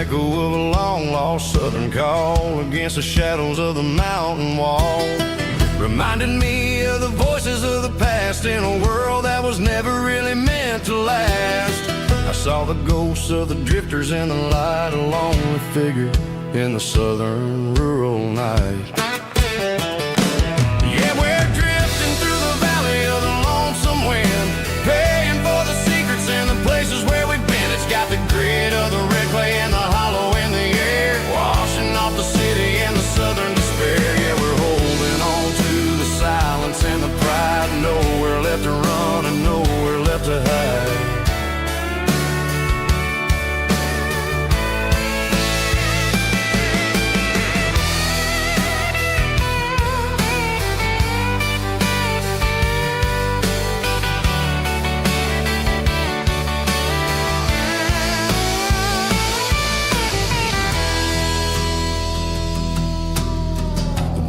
echo of a long-lost southern call against the shadows of the mountain wall. Reminded me of the voices of the past in a world that was never really meant to last. I saw the ghosts of the drifters in the light, a lonely figure in the southern rural night. Yeah, we're drifting through the valley of the lonesome wind, paying for the secrets and the places where we've been. It's got the grit of the red clay and the hollow in the air, washing off the city and the southern despair. Yeah, we're holding on to the silence and the pride, nowhere left to run and nowhere left to hide.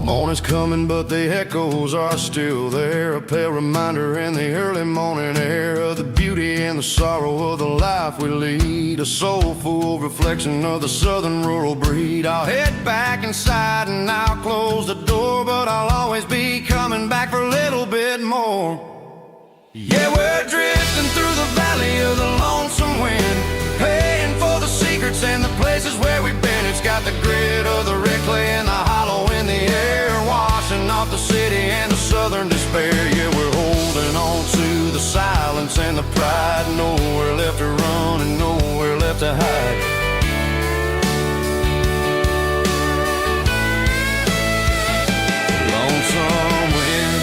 Morning's coming, but the echoes are still there, a pale reminder in the early morning air of the beauty and the sorrow of the life we lead, a soulful reflection of the southern rural breed. I'll head back inside and I'll close the door, but I'll always be coming back for a little bit more. Yeah, we're drifting through the valley of the lonesome wind, paying for the secrets and the places where we've been. It's got the grit of the red clay and the hollow in the air, washing off the city and the southern despair. Yeah, we're holding on to the silence and the pride, nowhere left to run and nowhere left to hide. Lonesome wind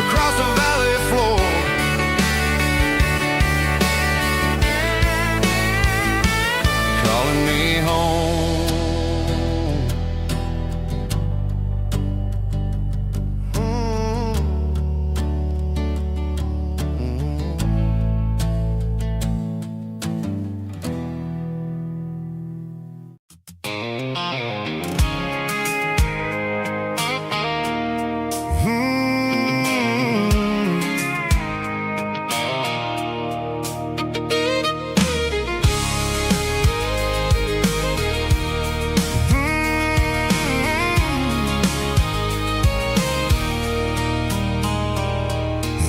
across the valley floor, calling me home.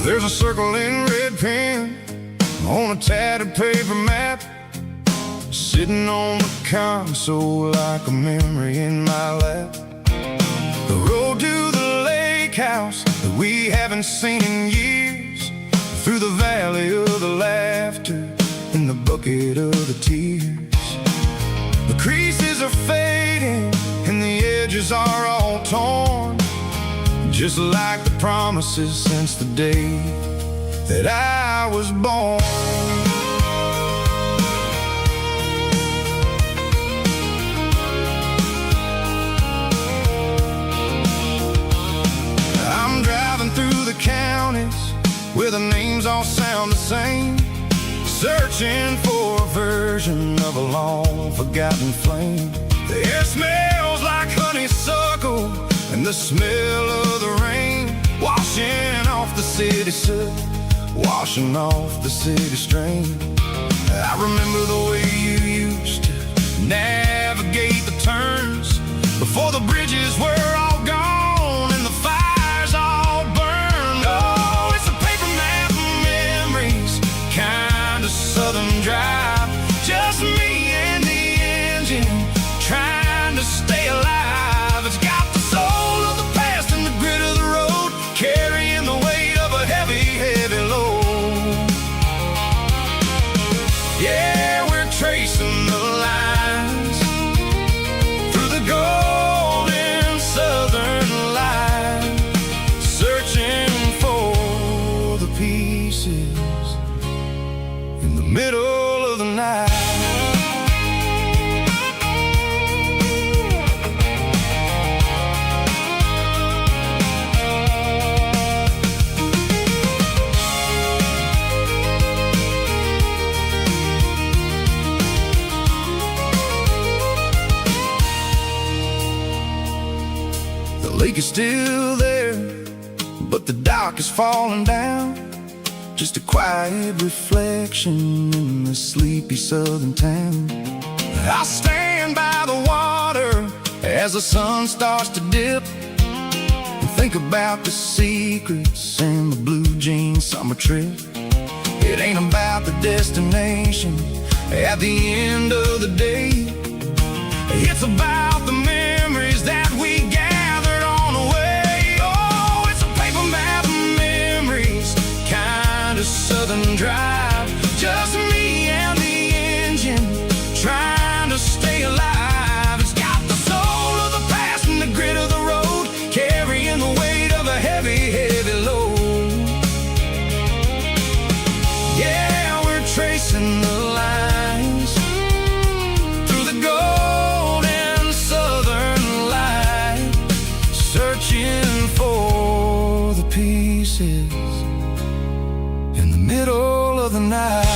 There's a circle in red pen on a tattered paper map, sitting on the console like a memory in my lap. The road to the lake house that we haven't seen in years, through the valley of the laughter and the bucket of the tears. The creases are fading and the edges are all torn, just like the promises since the day that I was born. I'm driving through the counties where the names all sound the same, searching for a version of a long forgotten flame. The air smells like honeysuckle and the smell of the rain, washing off the city soot, washing off the city strain. I remember the way you used to navigate the turns before the bridges were all gone and the fires all burned. Oh, it's a paper map of memories, kind of southern drive, just me and the engine trying to stay alive. It's got the soul of the past and the grit of the road, carrying the weight of a heavy, heavy load. Yeah, we're tracing the lines through the golden southern light, searching for the pieces in the middle of the night. The lake is still there, but the dock is falling down. just a quiet reflection in the sleepy southern town. I stand by the water as the sun starts to dip, and think about the secrets and the blue jean summer trip. It ain't about the destination at the end of the day. It's about the memories that we gathered on the way. Oh, it's a paper map of memories, kind of southern drive. Just me and the engine, trying to stay alive. It's got the soul of the past and the grit of the road, carrying the weight of a heavy, heavy load. Yeah, we're tracing the lines through the golden southern light, searching for the pieces in the middle of the night.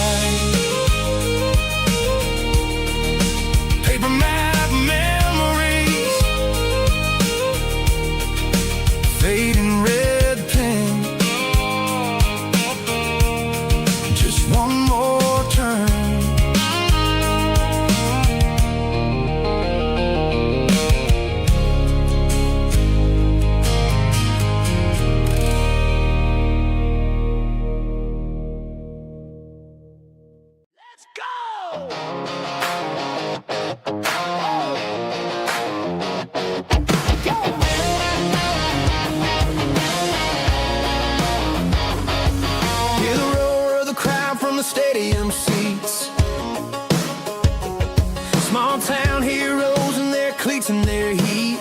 Paper map memories, fading red pen, just one more turn. Let's go! Hear the roar of the crowd from the stadium seats. Small town heroes in their cleats and their heat.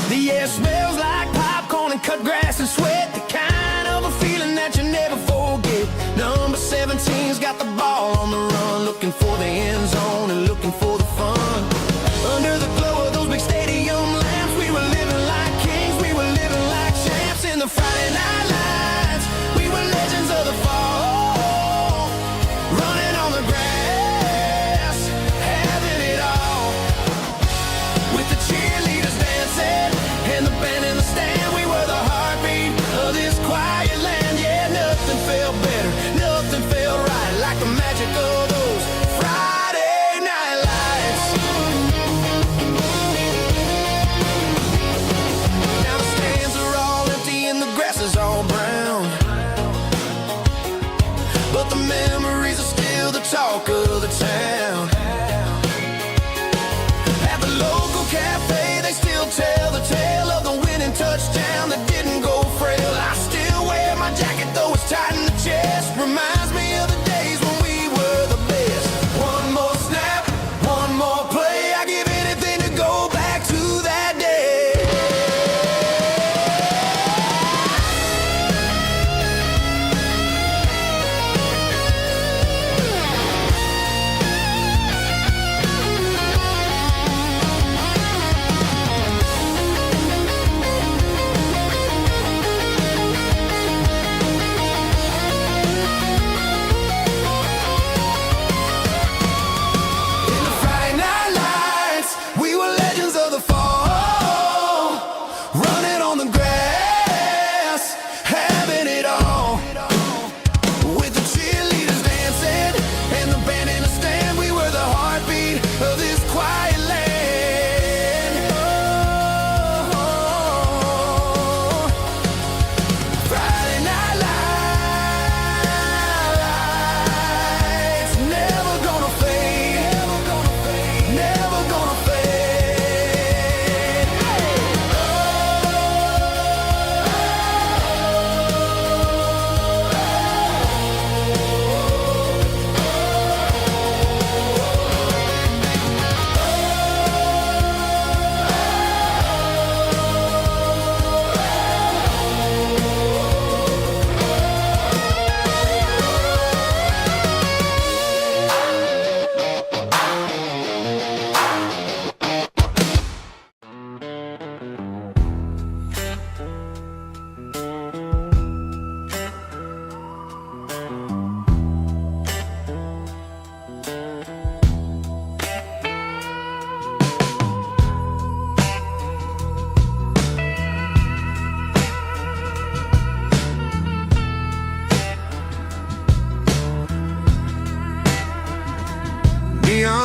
The air smells like popcorn and cut grass and sweat, the kind of a feeling that you never forget. Number 17's got the ball on the run, looking for the end zone and looking for the fun. Under the glow of those big stadium lamps, we were living like kings, we were living like champs in the Friday night lights. We were legends of the fall, running on the grass, having it all. With the cheerleaders dancing and the band in the stand, we were the heartbeat of this quiet land. Yeah, nothing felt better, nothing felt right like the magic of those Friday night lights. Now the stands are all empty and the grass is all brown, but the memories are still the talk of the town. At the local cafe, they still tell the tale of the winning touchdown that didn't go frail. I still wear my jacket though it's tight in the chest. Reminds me of the days when we were the best. One more snap, one more play. I give anything to go back to that day.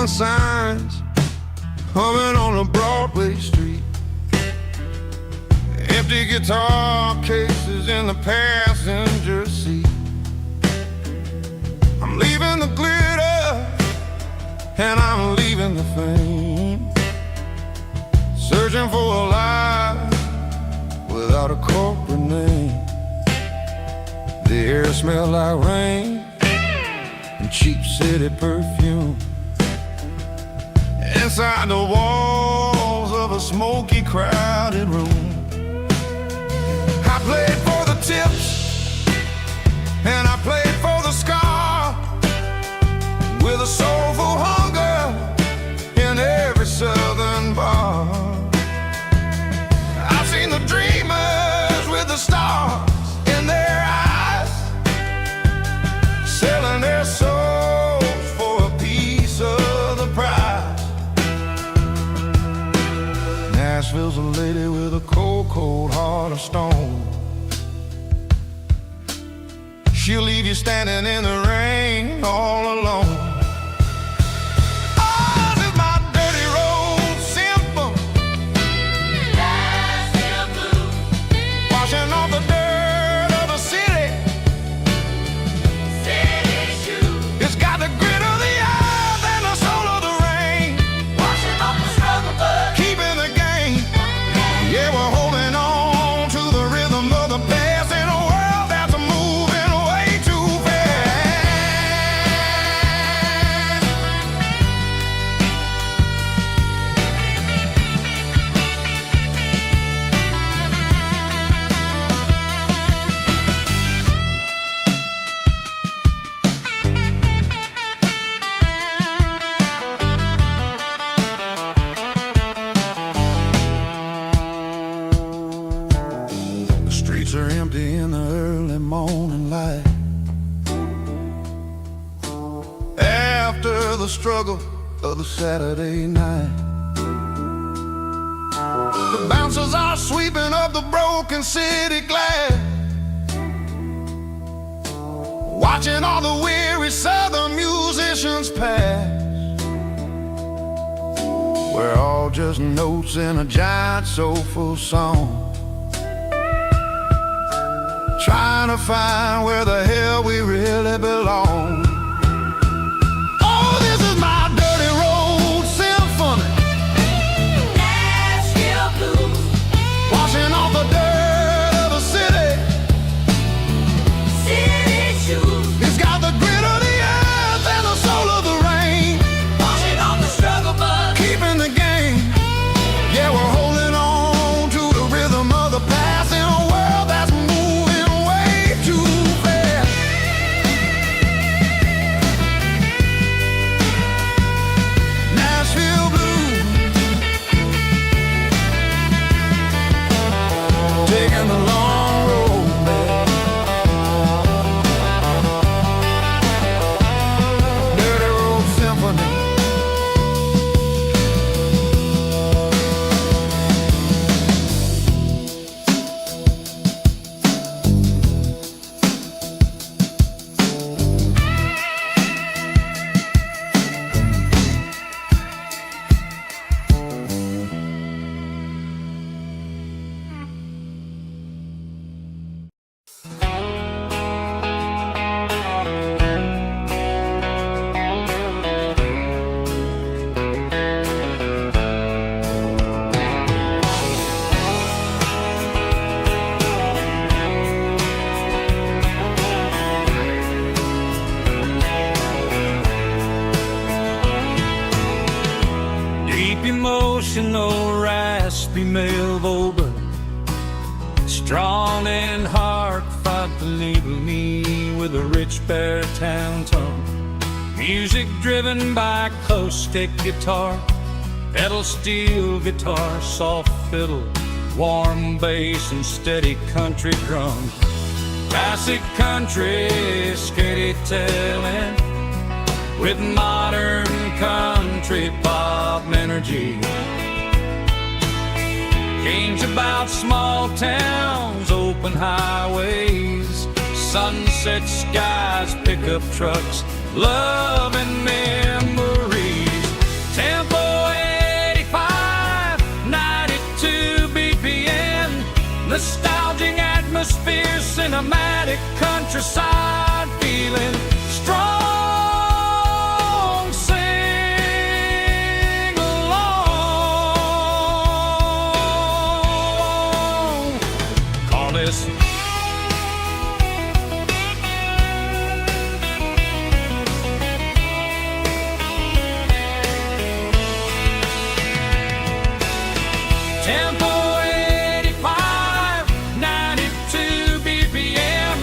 signs humming on a Broadway street. Empty guitar cases in the passenger seat. I'm leaving the glitter and I'm leaving the fame, searching for a life without a corporate name. The air smells like rain and cheap city perfume. Inside the walls of a smoky, crowded room, I played for the tips and I played for the scar, with a soulful hunger in every southern bar. I've seen the dreamers with the stars in their eyes, selling their souls for a piece of the prize. Nashville's a lady with a cold, cold heart of stone. She'll leave you standing in the rain all alone. Oh, this is my dirty road symphony. Nashville blues. Washing off the dirt of the city. City shoes. It's got the grit of the earth and the soul of the rain. Washing off the struggle, but keeping the game. Yeah, we're holding on to the rhythm of the past in a world that's moving way too fast. The streets are empty in the early morning light, after the struggle of the Saturday night. The bouncers are sweeping up the broken city glass, watching all the weary southern musicians pass. We're all just notes in a giant soulful song, trying to find where the hell we really belong. Oh, this is my dirty road symphony. Nashville blues. Washing off the dirt of the city. City shoes. It's got the grit of the earth and the soul of the rain. Washing off the struggle, but keeping the game. Yeah, we're holding on to the rhythm of the past in a world that's moving way too fast. Nashville blues, taking the long road back. Dirty road symphony. Deep emotional, raspy male vulva, strong and hard, fight to label me with a rich baritone tone. Music driven by acoustic guitar, pedal steel guitar, soft fiddle, warm bass and steady country drums. Classic country storytelling with modern country pop energy. Games about small towns, open highways, sunset skies, pickup trucks, love and memories. cinematic countryside, feeling strong. Sing along. Call this tempo 85, 92 BPM,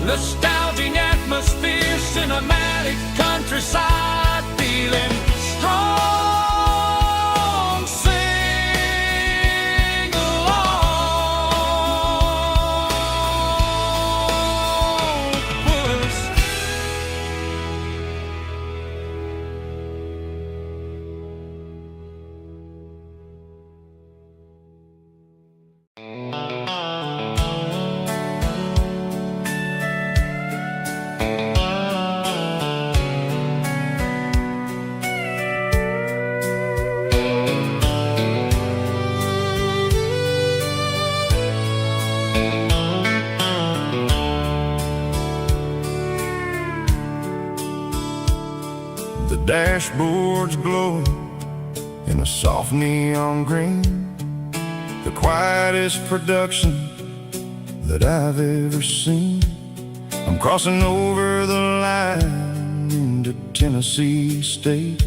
nostalgic atmosphere, cinematic countryside, feeling strong. Sing along with us. The dashboard's glowing in a soft neon green, the quietest production that I've ever seen. I'm crossing over the line into Tennessee State,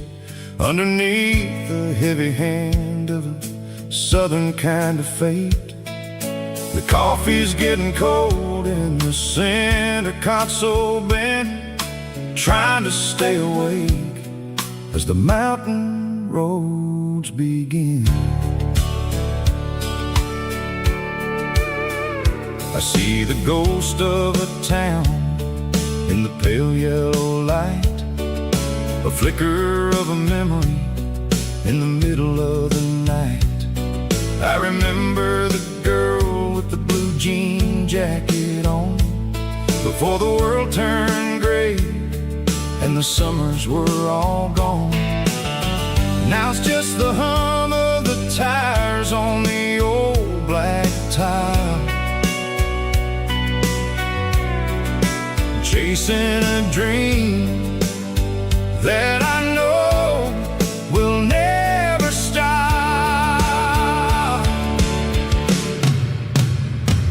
underneath the heavy hand of a southern kind of fate. The coffee's getting cold in the center console bin, trying to stay awake as the mountain roads begin. I see the ghost of a town in the pale yellow light, a flicker of a memory in the middle of the night. I remember the girl with the blue jean jacket on, before the world turned gray and the summers were all gone. Now it's just the hum of the tires on the old black tile, chasing a dream that I know will never stop.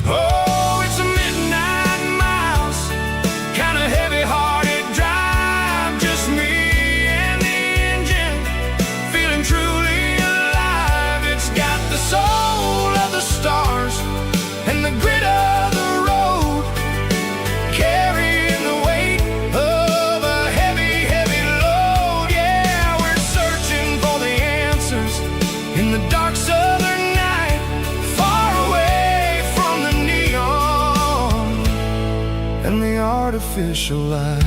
Oh, it's a midnight mouse, kind of heavy-hearted drive, just me and the engine, feeling truly alive. It's got the soul of the stars and the grit of the road, carrying the weight of a heavy, heavy load. Yeah, we're searching for the answers in the dark southern night, far away from the neon and the artificial light.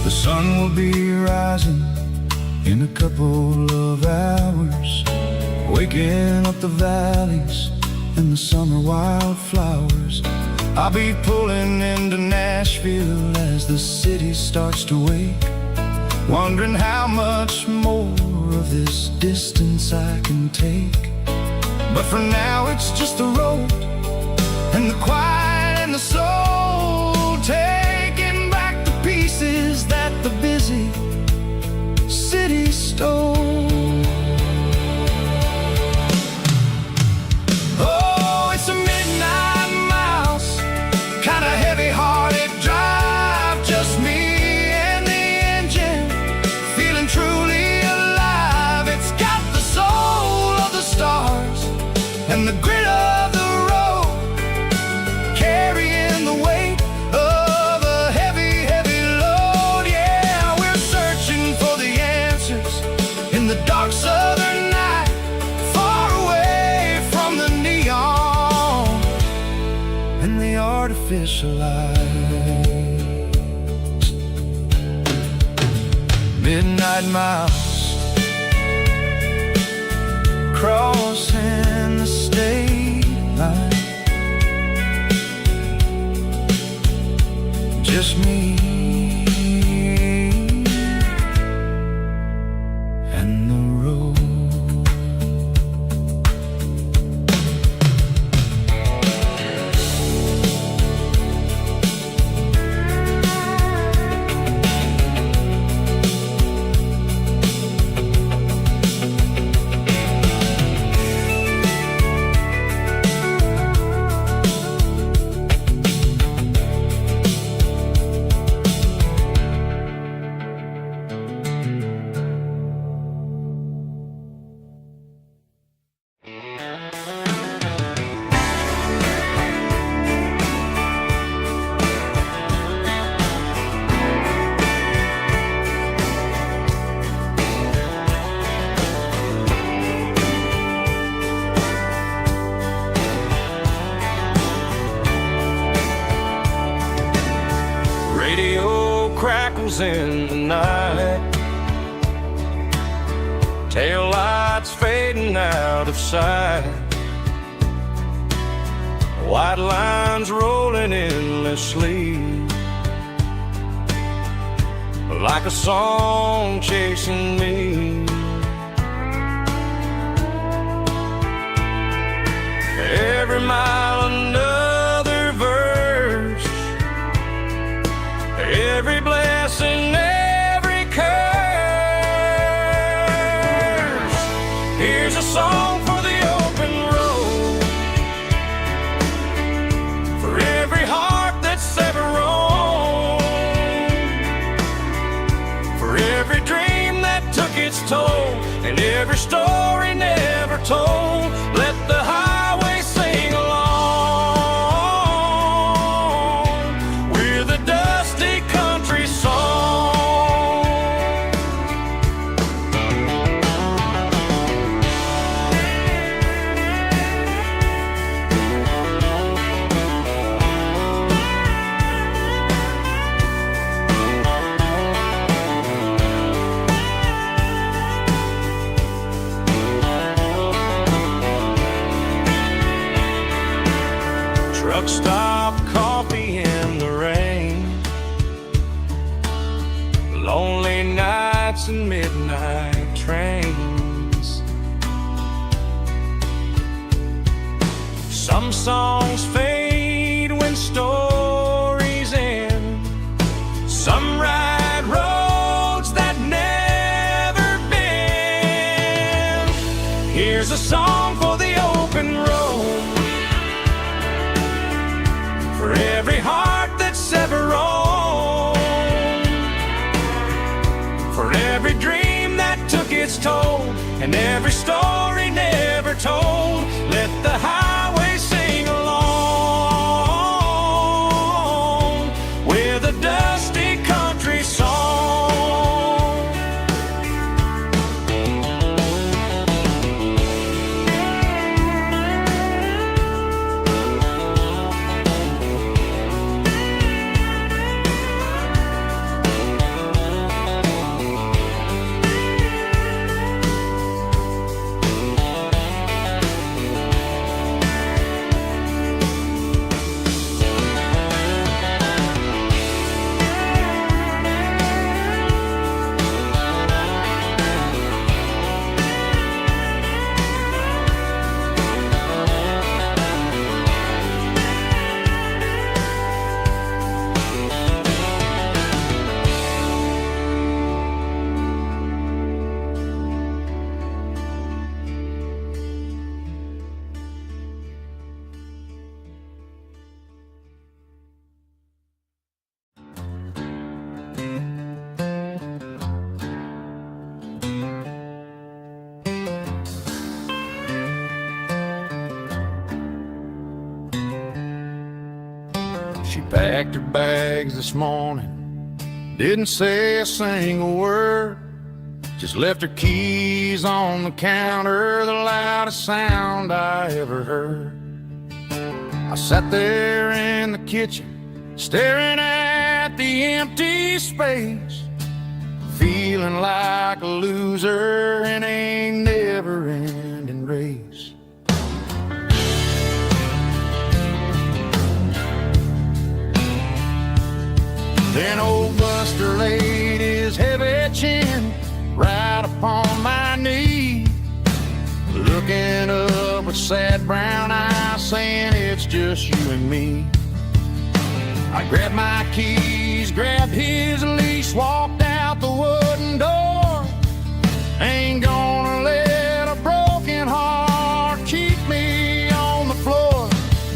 The sun will be rising in a couple of hours, waking up the valleys and the summer wildflowers. I'll be pulling into Nashville as the city starts to wake, wondering how much more of this distance I can take. But for now it's just the road and the quiet and the soul, taking back the pieces that the busy city stole. Oh, it's a midnight mouse, kind of heavy-hearted drive, just me and the engine, feeling truly alive. It's got the soul of the stars and the grit of the road, carrying the weight of a heavy, heavy load. Yeah, we're searching for the answers in the dark southern night, far away from the neon and the artificial light. midnight mouse crossing the state line. Just me and the road. In the night, tail lights fading out of sight, white lines rolling endlessly, like a song chasing me. Every mile another verse, every blessing, every curse. Here's a song for the open road, for every heart that's ever roamed, for every dream that took its toll, and every story never told. Let the highway sing along with a dusty country song. Truck stop, coffee in the rain, lonely nights and midnight trains. Some songs fade when stories end, some ride roads that never bend. Here's a song for the open road, for every heart that's ever roamed, for every dream that took its toll, and every story never told. Let the highway sing along with a dusty country song. She packed her bags this morning, didn't say a single word, just left her keys on the counter, the loudest sound I ever heard. I sat there in the kitchen, staring at the empty space, feeling like a loser in a never-ending race. Then old Buster laid his heavy chin right upon my knee, looking up with sad brown eyes, saying it's just you and me. I grabbed my keys, grabbed his leash, walked out the wooden door. Ain't gonna let a broken heart keep me on the floor.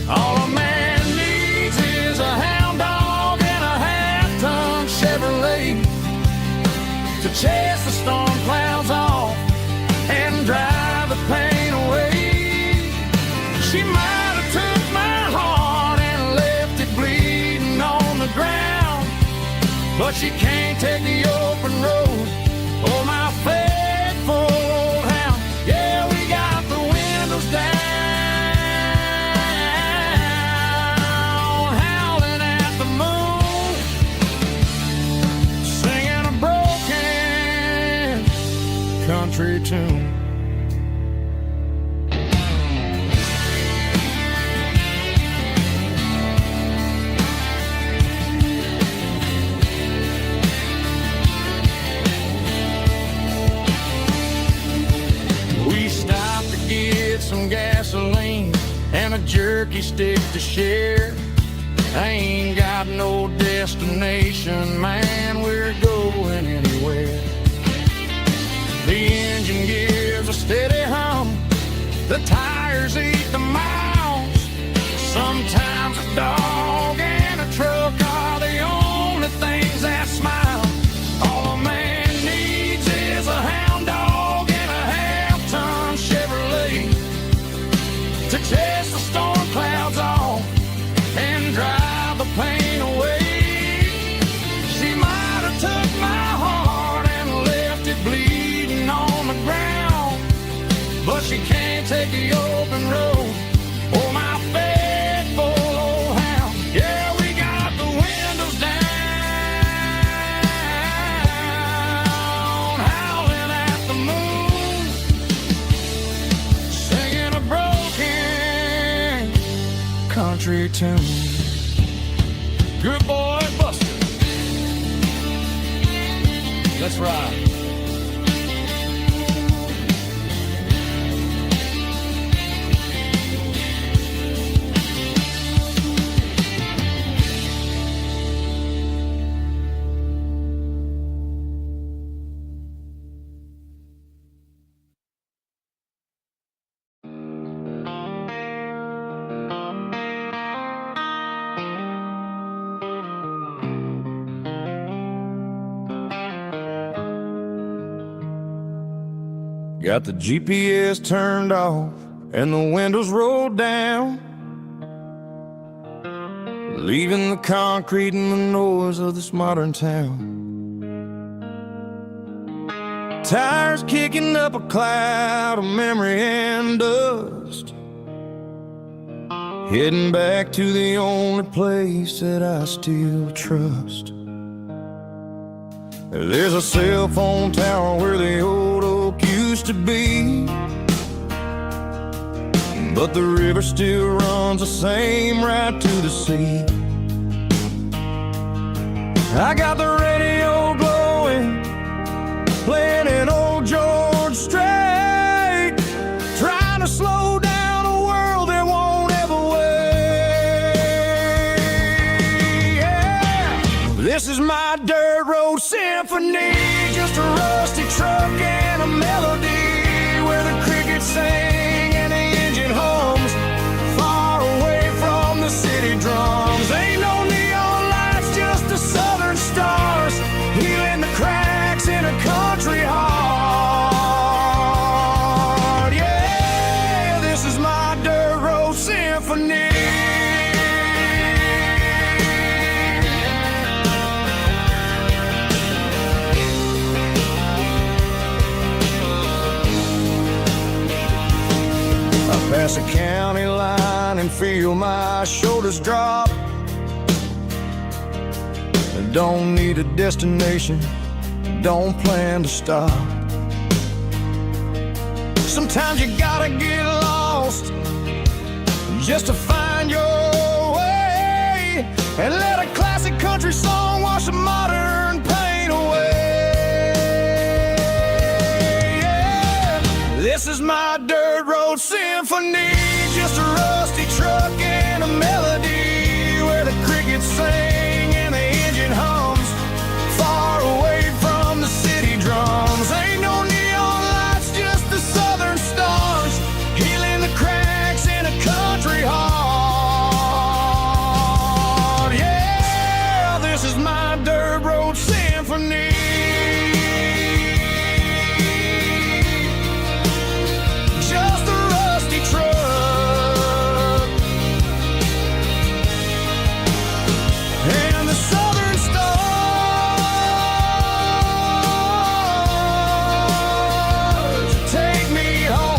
All a man needs is a hound dog and a half-ton Chevrolet to chase the storm clouds off and drive the pain away. She might have took my heart and left it bleeding on the ground, but she can't take the open road. Oh, my faithful old hound. Yeah, we got the windows down, howling at the moon, singing a broken country tune. Some gasoline and a jerky stick to share. I ain't got no destination, man, we're going anywhere. The engine gives a steady hum, the tires eat the miles. Sometimes a dog and a truck are the only things that smile. All a man needs is a hound dog and a half-ton Chevrolet to chase the storm clouds off and drive the pain away. She might have took my heart and left it bleeding on the ground, but she can't take the open road. Oh, my faithful old hound. Yeah, we got the windows down, howling at the moon, singing a broken country tune. Good boy, Buster. Let's ride. Got the GPS turned off and the windows rolled down, leaving the concrete and the noise of this modern town. Tires kicking up a cloud of memory and dust, heading back to the only place that I still trust. There's a cell phone tower where the old oak used to be, but the river still runs the same right to the sea. I got the radio glowing, playing an old George Strait, trying to slow down a world that won't ever wait. Yeah. This is my dirt road symphony, just a rusty truck and a melody where the crickets sing and the engine hums, far away from the city drums. Ain't no neon lights, just the southern stars, healing the cracks in a country heart. Yeah, this is my dirt road symphony. Pass a county line and feel my shoulders drop. I don't need a destination, don't plan to stop. Sometimes you gotta get lost just to find your way, and let a classic country song wash the modern pain away. Yeah. This is my dirt road symphony, just a rusty truck and a melody where the crickets sing and the engine hums, far away from the city drums. Ain't no neon lights, just the southern stars, healing the cracks in a country heart. Yeah, this is my dirt road symphony. Just a rusty truck and the southern stars take me home.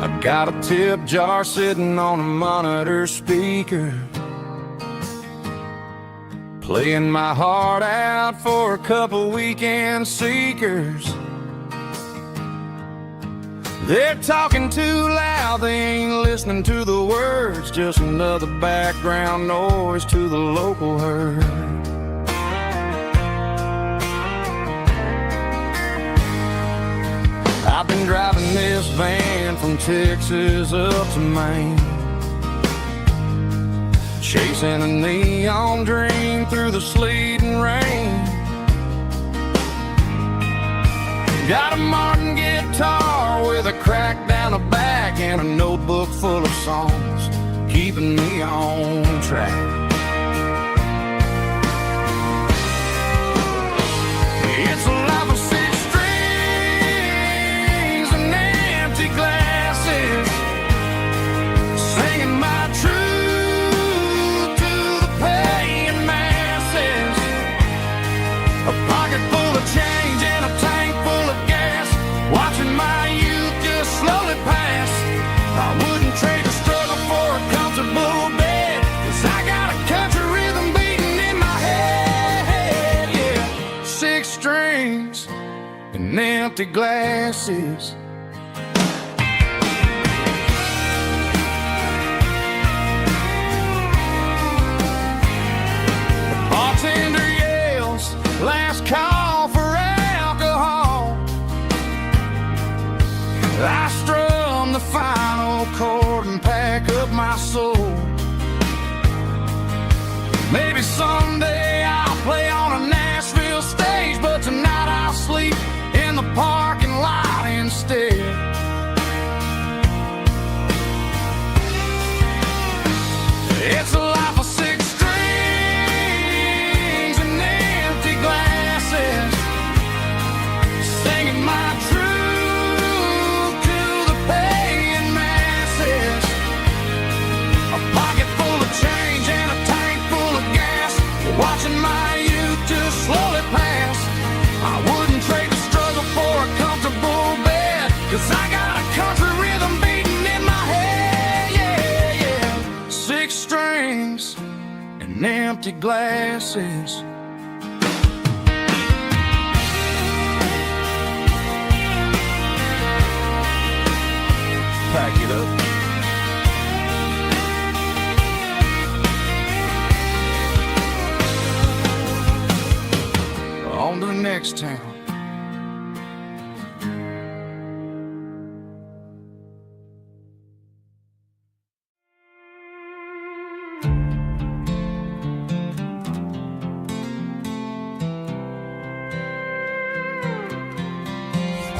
I got a tip jar sitting on a monitor speaker, playing my heart out for a couple weekend seekers. They're talking too loud, they ain't listening to the words, just another background noise to the local herd. I've been driving this van from Texas up to Maine, chasing a neon dream through the sleet and rain. Got a Martin guitar with a crack down the back and a notebook full of songs, keeping me on track. It's a life of six strings and empty glasses, singing my truth to the paying masses. A pocket full of change and a tank full of gas, watching my youth just slowly pass. I wouldn't trade the struggle for a comfortable bed, 'cause I got a country rhythm beating in my head. Yeah, six strings and empty glasses. Bartender yells, last call for alcohol. I strum the final chord and pack up my soul. Maybe someday I'll play on a Nashville stage, but tonight I'll sleep in the parking lot instead. It's a life of six strings and empty glasses, singing my truth to the paying masses. A pocket full of change and a tank full of gas, watching my youth just slowly pass. I wouldn't trade the struggle for a comfortable bed, 'cause I got a country rhythm beating in my head. Yeah, yeah. Six strings and empty glasses. Pack it up. On to the next town.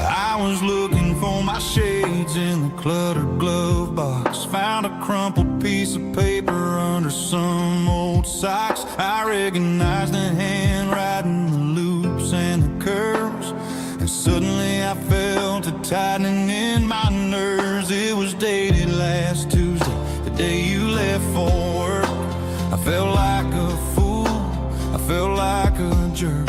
I was looking for my shades in the cluttered glove box, found a crumpled piece of paper under some old socks. I recognized the handwriting, the loops and the curves, and suddenly I felt a tightening in my nerves. It was dated day you left for work. I felt like a fool, I felt like a jerk.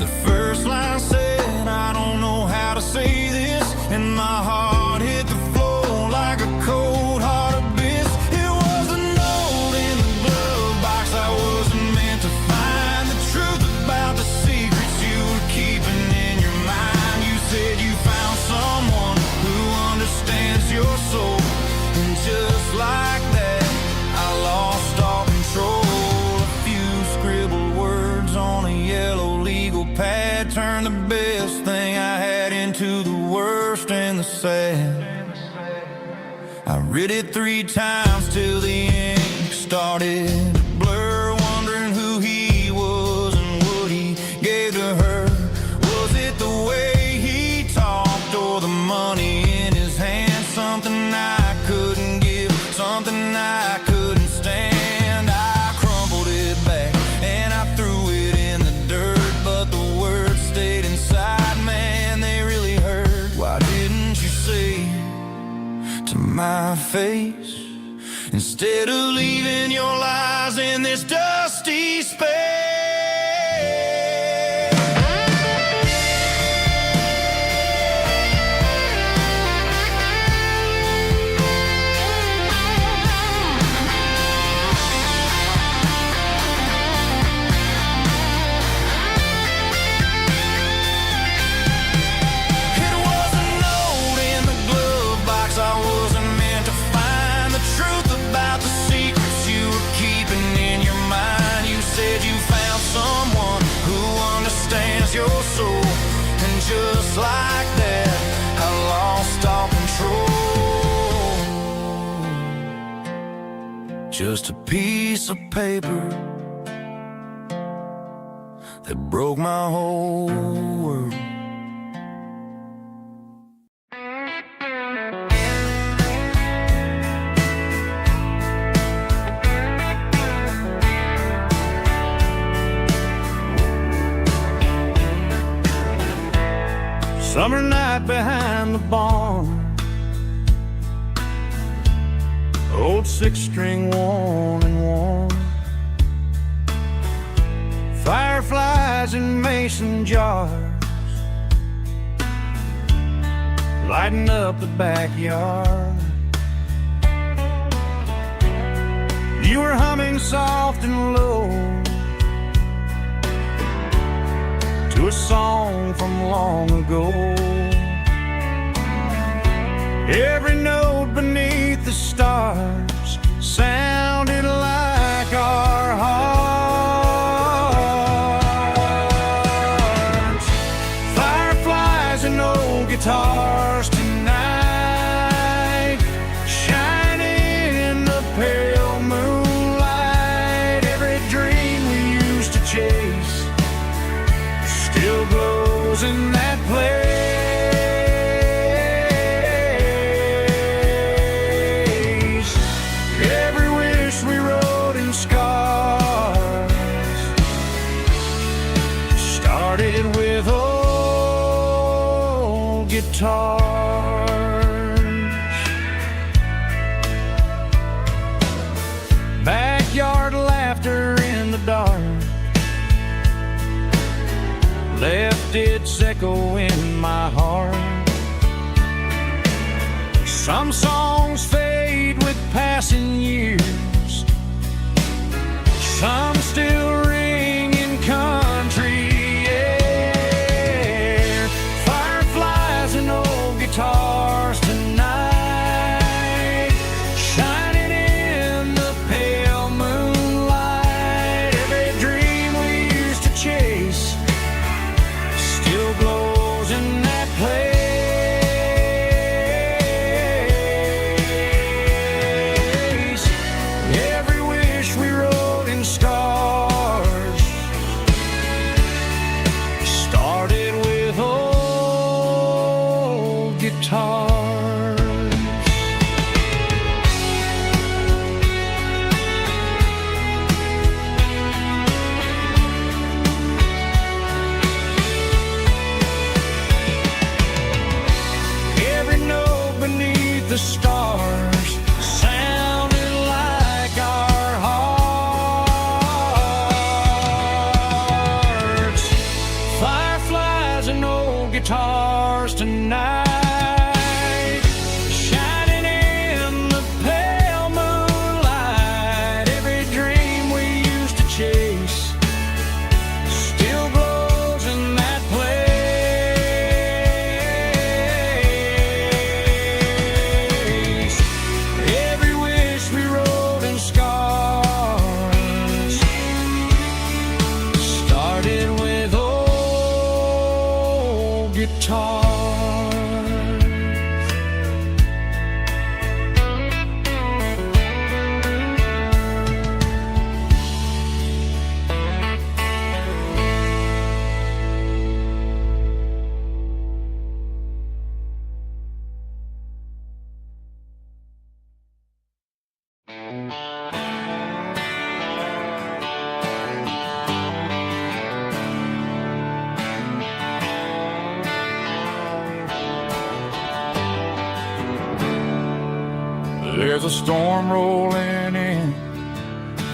The first line said, I don't know how to say this, and my heart hit the floor like a cold heart abyss. It was a note in the glove box I wasn't meant to find. The truth about the secrets you were keeping in your mind. You said you found someone who understands your soul, and just like that I lost all control. A few scribbled words on a yellow legal pad turned the best thing I had into the worst and the sad. I read it 3 times till the ink started to blur, wondering who he was and what he gave to her. Was it the way he talked or the money in his hand? Something I couldn't give, something I couldn't stand. I crumpled it back and I threw it in the dirt, but the words stayed inside, man, they really hurt. Why didn't you say to my face, instead of leaving your lies in this dusty space? Your soul, and just like that I lost all control. Just a piece of paper that broke my whole world. Summer night behind the barn, old 6-string worn and worn, fireflies in mason jars, lighting up the backyard. You were humming soft and low to a song from long ago. Every note beneath the stars sounded like our hearts. Fireflies and old guitars tonight, shining in the pale moonlight. Every dream we used to chase still glows in that place. Every wish we wrote in scars started with old guitars. Backyard laughter in the dark left its echo in my heart. Some songs fade with passing years, some still ring in country air. Fireflies and old guitars tonight, shining in the pale moonlight. Every dream we used to chase still glows in that place. There's a storm rolling in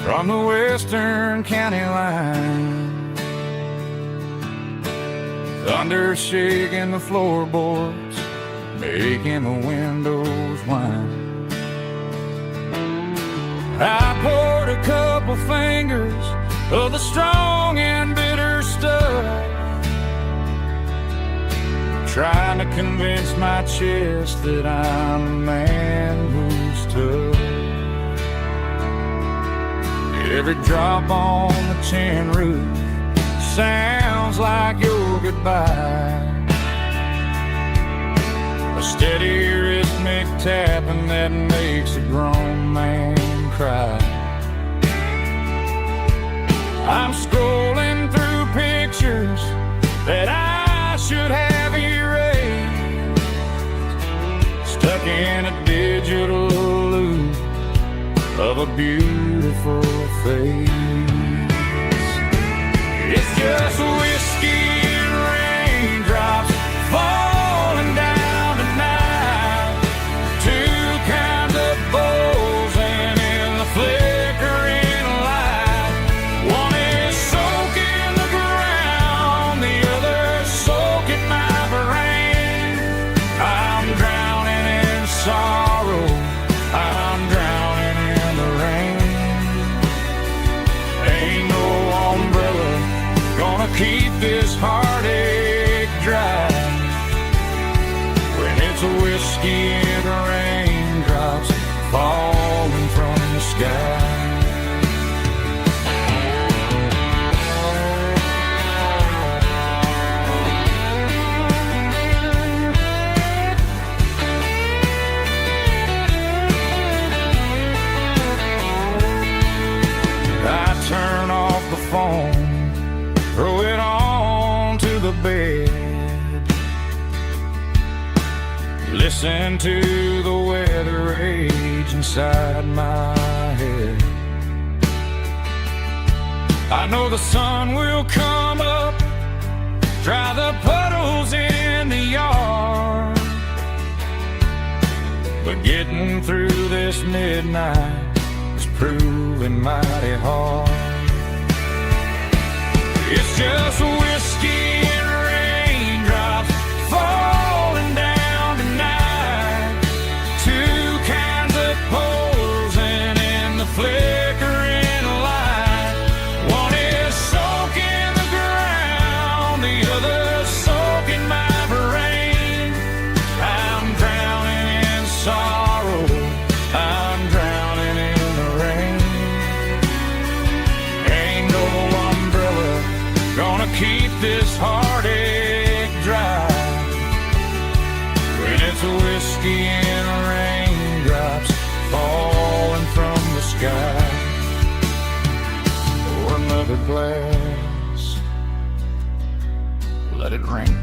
from the western county line, thunder shaking the floorboards, making the windows whine. I poured a couple fingers of the strong and bitter stuff, trying to convince my chest that I'm a man who's tough. Every drop on the tin roof sounds like your goodbye, a steady rhythmic tapping that makes a grown man cry. I'm scrolling through pictures that I should have erased, stuck in a digital loop of a beautiful face. It's just whiskey and raindrops falling down tonight, two kinds of bowls and in the flickering light. One is soaking the ground, the other soaking my brain. I'm drowning in sorrow, I'm drowning in the rain. Ain't no umbrella gonna keep this heartache dry when it's a whiskey and raindrops falling from the sky. I turn off the phone, throw it on to the bed, listen to the weather rage inside my head. I know the sun will come up, dry the puddles in the yard, but getting through this midnight is proving mighty hard. It's just whiskey and raindrops falling down tonight, two kinds of poles and in the flickering light. One is soaking the ground, the other soaking my brain. I'm drowning in sorrow, I'm drowning in the rain. Ain't no umbrella gonna keep this heartache dry when it's a whiskey and raindrops falling from the sky. Pour another glass, let it rain.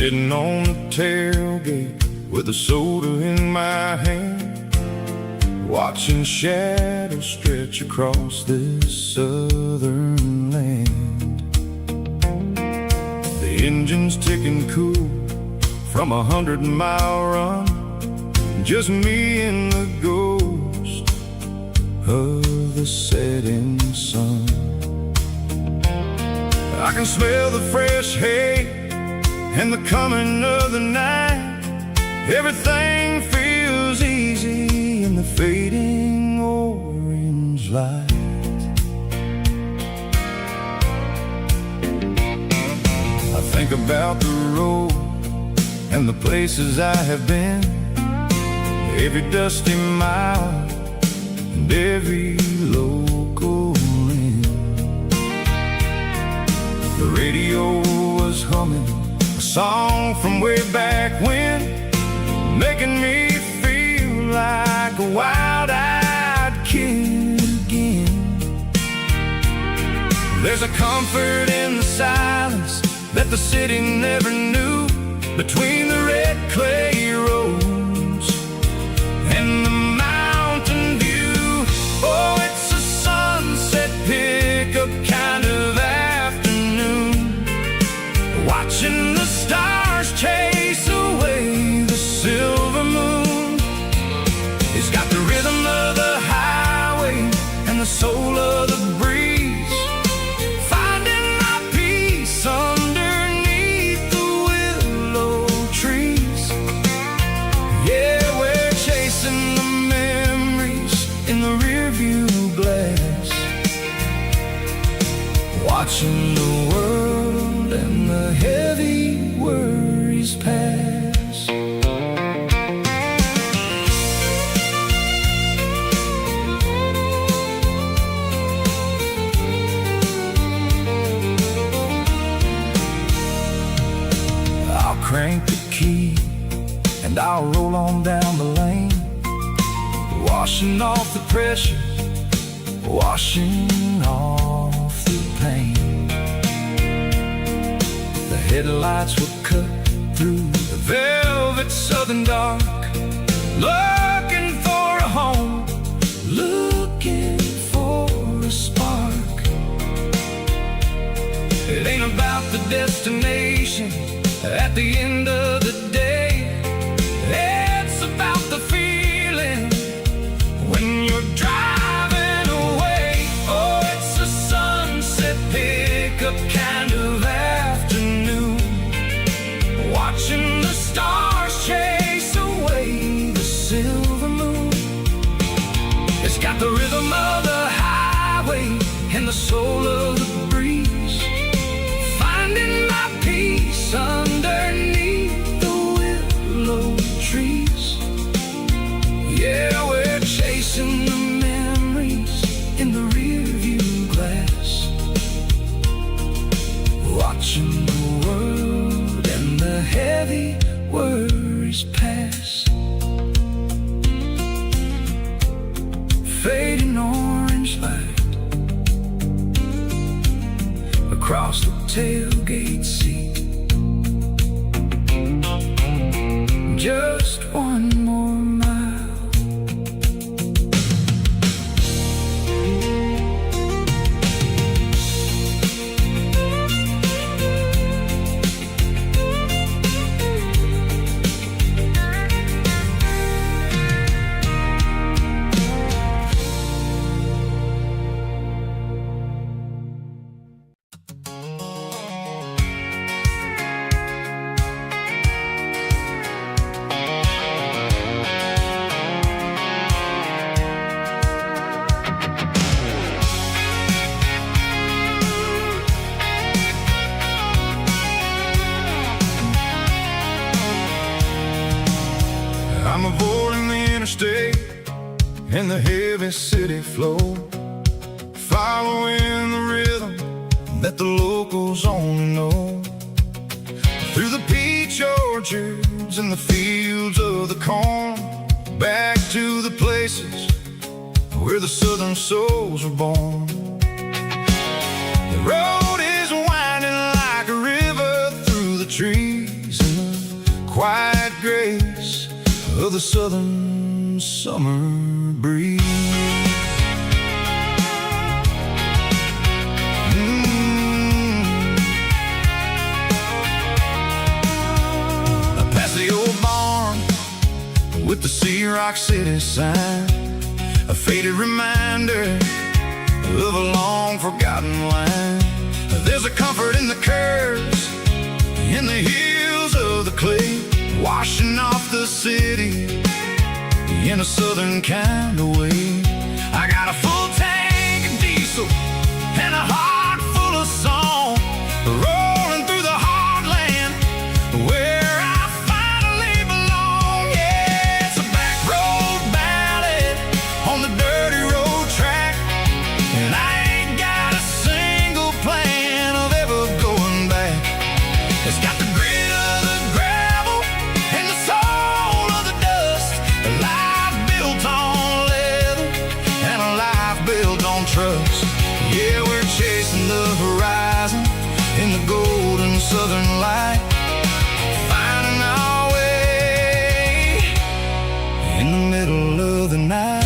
Sitting on the tailgate with a soda in my hand, watching shadows shadows stretch across this southern land. The engine's ticking cool from 100-mile run, just me and the ghost of the setting sun. I can smell the fresh hay and the coming of the night. Everything feels easy in the fading orange light. I think about the road and the places I have been, every dusty mile and every local inn. The radio was humming a song from way back when, making me feel like a wild-eyed kid again. There's a comfort in the silence that the city never knew, between the red clay roads and the mountain view. Oh, it's a sunset pickup kind of afternoon, watching the stars chase away the silver moon. It's got the rhythm of the highway and the soul of the breeze, finding my peace underneath the willow trees. Yeah, we're chasing the memories in the rearview glass, watching the world and the heavy worries pass. I'll crank the key and I'll roll on down the lane, washing off the pressure, washing off the pain. The headlights will cut through the velvet southern dark, looking for a home, looking for a spark. It ain't about the destination at the end of the day, it's about the feeling when you're driving away. Oh, it's a sunset pickup kind of afternoon, watching the stars chase away the silver moon. It's got the rhythm of the highway and the soul of the breeze, finding my peace underneath the willow trees. Yeah, we're chasing the memories in the rearview glass, watching the world and the heavy worries pass. Fading orange light across the tailgate seat, just one more mile. I'm avoiding the interstate and the heavy city flow, following the rhythm that the locals only know. Through the peach orchards and the fields of the corn, back to the places where the southern souls were born. The road is winding like a river through the trees in the quiet grace of the southern summer breeze. endless sign, a faded reminder of a long forgotten line. There's a comfort in the curves, in the hills of the clay, washing off the city in a southern kind of way. I got a full tank of diesel and a heart full of song, rolling through the heartland where I finally belong. Yeah, it's a back road ballad on the dirty road track, and I ain't got a single plan of ever going back. It's got the grit of the gravel and the soul of the dust, a life built on leather and a life built on trust. Yeah, we're chasing the horizon in the golden southern light, finding our way in the middle of the night.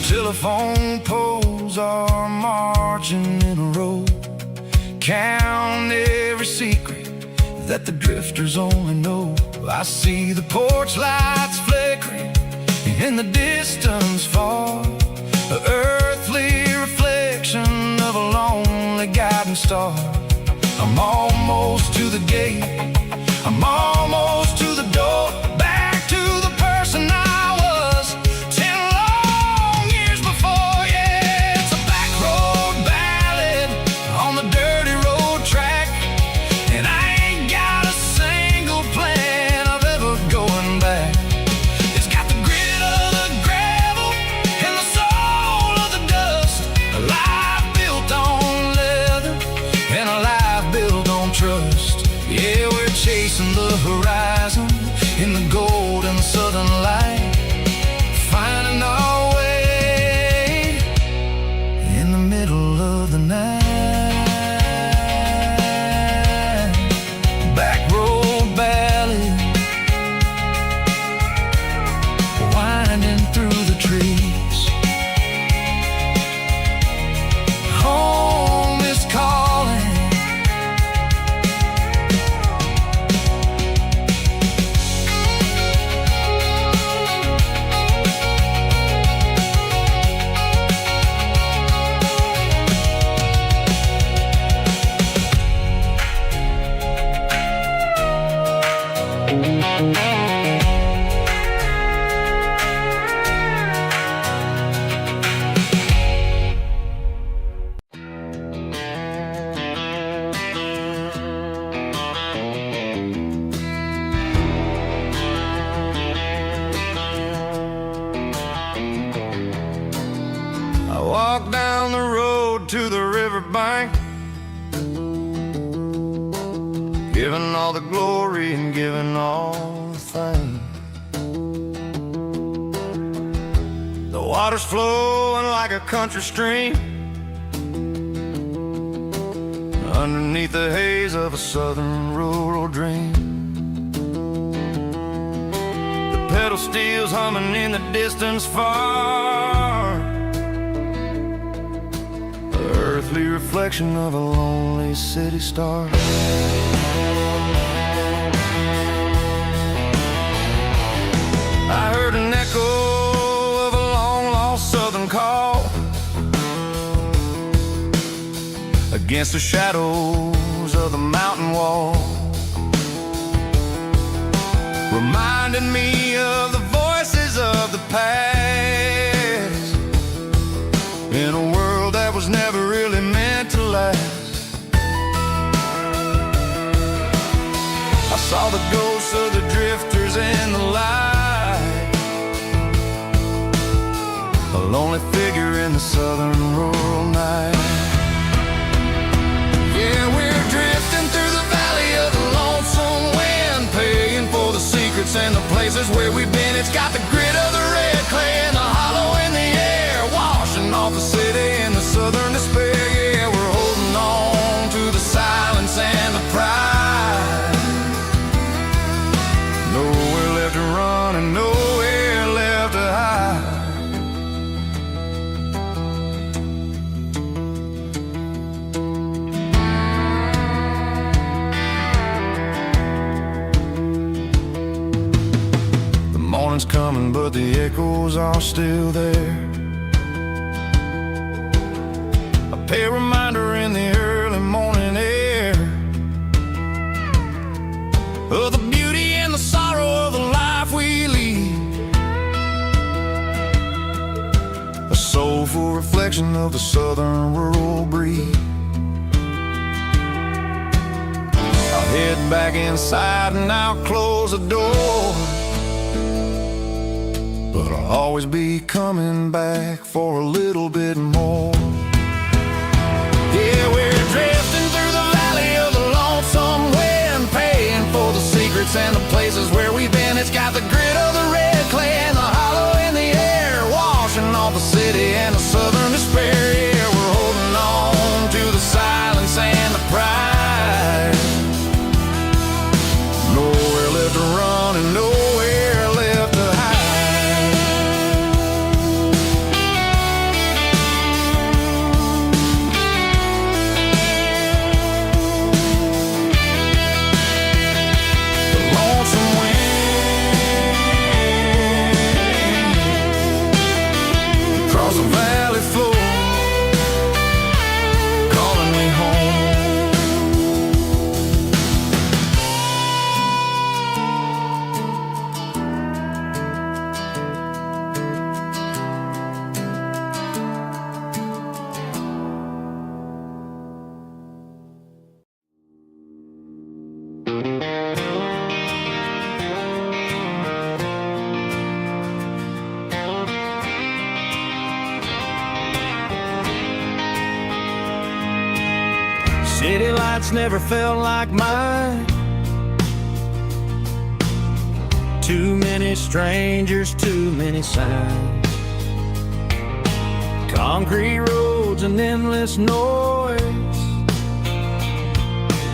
Telephone poles are marching in a row, count every secret that the drifters only know. I see the porch lights flickering in the distance far, an earthly reflection of a lonely guiding star. I'm almost to the gate, I'm almost to the door, back to the person I was 10 long years before. Yeah, it's a back road ballad on the dirty road track, and I ain't got a single plan of ever going back. It's got the grit of the gravel and the soul of the dust, a life built on leather and a life built on trust. Yeah, we're chasing the horizon in the golden southern light, finding our way in the middle of the night. Back road ballad, winding through the trees. Home is calling. I walk down the road to the riverbank, giving all the glory and giving all the thanks. The water's flowing like a country stream underneath the haze of a southern rural dream. The pedal steel's humming in the distance far, earthly reflection of a lonely city star. I heard an echo of a long-lost southern call against the shadows of the mountain wall, reminding me of the voices of the past in a world that was never really meant to last. I saw the ghosts of the drifters in the light, a lonely figure in the southern rural night. Yeah, we're drifting through the valley of the lonesome wind, paying for the secrets and the places where we've been. It's got the grit of the red clay and the hollow in the air, washing off the city in the southern despair. Yeah, we're holding on to the silence and the pride morning's coming, but the echoes are still there. A pale reminder in the early morning air of the beauty and the sorrow of the life we lead. A soulful reflection of the southern rural breed. I'll head back inside and I'll close the door, but I'll always be coming back for a little bit more. Yeah, we're drifting through the valley of the lonesome wind, paying for the secrets and the places where we've been. It's got the grit of the red clay and the hollow in the air, washing off the city and the southern despair. Yeah, we're holding on to the silence and the pride. Nowhere left to run and nowhere left to hide. The lonesome wind across the valley floor, calling me home. City lights never felt like mine. Too many strangers, too many signs. Concrete roads and endless noise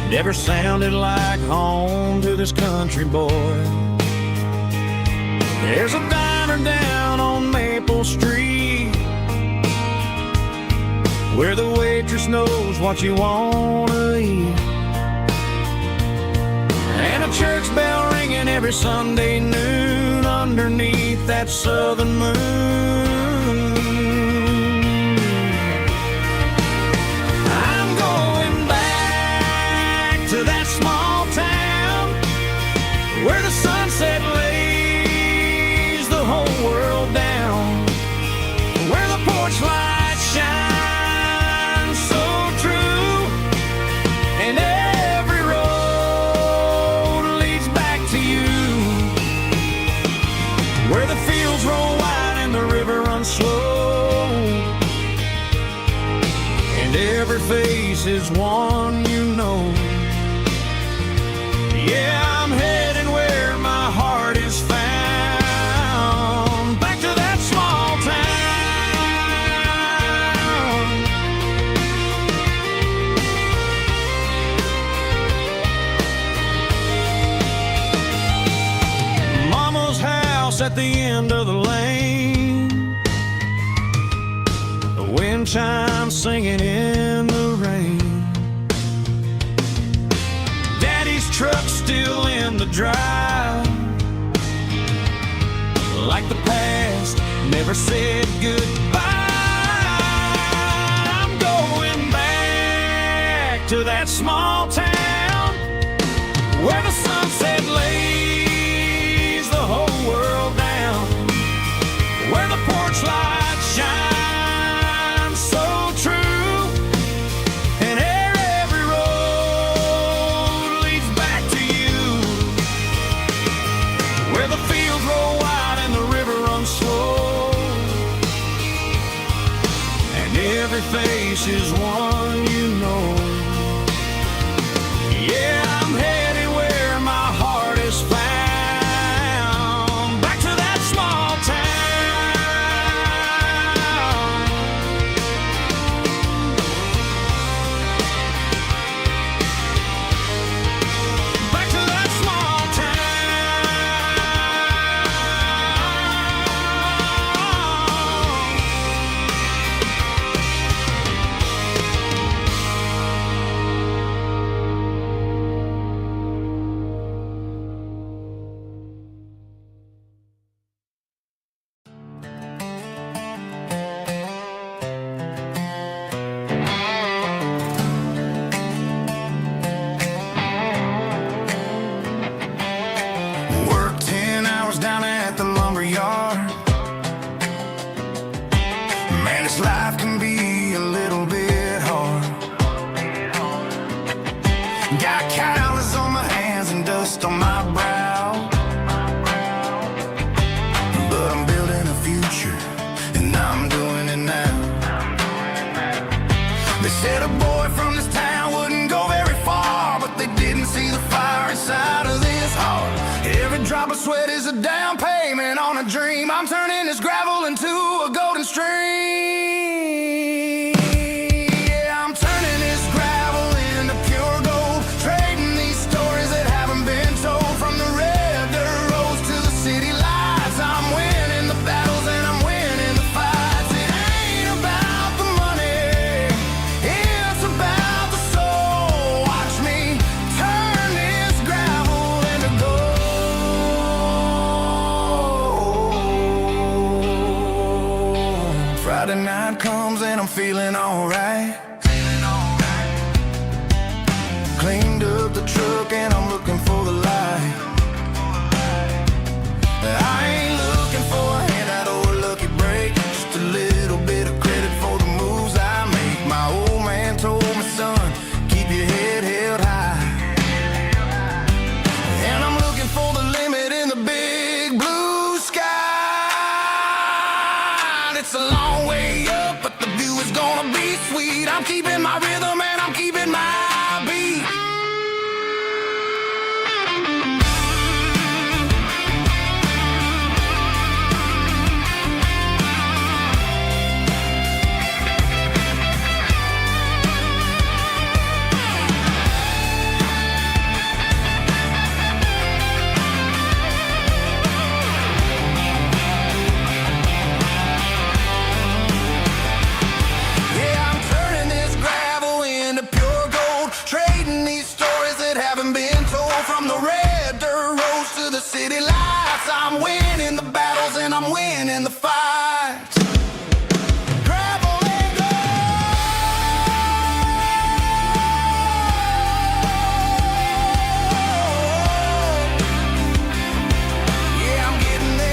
never sounded like home to this country boy. There's a diner down on Maple Street where the waitress knows what you wanna eat, and a church bell ringing every Sunday noon underneath that southern moon. I'm going back to that small town where the sunset lays the whole world down, where the porch lights shine slow, and every face is one you know. Yeah, I'm heading where my heart is found, back to that small town. Mama's house at the end of the lane, wind chimes singing in the rain. Daddy's truck still in the drive, like the past never said goodbye. I'm going back to that small town where the sunset lays the whole world down, where the porch lights shine face is one you know. Yeah, I'm headed where my heart is found, back to that small town. Back to that small town. yard. Man, this life can be a little bit hard. Got calluses on my hands and dust on my brow, but I'm building a future, and I'm doing it now. They said a boy from this town wouldn't go very far, but they didn't see the fire inside of this heart. Every drop of sweat is a down payment on a dream. I'm turning this gravel into a golden stream. Yeah, I'm turning this gravel into pure gold, trading these stories that haven't been told. From the red dirt roads to the city lights, I'm winning the battles and I'm winning the fights. It ain't about the money, it's about the soul. Watch me turn this gravel into gold. Friday night comes and I'm feeling alright. Cleaned up the truck and I'm looking for the light. I ain't looking for a handout or a lucky break, just a little bit of credit for the moves I make. My old man told me, son, keep your head held high. And I'm looking for the limit in the big blue sky. It's a long way up, but the view is gonna be sweet. I'm keeping my rhythm and I'm keeping my beat. Yeah, I'm turning this gravel into pure gold, trading these stories that haven't been told. From the red dirt roads to the city lights, I'm winning the battles and I'm winning the fights. Gravel and gold. Yeah, I'm getting there.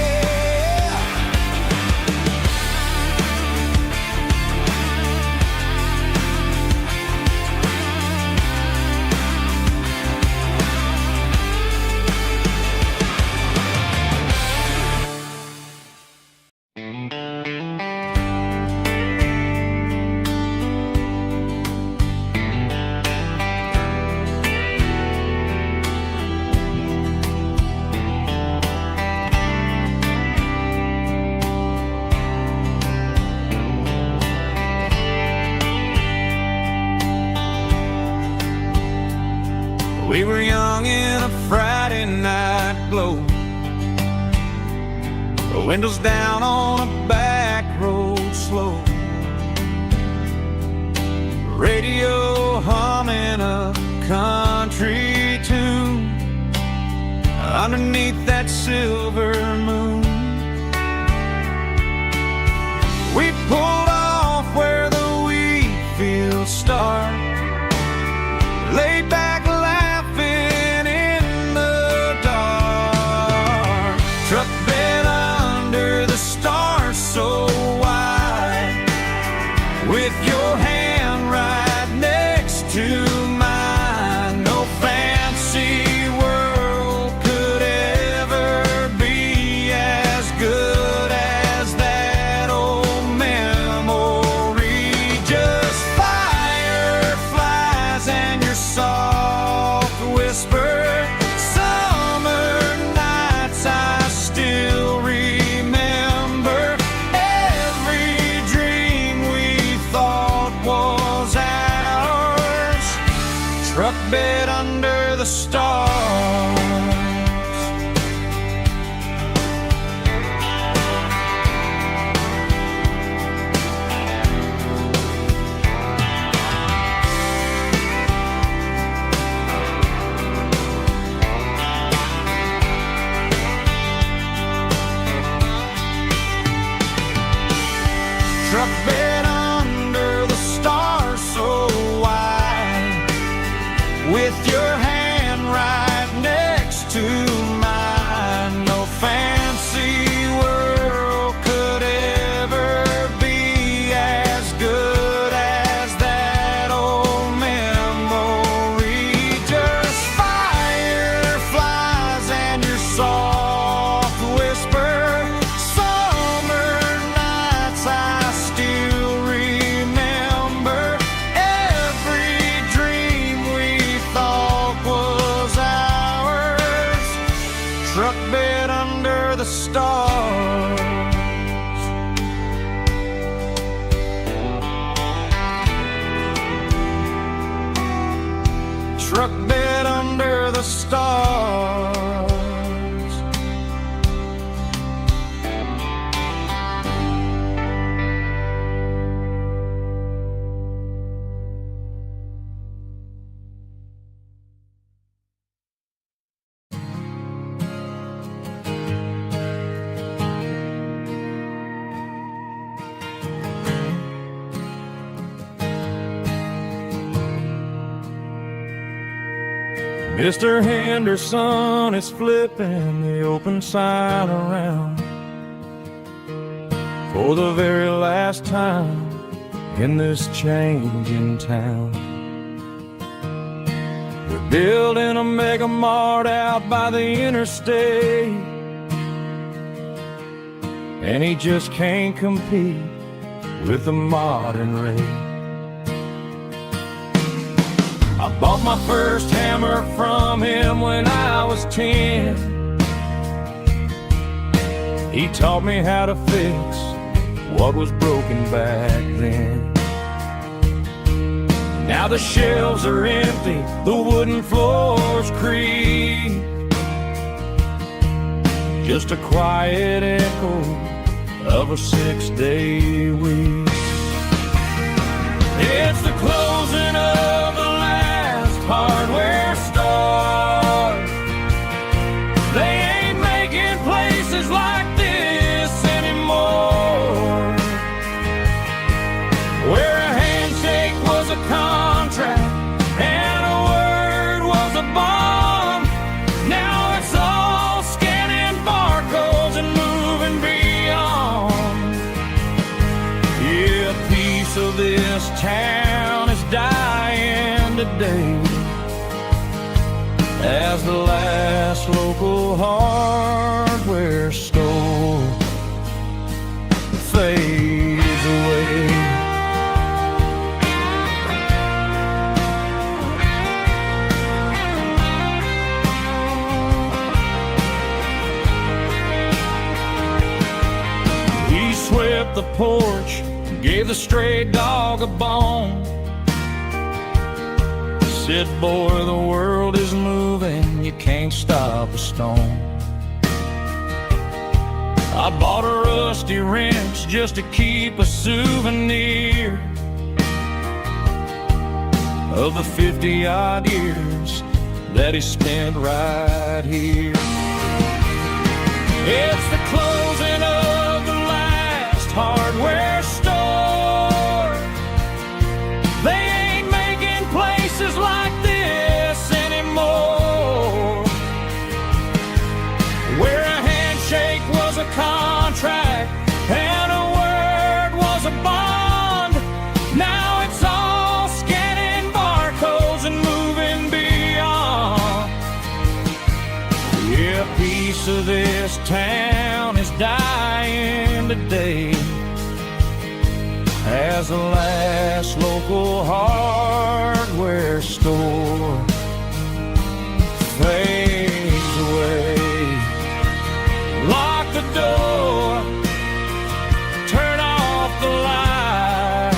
We were young in a Friday night glow, the windows down on a back road slow, radio humming a country tune underneath that silver moon. We pulled off where the wheat fields start, laid back laughing in the dark. Truck bed under the stars so wide, with your hand right next to mine. No fancy world could ever be as good as that old memory. Just fireflies and your soft whisper. Summer nights I still remember. Every dream we thought was ours. Truck bed under the stars. Truck bed under the stars so wide, with your hand right next to mine. No fancy world truck bed under the stars. Mr. Henderson is flipping the open sign around for the very last time in this changing town. They're building a mega mart out by the interstate, and he just can't compete with the modern rate. I bought my first hammer from him when I was 10. He taught me how to fix what was broken back then. Now the shelves are empty, the wooden floors creak, just a quiet echo of a 6-day week. It's the closing of the hardware store. They ain't making places like this anymore, where a handshake was a contract and a word was a bond. Now it's all scanning barcodes and moving beyond. Yeah, a piece of this town is dying today as the last local hardware store fades away. He swept the porch, gave the stray dog a bone, said, boy, the world is moving, you can't stop a stone. I bought a rusty wrench just to keep a souvenir of the 50-odd years that he spent right here. It's the closing of the last hardware store. They ain't making places like this anymore, where a handshake was a contract and a word was a bond. Now it's all scanning barcodes and moving beyond. Yeah, a piece of this town is dying today as the last local hardware store fades away. Lock the door, turn off the light.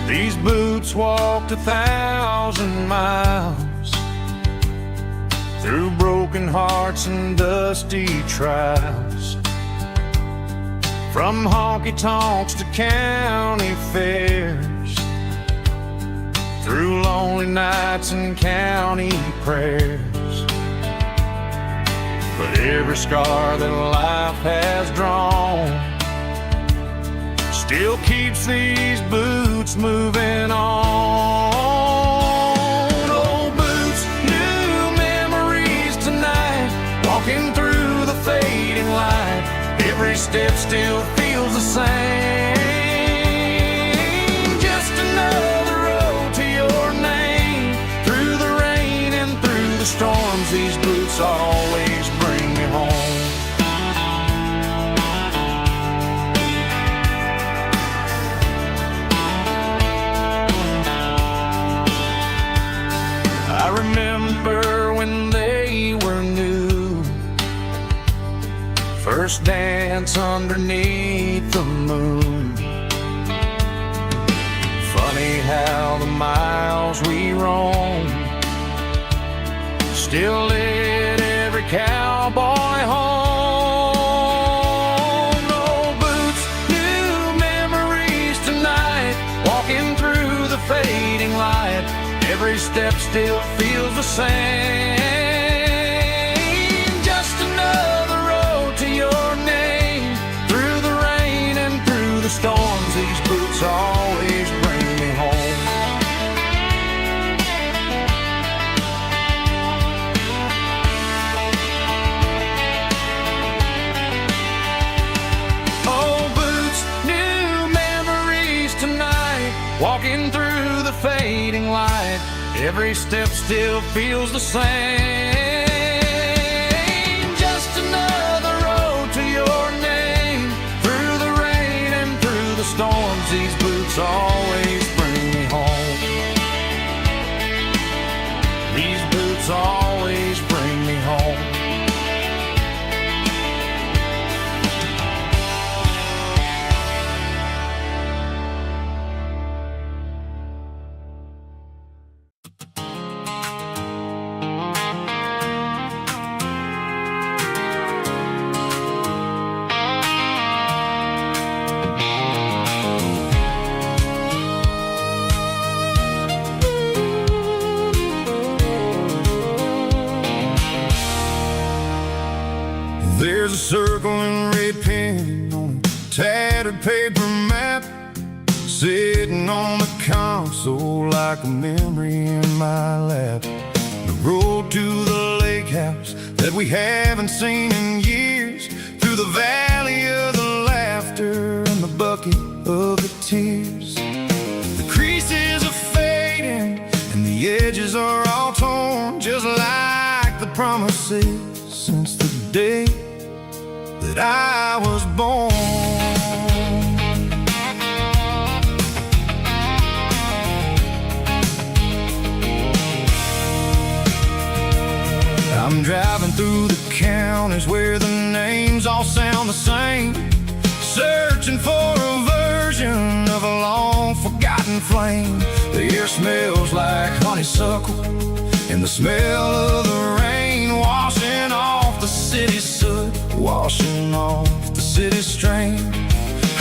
These boots walked 1,000 miles through broken hearts and dusty trials, from honky-tonks to county fairs, through lonely nights and county prayers. But every scar that life has drawn still keeps these boots moving on. Old boots, new memories tonight, walking through the fading light. Every step still feels the same, just another boots always bring me home. I remember when they were new, first dance underneath the moon. Funny how the miles we roam still lit every cowboy home. No boots, new memories tonight, walking through the fading light. Every step still feels the same. Just another road to your name. Through the rain and through the storms, these boots always bring me home. Oh, boots, new memories tonight, walking through the fading light. Every step still feels the same. Just another road to your name. Through the rain and through the storms, these boots always bring me home. These boots always bring me home. There's a circling red pen on a tattered paper map, sitting on the console like a memory in my lap. The road to the lake house that we haven't seen in years, through the valley of the laughter and the bucket of the tears. The creases are fading and the edges are all torn, just like the promises since the day that I was born. I'm driving through the counties where the names all sound the same, searching for a version of a long forgotten flame. The air smells like honeysuckle and the smell of the rain, washing off the city's soot, washing off the city's strain.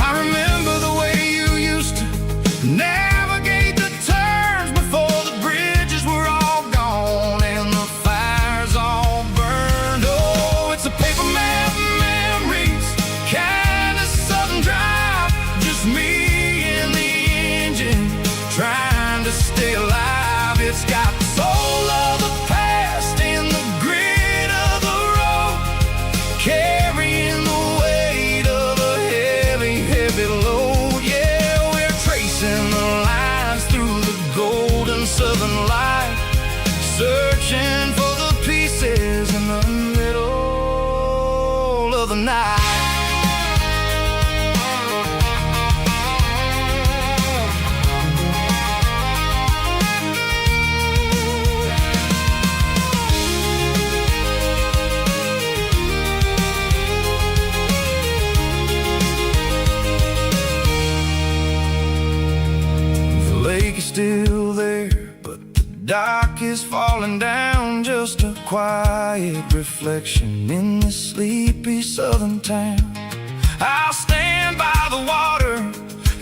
I remember the way you used to navigate the turns before the bridges were all gone and the fires all burned. Oh, it's a paper map memories, kind of southern drive, just me and the engine trying to stay alive. It's got the soul of the past and the grit of the road, carrying the weight of a heavy, heavy load. Yeah, we're tracing the lines through the golden southern light, searching for the pieces in the middle of the night. Still there, but the dock is falling down, just a quiet reflection in this sleepy southern town. I'll stand by the water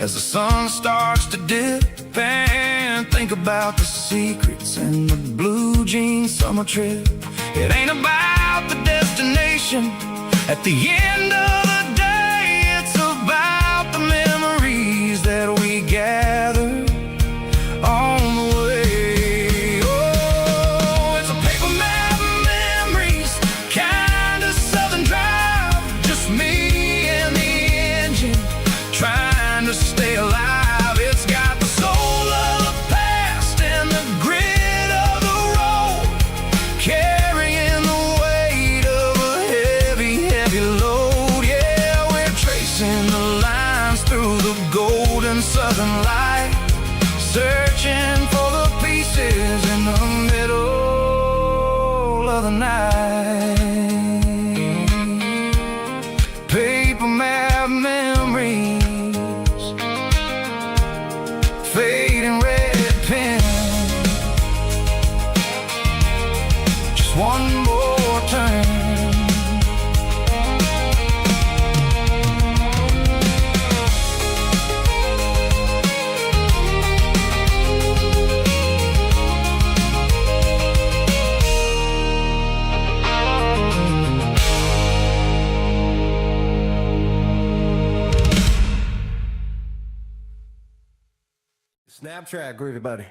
as the sun starts to dip and think about the secrets and the blue jean summer trip. It ain't about the destination at the end of the day, it's about the memories that we gather on the way. Oh, it's a paper map memories, kind of southern drive, just me and the engine trying to stay alive. It's got the soul of the past and the grit of the road, carrying the Rap track, groovy buddy.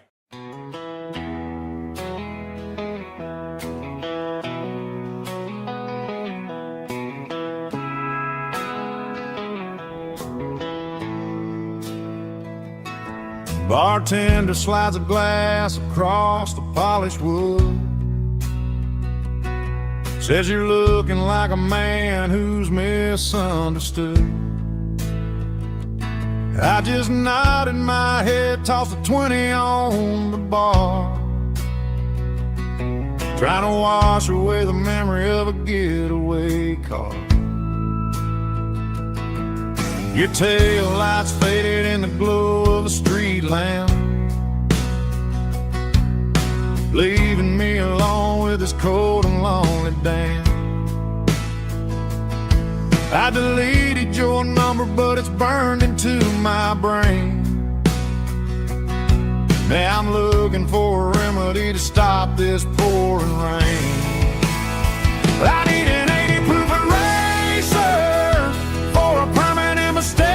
Bartender slides a glass across the polished wood. Says you're looking like a man who's misunderstood. I just nodded my head, tossed a 20 on the bar, trying to wash away the memory of a getaway car. Your tail lights faded in the glow of a street lamp, leaving me alone with this cold and lonely damn. I deleted your number, but it's burned into my brain. Now I'm looking for a remedy to stop this pouring rain. I need an 80 proof eraser for a permanent mistake,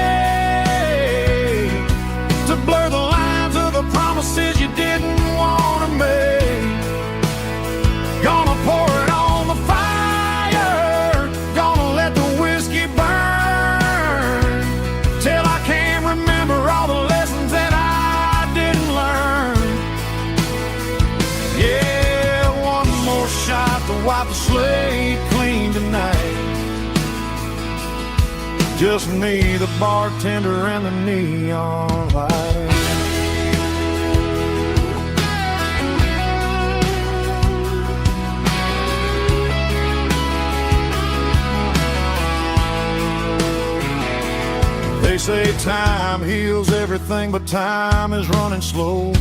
to blur the lines of the promises you didn't want to make. Gonna pour it on the fire, gonna let the whiskey burn, till I can't remember all the lessons that I didn't learn. Yeah, one more shot to wipe the slate clean tonight. Just me, the bartender, and the neon light. They say time heals everything, but time is running slow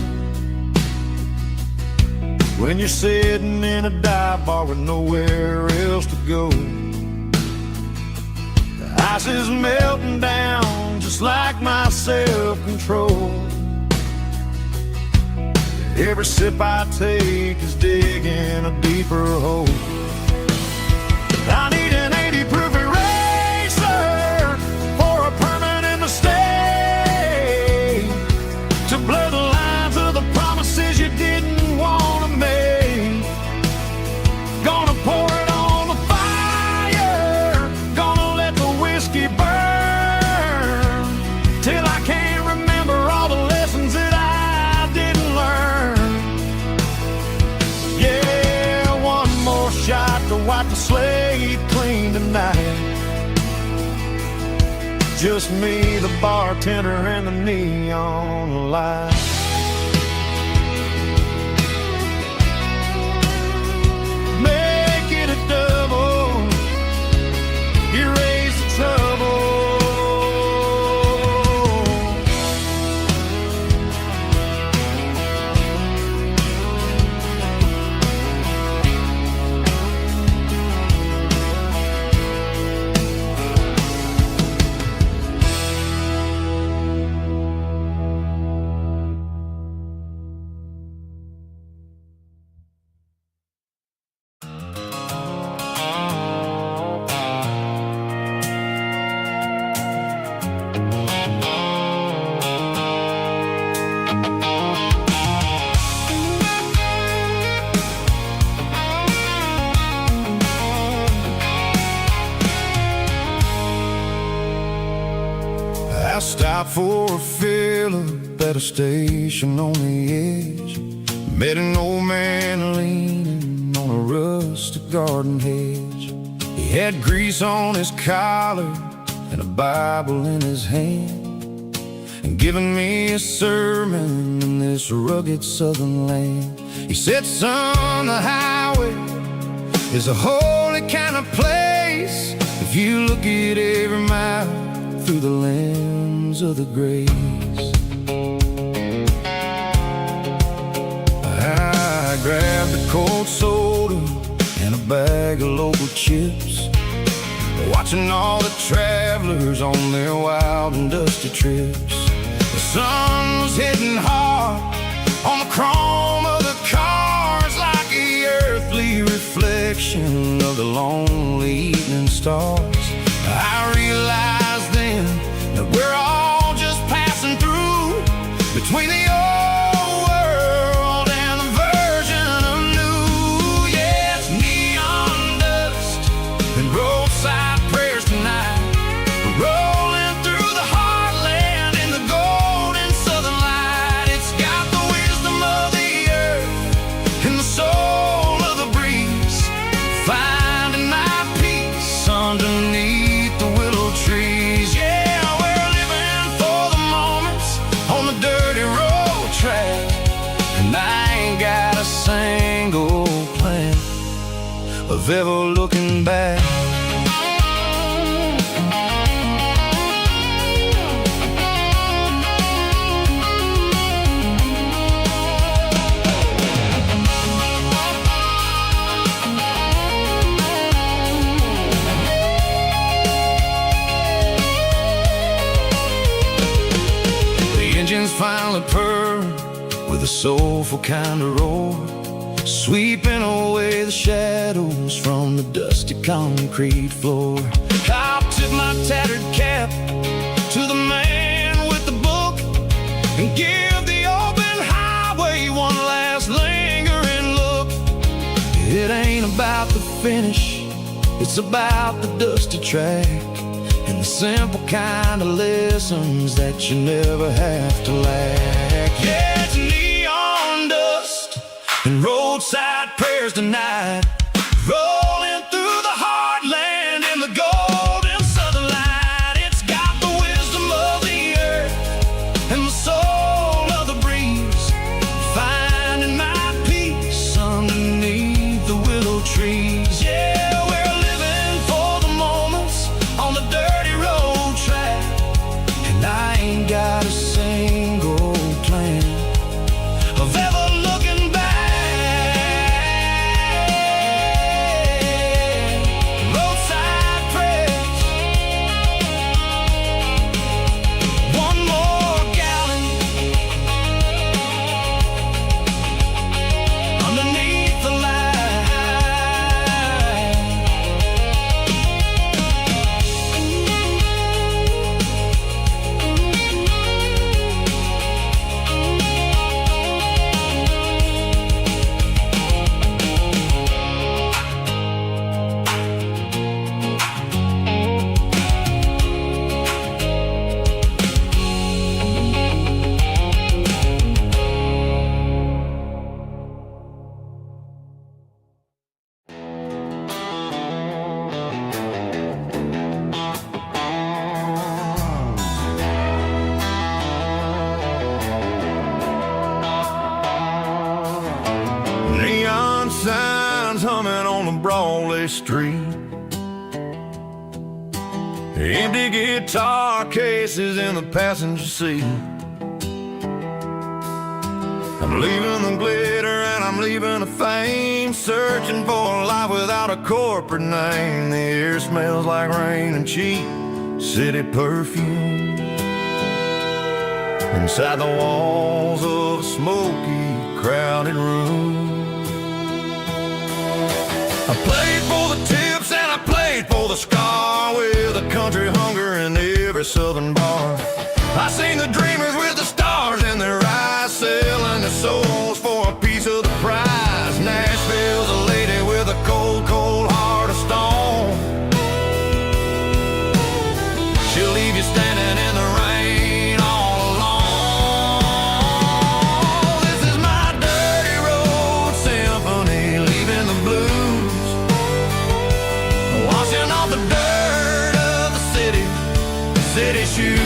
when you're sitting in a dive bar with nowhere else to go. The ice is melting down just like my self-control. Every sip I take is digging a deeper hole. I need an 80 proof eraser for a permanent mistake, to blur the lines of the promises you didn't want to make. Gonna pour it on the fire, gonna let the whiskey burn, till I can't remember all the lessons that I didn't learn. Yeah, one more shot to wipe the slate clean tonight. Just me, the bartender, and the neon light. Make it a double, erase the trouble. I stopped for a fill-up at a station on the edge. Met an old man leaning on a rustic garden hedge. He had grease on his collar and a Bible in his hand, and giving me a sermon in this rugged southern land. He said, son, the highway is a holy kind of place if you look at every mile through the lens of the grace. I grabbed a cold soda and a bag of local chips, watching all the travelers on their wild and dusty trips. The sun was hitting hard on the chrome of the cars, like the earthly reflection of the lonely evening stars. I realized then that we're all just passing through between the old roadside prayers tonight. Rolling through the heartland in the golden southern light. It's got the wisdom of the earth and the soul of the breeze. Finding my peace underneath the willow trees. Yeah, we're living for the moments on the dirty road track. And I ain't got a single plan of ever looking back. The engines finally purr with a soulful kind of roar, sweeping away the shadows from the dusty concrete floor. I'll tip my tattered cap to the man with the book and give the open highway one last lingering look. It ain't about the finish, it's about the dusty track and the simple kind of lessons that you never have to lack. Yeah, it's neon dust and roadside prayers tonight. Rolling through the heartland in the golden southern light. It's got the wisdom of the earth and the soul of the breeze. Finding my peace underneath the willow trees. Yeah, we're living for the moments on the dirty road track. And I ain't got a single plan of ever looking back. Roadside prayers. One more gallon underneath the light. Neon signs humming on the Broadway street. Empty guitar cases in the passenger seat. I'm leaving the glitter and I'm leaving the fame, searching for a life without a corporate name. The air smells like rain and cheap city perfume. Inside the walls of a smoky, crowded room. I played for the tips and I played for the scar, with a country hunger in every southern bar. I seen the dreamers with the stars in their eyes, selling their souls for a piece of the prize. Nashville's a lady with a cold, cold heart of stone. She'll leave you standing in the rain all alone. This is my dirty road symphony, leaving the blues, washing off the dirt of the city shoes.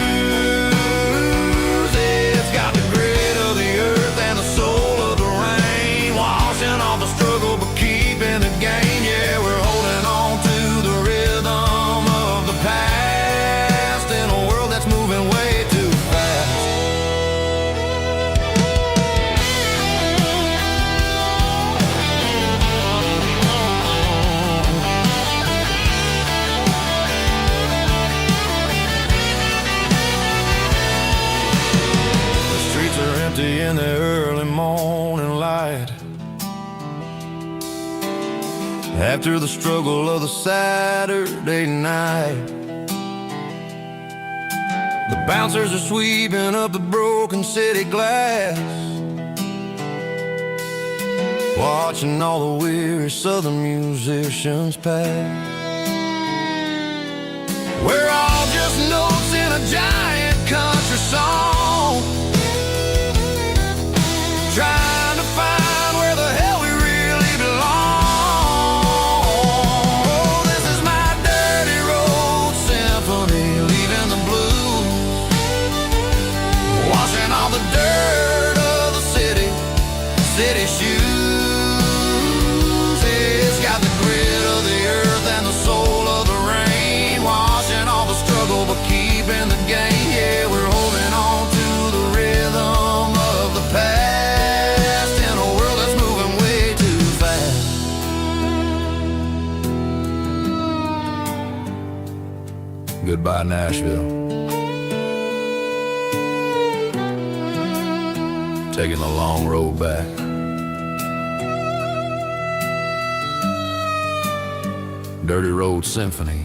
It's got the grit of the earth and the soul of the rain, washing off the struggle but keeping the gain. Yeah, we're holding on to the rhythm of the past in a world that's moving way too fast. In the early morning light, after the struggle of the Saturday night, the bouncers are sweeping up the broken city glass, watching all the weary southern musicians pass. Goodbye, Nashville. Taking the long road back. Dirty Road Symphony.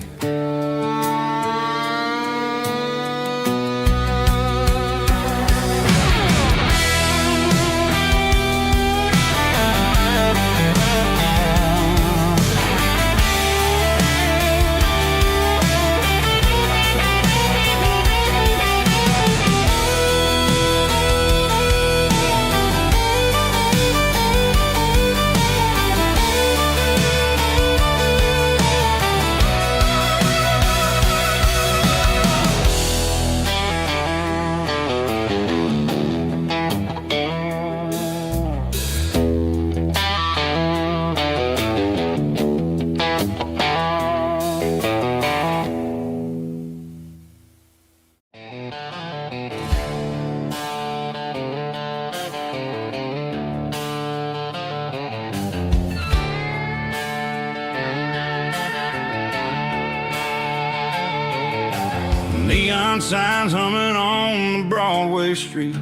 Neon signs humming on the Broadway street.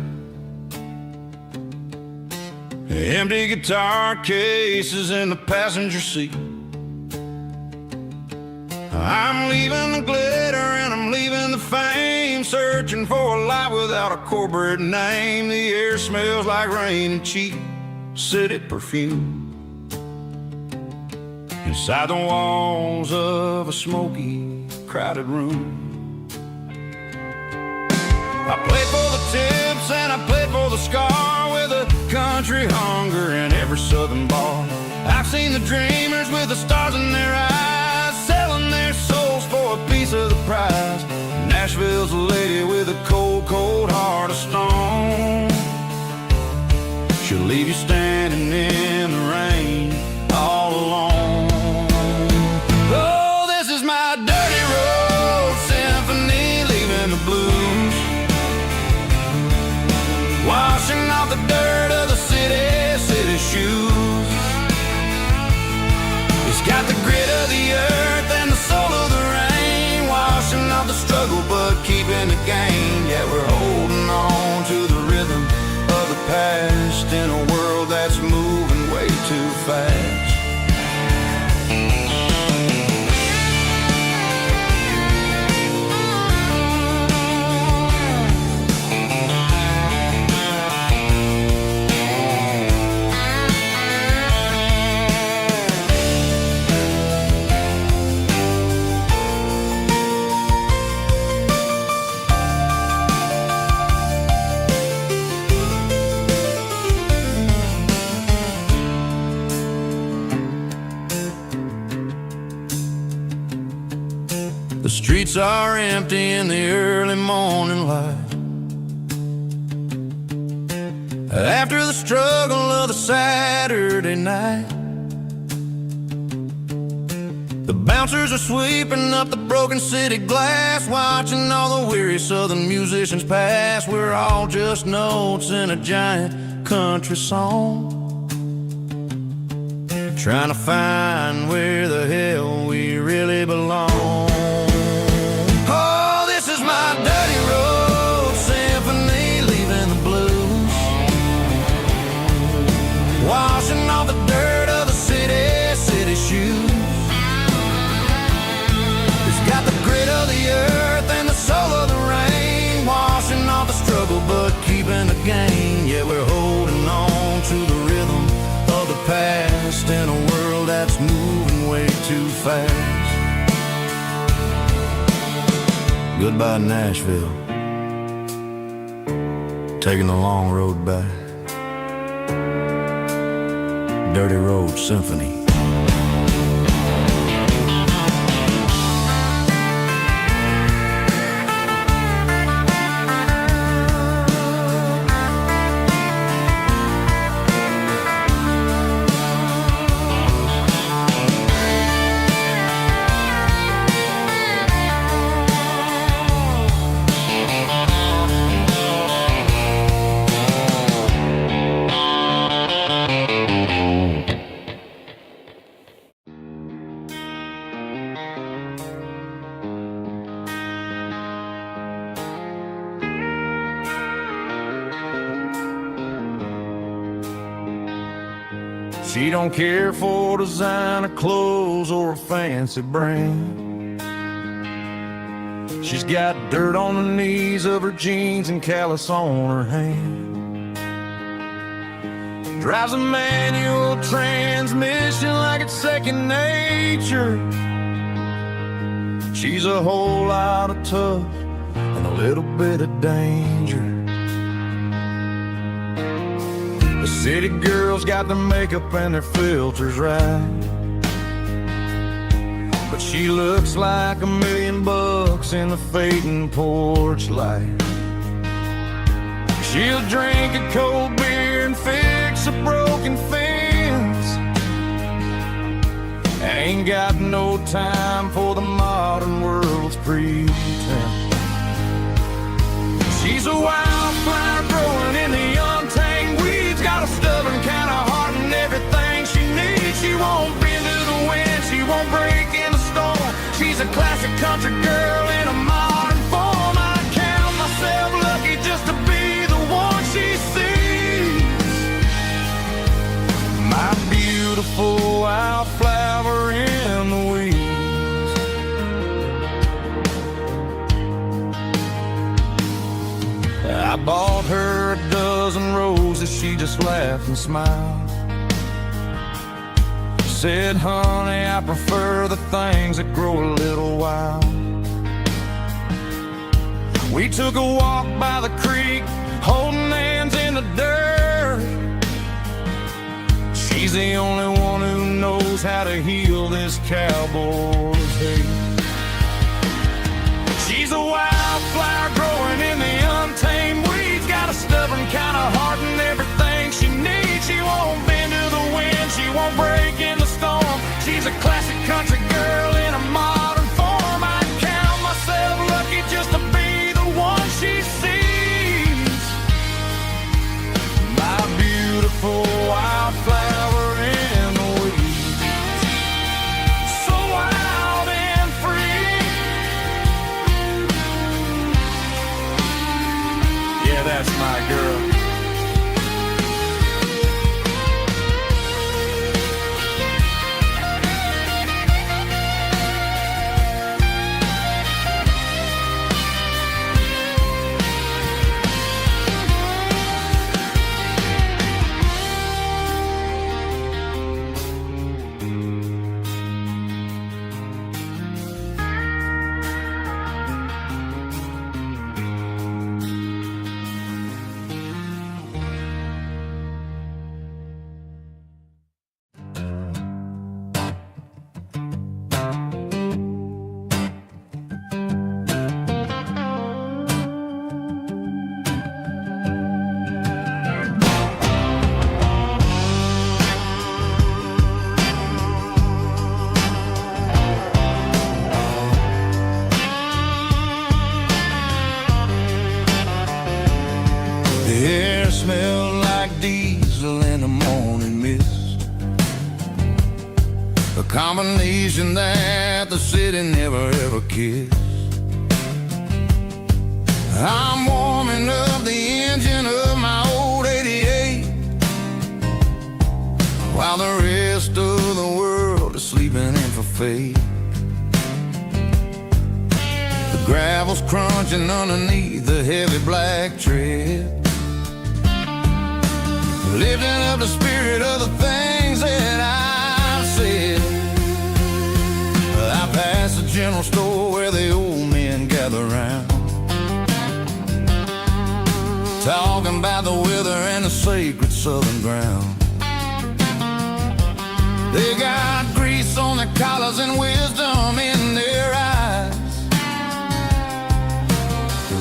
Empty guitar cases in the passenger seat. I'm leaving the glitter and I'm leaving the fame, searching for a life without a corporate name. The air smells like rain and cheap city perfume. Inside the walls of a smoky, crowded room. I played for the tips and I played for the scar, with a country hunger in every southern bar. I've seen the dreamers with the stars in their eyes, selling their souls for a piece of the prize. Nashville's a lady with a cold, cold heart of stone. She'll leave you standing in the rain all alone. Oh, this is my dirty road symphony, leaving the blues, washing off the dirt of the city shoes. It's got the grit of the earth and the soul of the rain, washing off the struggle but keeping the gain. Yeah, we're holding on to the rhythm of the past in a world that's moving way too fast. The streets are empty in the early morning light, after the struggle of the Saturday night. The bouncers are sweeping up the broken city glass, watching all the weary southern musicians pass. We're all just notes in a giant country song, trying to find where the hell we really belong. Oh, this is my dirty road symphony, leaving the blues, washing off the dirt of the city shoes. It's got the grit of the earth and the soul of the rain, washing off the struggle but keeping the gain. Yeah, we're holding on to the rhythm of the past in a world that's moving way too fast. Goodbye, Nashville. Taking the long road back. Dirty Road Symphony. She don't care for designer clothes or a fancy brand. She's got dirt on the knees of her jeans and callus on her hand. Drives a manual transmission like it's second nature. She's a whole lot of tough and a little bit of danger. The city girls got their makeup and their filters right, but she looks like $1,000,000 in the fading porch light. She'll drink a cold beer and fix a broken fence. Ain't got no time for the modern world's pretense. She's a wildflower growing in the untamed weeds. Got a stubborn kind of heart and everything she needs. She won't bend to the wind, she won't break in the storm. She's a classic country girl in a modern form. I count myself lucky just to be the one she sees. My beautiful wildflower in the weeds. I bought her a dozen roses, she just laughed and smiled. Said, honey, I prefer the things that grow a little wild. We took a walk by the creek, holding hands in the dirt. She's the only one who knows how to heal this cowboy's hate. She's a wildflower growing in the untamed weeds. Got a stubborn kind of heart and everything she needs. She won't bend to the wind, she won't break in the storm. She's a classic country girl in a modern form. I count myself lucky just to be the one she sees. My beautiful wildflower in the weeds. So wild and free. Yeah, that's my girl. The air smelled like diesel in the morning mist, a combination that the city never ever kissed. I'm warming up the engine of my old 88, while the rest of the world is sleeping in for fate. The gravel's crunching underneath the heavy black tread, lifting up the spirit of the things that I've said. I passed the general store where the old men gather round, talking about the weather and the sacred southern ground. They got grease on their collars and wisdom in their eyes,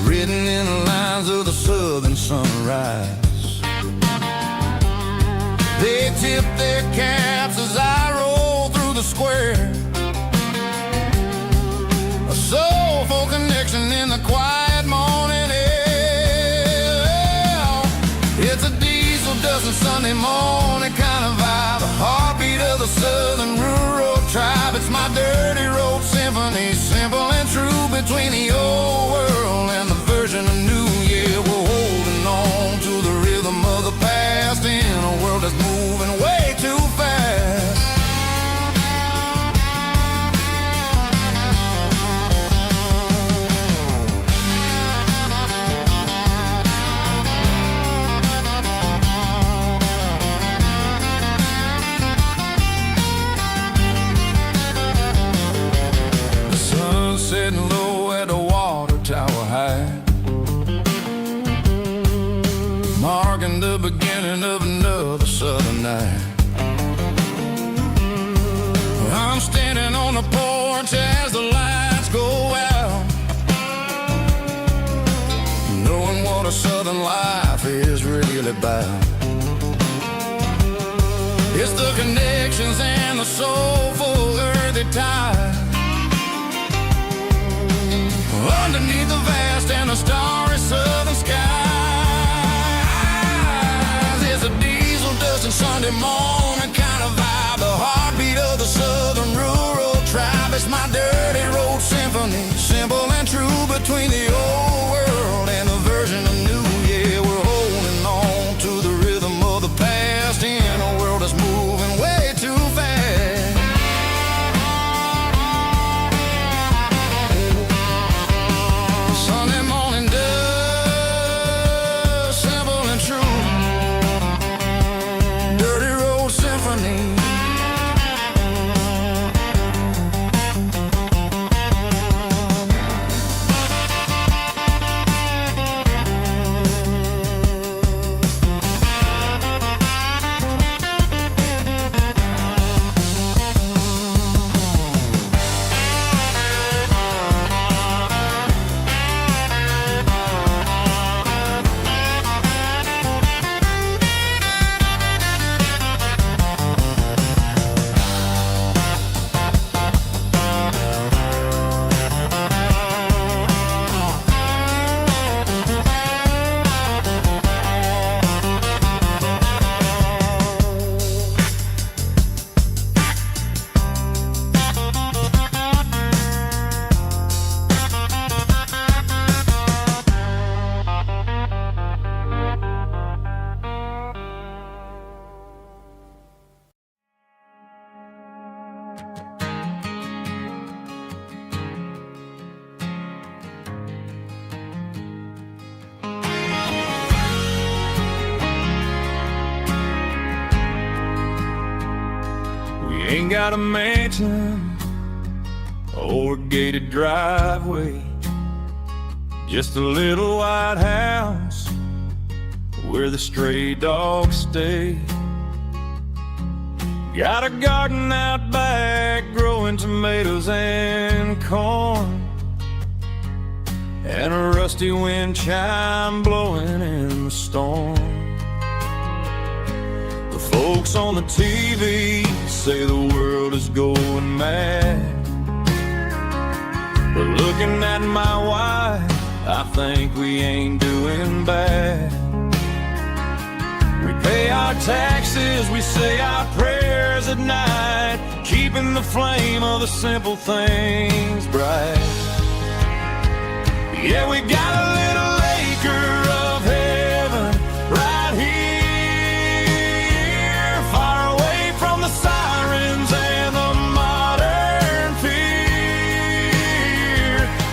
written in the lines of the southern sunrise. They tip their caps as I roll through the square, a soulful connection in the quiet morning air. It's a diesel dusting Sunday morning kind of vibe, a heartbeat of the southern rural tribe. It's my dirty road symphony, simple and true, between the old world and the version of new. Yeah, we're holding on to the rhythm of the past in a world that's moving way too fast. really bound. It's the connections and the soulful earthy tide. Underneath the vast and the starry southern skies, it's a diesel dusting Sunday morning kind of vibe. The heartbeat of the southern rural tribe. It's my dirty road symphony, simple and true between the old world and the version of new. Yeah, we're holding on to the rhythm of the past in a world that's moving way too fast. Sunday morning dust, simple and true. Dirty road symphony. Ain't got a mansion or a gated driveway, just a little white house where the stray dogs stay. Got a garden out back growing tomatoes and corn, and a rusty wind chime blowing in the storm. The folks on the TV say the world is going mad, but looking at my wife, I think we ain't doing bad. We pay our taxes, we say our prayers at night, keeping the flame of the simple things bright. Yeah, we got a little acre of heaven right here, far away from the sirens and the modern fear,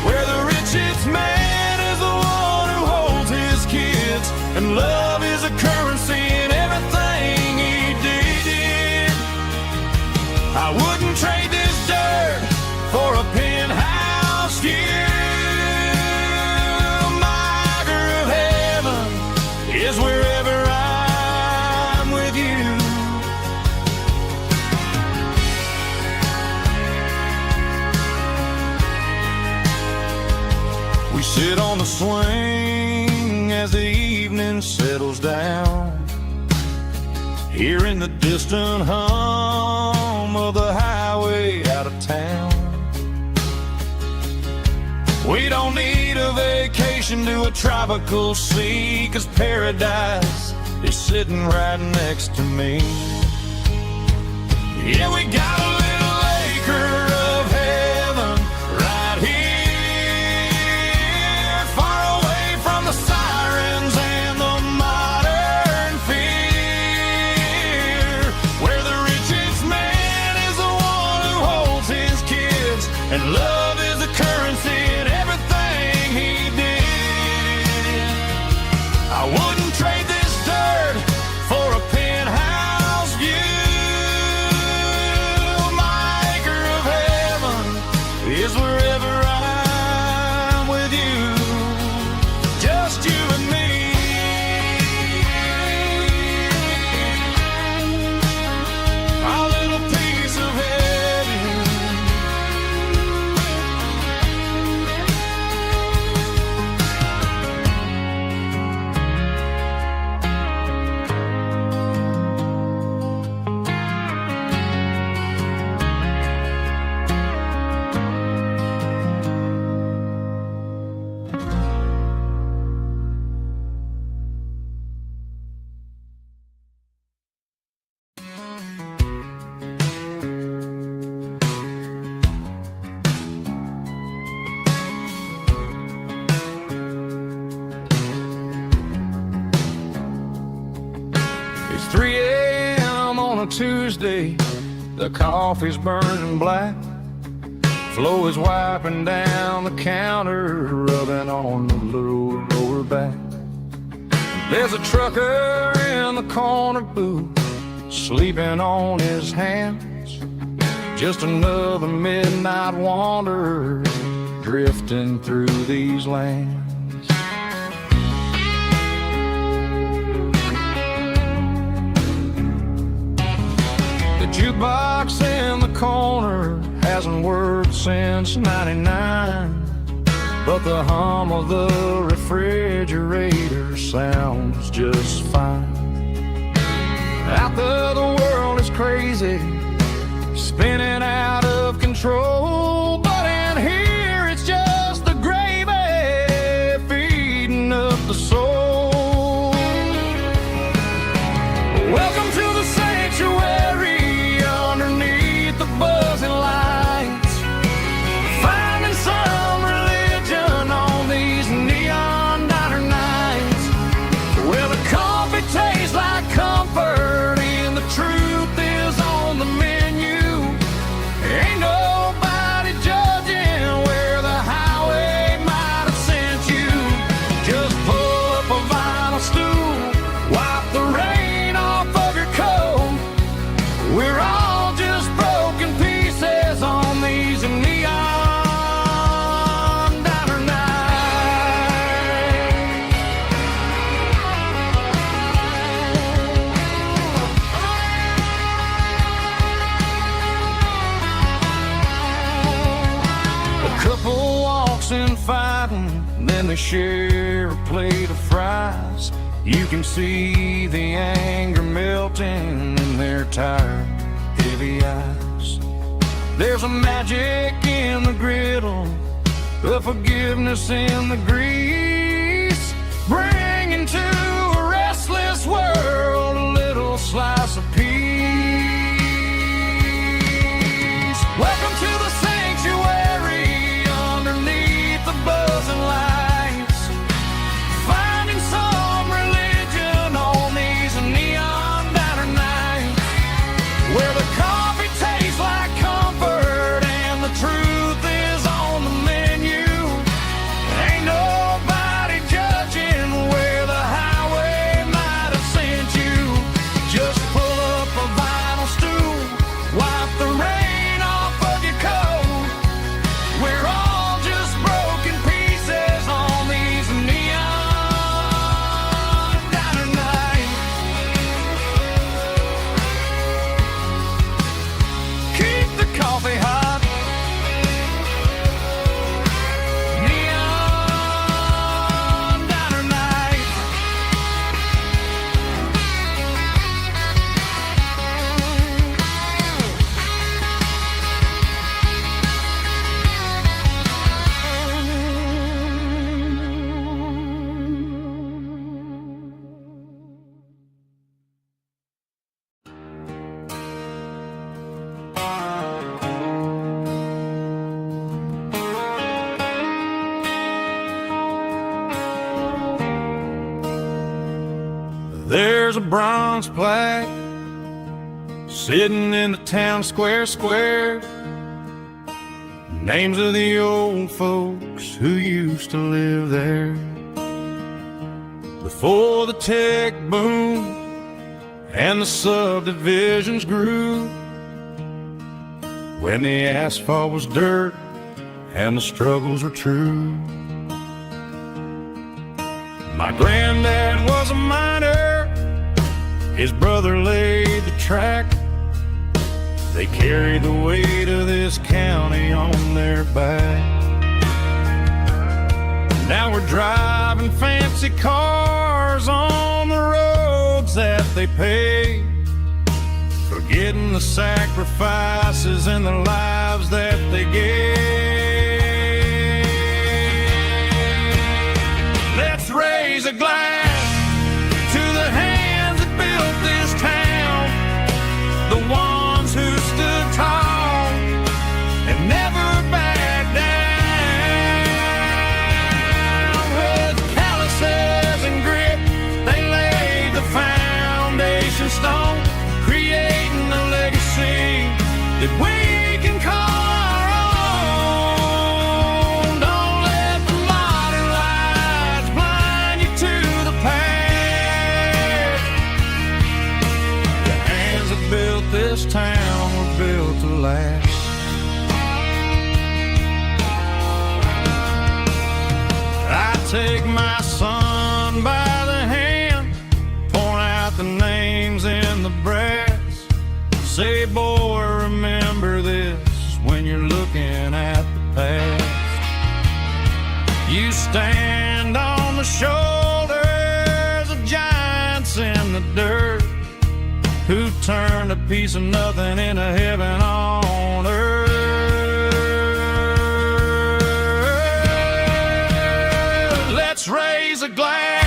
where the richest man is the one who holds his kids, and love is a currency in everything he did. I wouldn't trade this dirt for a penthouse view. Is wherever I'm with you. We sit on the swing as the evening settles down, hearing the distant hum of the highway out of town. We don't need a vacation to a tropical sea, 'cause paradise is sitting right next to me. Yeah, we got a little acre of heaven right here, far away from the sirens and the modern fear, where the richest man is the one who holds his kids, and love is a currency in everything he did. I wouldn't trade this dirt for a penthouse view. My acre of heaven is wherever I'm with you, just you and me. Our little piece of heaven. Tuesday, the coffee's burning black. Flo is wiping down the counter, rubbing on the little lower back. There's a trucker in the corner booth, sleeping on his hands. Just another midnight wanderer drifting through these lands. The jukebox in the corner hasn't worked since '99, but the hum of the refrigerator sounds just fine. Out there the world is crazy, spinning out of control, but in here it's just the gravy feeding up the soul. Welcome to the sanctuary underneath the buzzing lights, finding some religion on these neon diner nights, where the coffee tastes like comfort and the truth is on the menu. Ain't nobody judging where the highway might have sent you. Just pull up a vinyl stool, wipe the rain off of your coat. We're all just broken pieces on these neon diner nights. A couple walks in fighting, then they share a plate of fries. You can see the anger melting in their tired, heavy eyes. There's a magic in the griddle, a forgiveness in the grease, bringing to a restless world a little slice of peace. Welcome to the sanctuary underneath the buzzing lights, finding some religion on these neon diner nights, where the coffee tastes like comfort and the truth is on the menu. Ain't nobody judging where the highway might have sent you. Just pull up a vinyl stool, wipe the rain off of your coat. We're all just broken pieces on these neon diner nights. Keep the coffee hot. Neon diner nights. There's a bronze plaque sitting in the town square. Names of the old folks who used to live there before the tech boom and the subdivisions grew, when the asphalt was dirt and the struggles were true. My granddad was a miner, his brother laid the track. They carried the weight of this county on their back. Now we're driving fancy cars on the roads that they paved, forgetting the sacrifices and the lives that they gave. Let's raise a glass to the hands that built this town, the ones who stood tall and never backed down. With calluses and grit, they laid the foundation stone, creating Take my son by the hand, point out the names in the brass. Say, boy, remember this when you're looking at the past. You stand on the shoulders of giants in the dirt, who turned a piece of nothing into heaven on earth. Let's raise a glass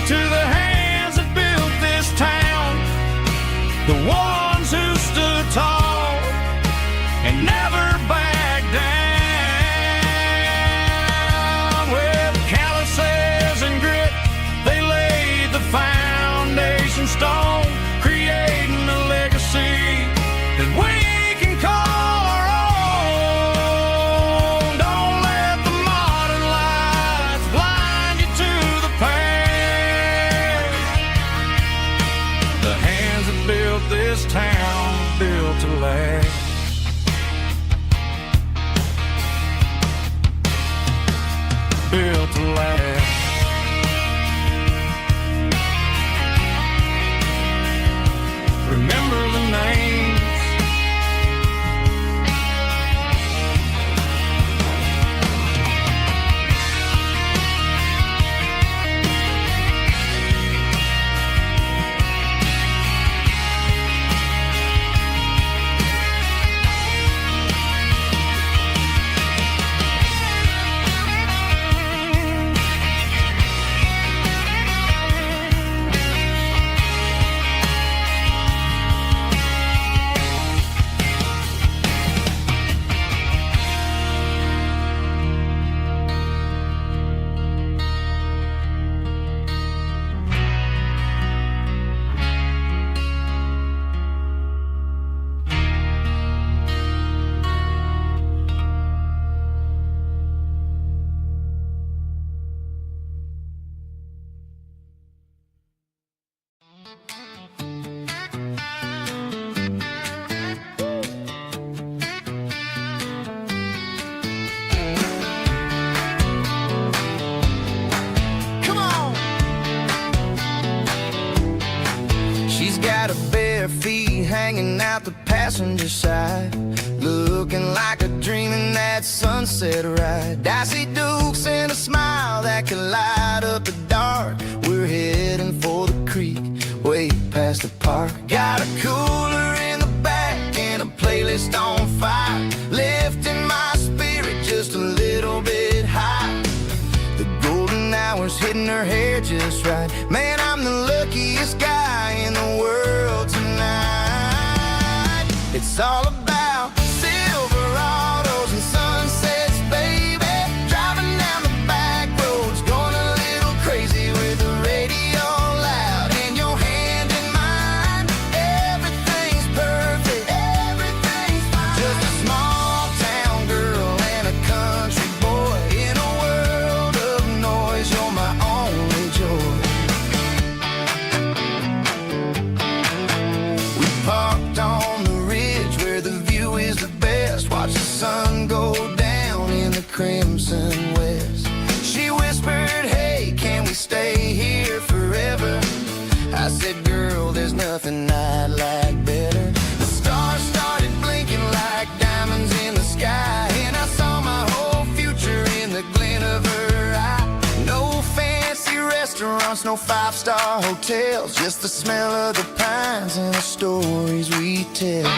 to the hands that built this town, the ones who stood tall and never backed down. With calluses and grit, they laid the foundation stone, creating a legacy that we can call our own. Don't let the modern lights blind you to the past. The hands that built this town built to last. Built to last. Remember the names. Come on. She's got her bare feet hanging out the passenger side, looking like a dream in that sunset ride. I see Dukes and a smile that can light up the dark. We're heading for the creek, way past the park. Got a cooler in the back and a playlist on fire, lifting my spirit just a little bit high. The golden hours hitting her hair just right. Man, I'm the luckiest guy in the world tonight. It's all about Silverados and sunsets, baby. Driving down the back roads, going a little crazy with the radio loud. And your hand in mine, everything's perfect, everything's fine. Just a small town girl and a country boy in a world of noise. You're my only joy. We parked on the ridge where the view is the best. Watch the sun go down in the crimson west. She whispered, hey, can we stay here forever? I said, girl, there's nothing I'd like better. The stars started blinking like diamonds in the sky, and I saw my whole future in the glint of her eye. No fancy restaurants, no five-star hotels, just the smell of the pines and the stories we tell.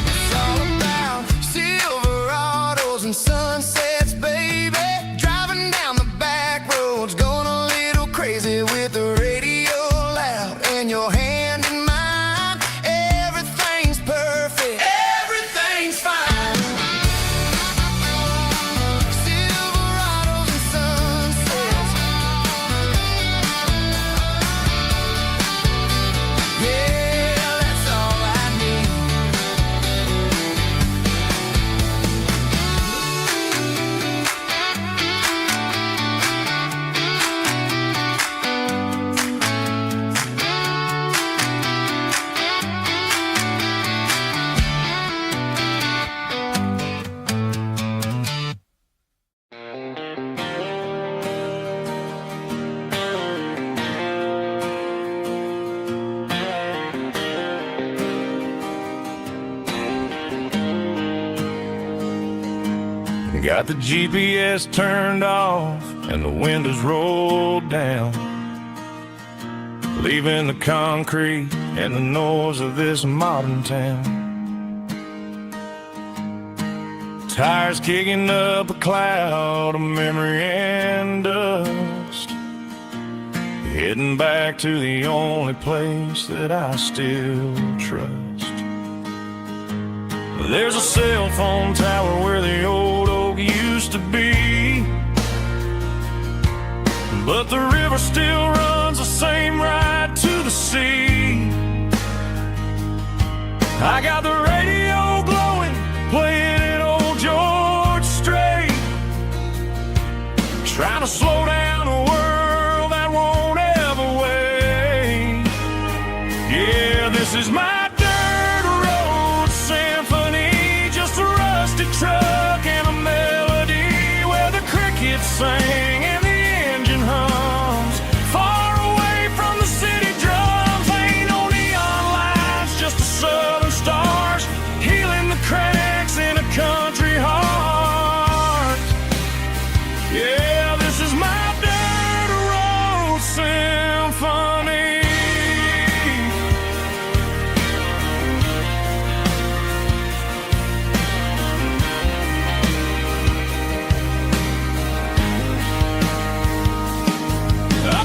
It's all about Silverados and sunsets, baby. Driving down the back roads, going a little crazy with the radio loud. And your hand in mine, everything's perfect, everything's Got the GPS turned off and the windows rolled down, leaving the concrete and the noise of this modern town. Tires kicking up a cloud of memory and dust, heading back to the only place that I still trust. There's a cell phone tower where the old oak used to be, but the river still runs the same right to the sea. I got the radio glowing, playing an old George Strait, trying to slow down a world that won't ever wait. Yeah, this is my truck and a melody where the crickets sing and the engine hums, far away from the city drums. Ain't no neon lights, just the southern stars healing the cracks in a country heart. Yeah, this is my dirt road symphony.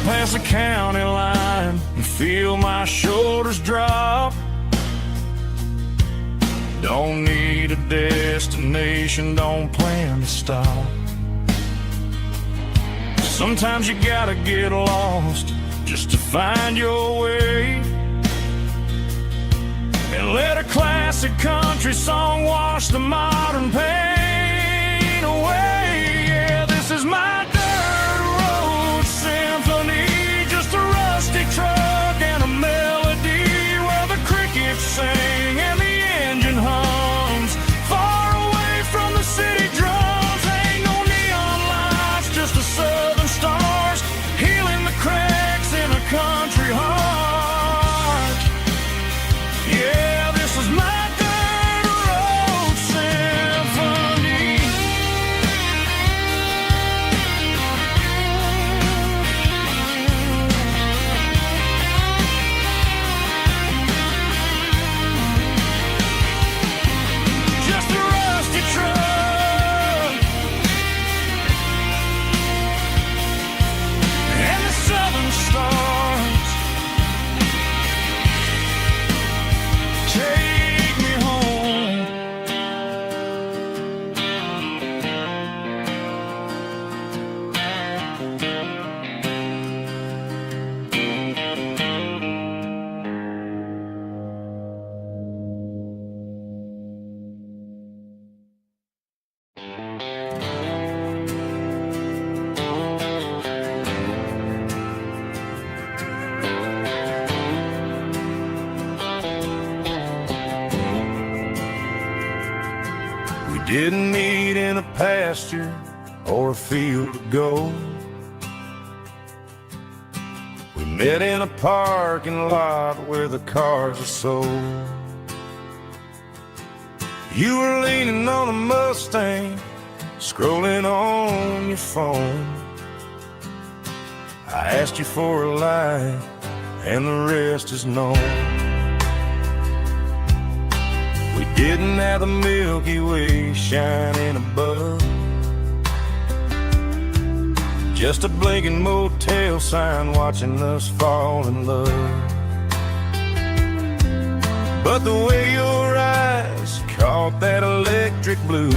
Past the county line and feel my shoulders drop. Don't need a destination, don't plan to stop. Sometimes you gotta get lost just to find your way, and let a classic country song wash the modern pain away. Yeah, this is my truck and a melody where the crickets sing and the engine hums, far away from the city drums. Ain't no neon lights, just the southern stars healing the cracks in a country heart. Yeah, this is my dirt road symphony. Didn't meet in a pasture or a field of gold. We met in a parking lot where the cars are sold. You were leaning on a Mustang, scrolling on your phone. I asked you for a light, and the rest is known. We didn't have the Milky Way shining above, just a blinking motel sign watching us fall in love. But the way your eyes caught that electric blue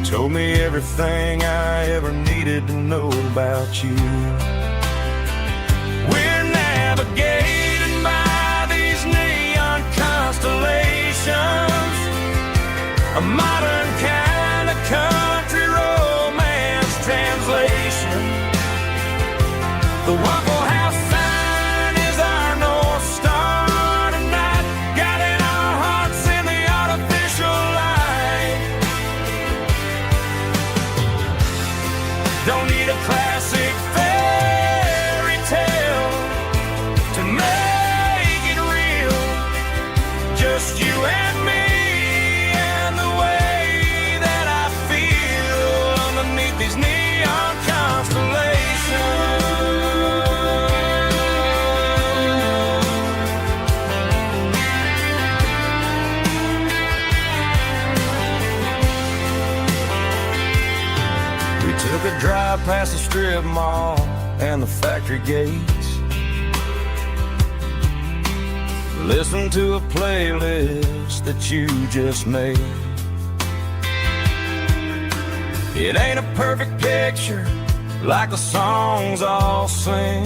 told me everything I ever needed to know about you. We're navigating by these neon constellations, a modern kind of country romance translation. The Waffle House sign is our North Star tonight, guiding our hearts in the artificial light. Don't need a classic fairy tale to make it real. Just you and me and the way that I feel underneath these neon constellations. We took a drive past the strip mall and the factory gates. Listen to a playlist that you just made. It ain't a perfect picture like the songs all sing,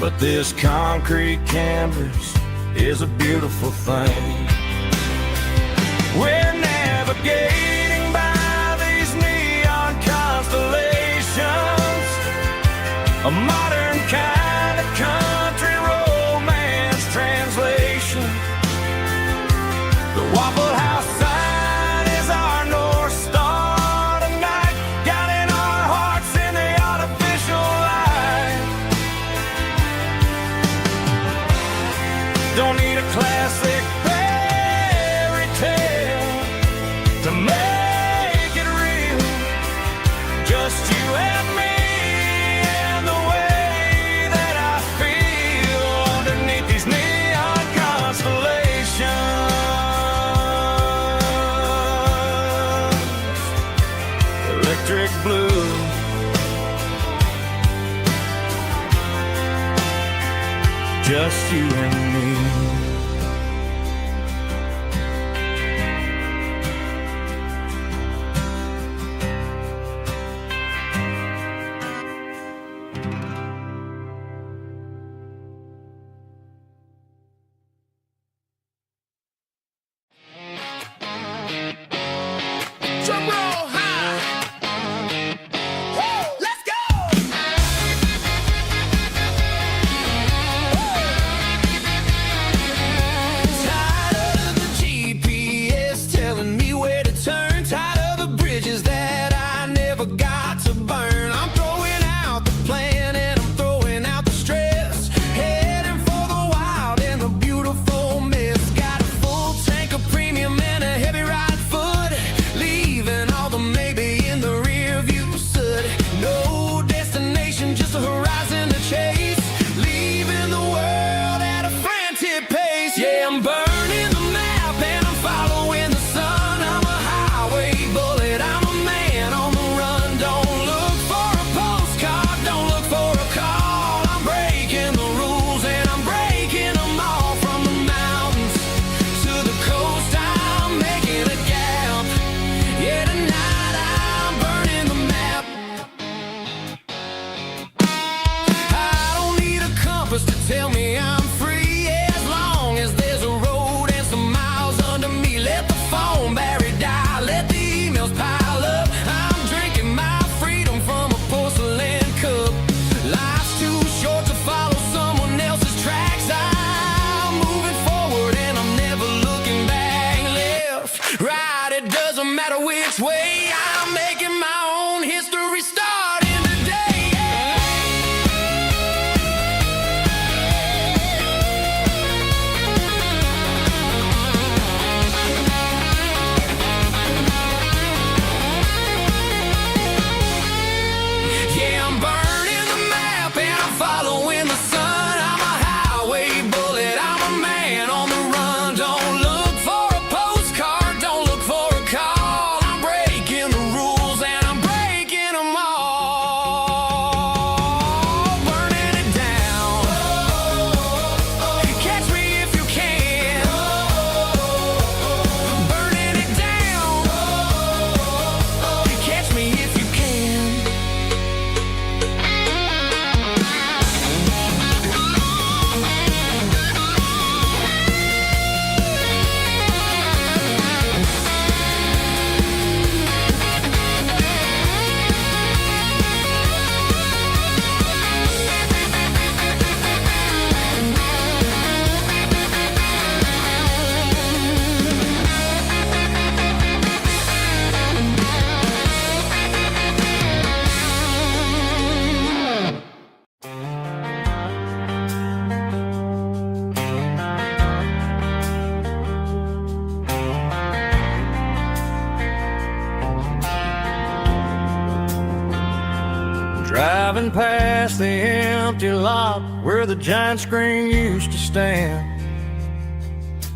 but this concrete canvas is a beautiful thing. We're navigating by these neon constellations, a modern kind of country romance translation. The Waffle House sign is our North Star tonight, guiding our hearts in the artificial light. Don't need a classic fairy tale to make it real. Just you and me and the way that I feel underneath these neon constellations. Electric blue, just you and me. Drum roll high. Woo, let's go. Tired of the GPS telling me where to turn. Tired of the bridges that I never got to burn. I'm throwing out the plan and I'm throwing out the stress. Heading for the wild and the beautiful mess. Got a full tank of premium and a heavy right foot. Leaving all the maybe in the rear view soot. No destination, just a horizon to chase. Leaving the world at a frantic pace. Yeah, I'm burning the map and I'm following the sun. I'm a highway bullet, I'm a man on the run. Don't look for a postcard, don't look for a call. I'm breaking the rules and I'm breaking them all. From the mountains to the coast, I'm making a gap. Yeah, tonight I'm burning the map. I don't need a compass to tell me I'm free. As long as there's a road and some miles under me. Let the phone battery die, let the emails pile up. I'm drinking my freedom from a porcelain cup. Life's too short to follow someone else's tracks. I'm moving forward and I'm never looking back. Left, right, it doesn't matter which way. I'm making my own history starting today. Yeah, I'm burning the map and I'm following the sun. I'm a highway bullet, I'm a man on the run. Don't look for a postcard, don't look for a call. I'm breaking the rules and I'm breaking them all. Driving past the empty lot where the giant screen used to stand.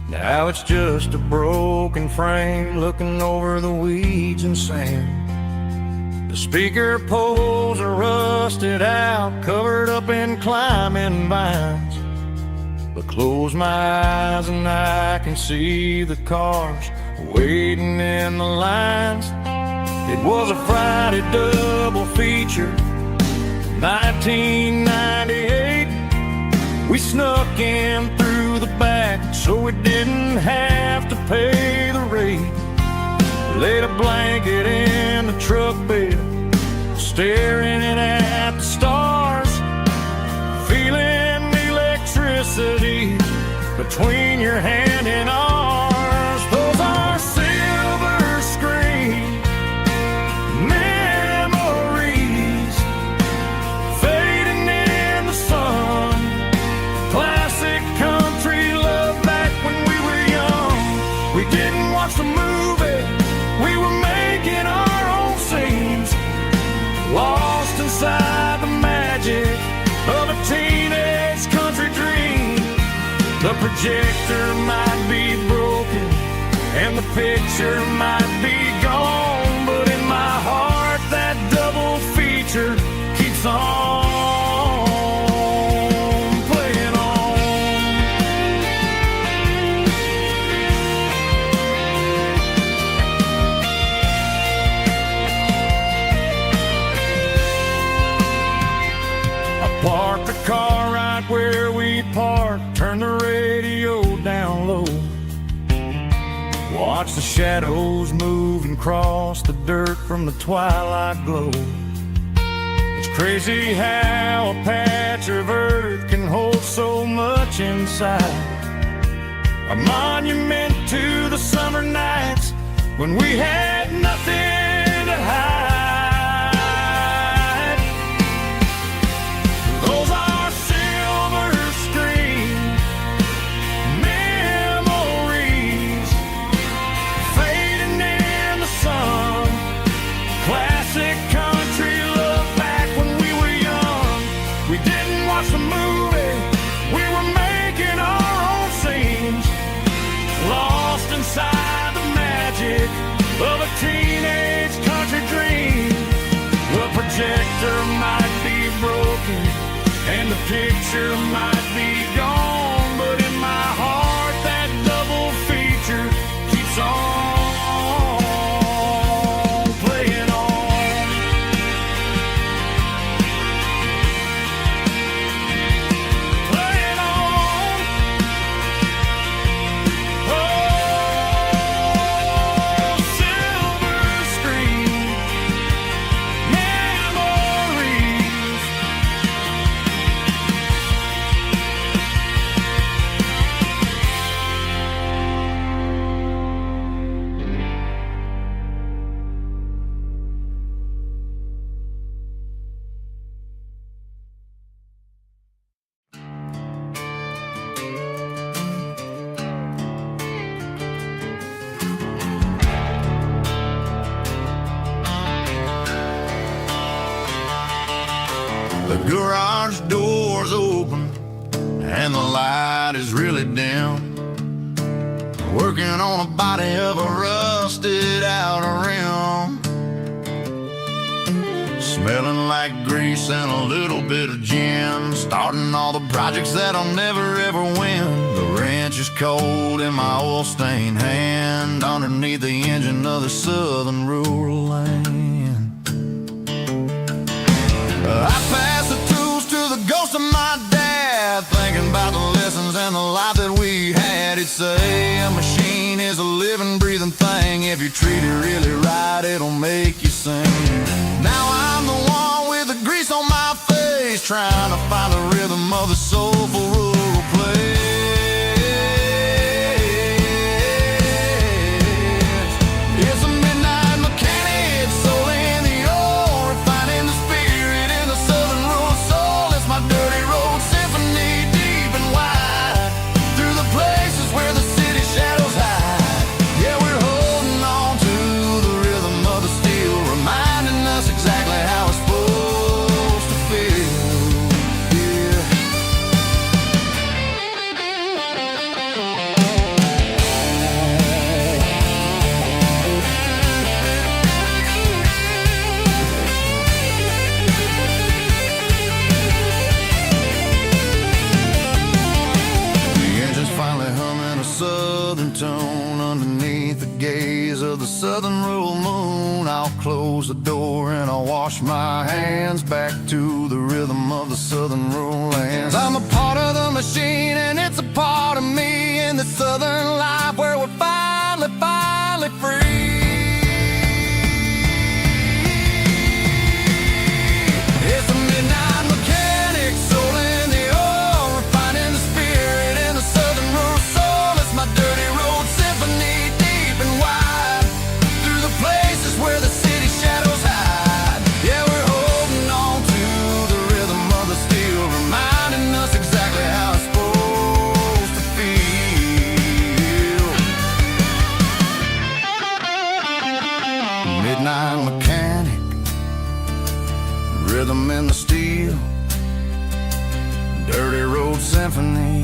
Now it's just a broken frame looking over the weeds and sand. The speaker poles are rusted out, covered up in climbing vines. But close my eyes and I can see the cars waiting in the lines. It was a Friday double feature, 1998. We snuck in through the back so we didn't have to pay the rate. Laid a blanket in the truck bed, staring at the stars, feeling the electricity between your hand and ours. Those are silver screen memories fading in the sun. Classic country love back when we were young. We didn't watch the movie, we were making our own scenes, lost inside the magic of a teenage country dream. The projector might be broken and the picture might be gone, but in my heart that double feature keeps on playing on. I parked the car right where we parked, turned the radio down low, watch the shadows move and cross the dirt from the twilight glow. It's crazy how a patch of earth can hold so much inside. A monument to the summer nights when we had nothing to hide. Those are silver screen memories fading in the sun. Classic country love back when we were young. We didn't watch the movie, we were making our own scenes, lost inside the magic of a teenage country dream. The projector might be broken and the picture might be gone, but in my heart that double feature keeps on playing on. Playing on. Oh, silver screen memories. The garage door's open and the light is really dim. Working on a body of a rusted out rim. Smelling like grease and a little bit of gin. Starting all the projects that I'll never ever win. The wrench is cold in my oil stained hand, underneath the engine of the southern rural land. I pass the tools to the ghost of my dad, thinking about the lessons and the life that we had. He'd say a machine is a living, breathing thing. If you treat it really right, it'll make you sing. Now I'm the one with the grease on my face, trying to find the rhythm of the soulful rural place. It's a midnight mechanic, soul in the ore, refining the spirit in the southern rural soul. It's my dirty road symphony, deep and wide, through the places where the city shadows hide. Yeah, we're holding on to the rhythm of the steel, reminding us exactly how it's supposed to full moon, I'll close the door and I'll wash my hands back to the rhythm of the southern rural lands. I'm a part of the machine and it's a part of me in the southern life where we're finally free. It's a midnight mechanic, soul in the oil, refining the spirit in the southern rural soul. It's my dirty road symphony, deep and wide, through the places where the city shadows hide. Yeah, we're holding on to the rhythm of the steel, reminding us exactly how it's supposed to feel. Midnight mechanic, rhythm in the steel, dirty road symphony.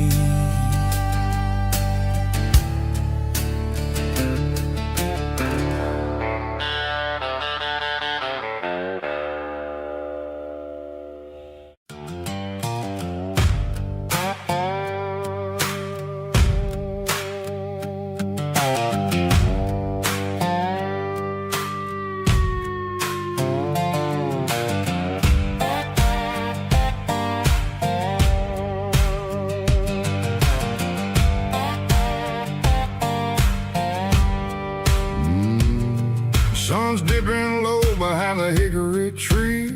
Sun's dipping low behind the hickory tree,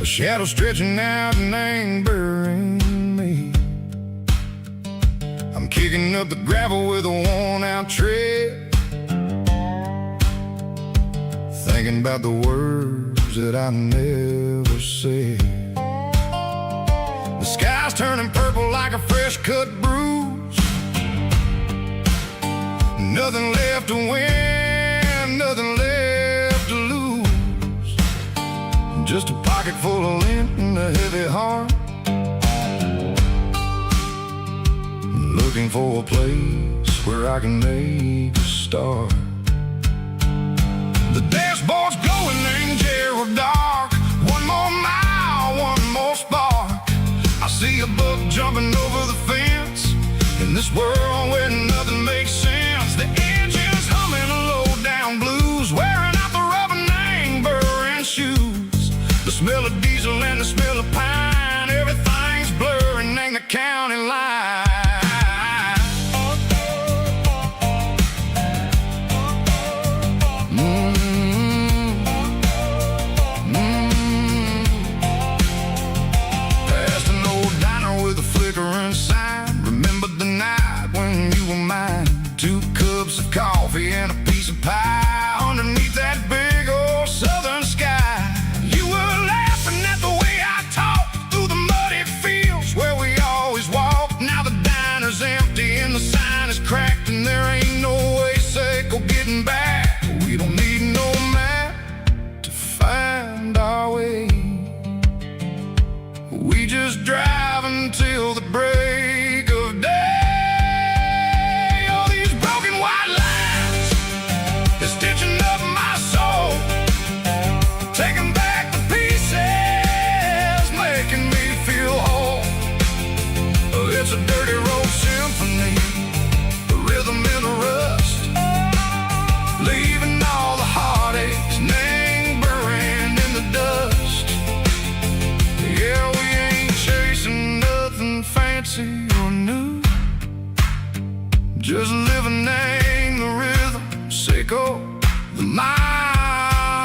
a shadow stretching out and angering me. I'm kicking up the gravel with a worn-out tread, thinking about the words that I never said. The sky's turning purple like a fresh-cut bruise. Nothing left to win, nothing left to lose. Just a pocket full of lint and a heavy heart, looking for a place where I can make a start. The dashboard's glowing in Yearwood dark. One more mile, one more spark. I see a buck jumping over the fence in this world where nothing makes sense. The engine's humming low-down blues, wearing out the rubber-nang burring shoes. The smell of diesel and the smell of pine, everything's blurring in the county line. Past an old diner with a flickering sign, remember the night when you were mine. 2 cups of coffee and a piece of pie underneath that big old southern sky. You were laughing at the way I talked through the muddy fields where we always walked. Now the diner's empty and the sign is cracked, and there ain't no way safe or getting back. We don't need no map to find our way. We just drive until the break of day. Stitching up my soul, taking back the pieces, making me feel whole. It's a dirty road symphony, the rhythm in the rust, leaving all the heartaches lingering in the dust. Yeah, we ain't chasing nothing fancy or new, just living in the rhythm. Sickle the miles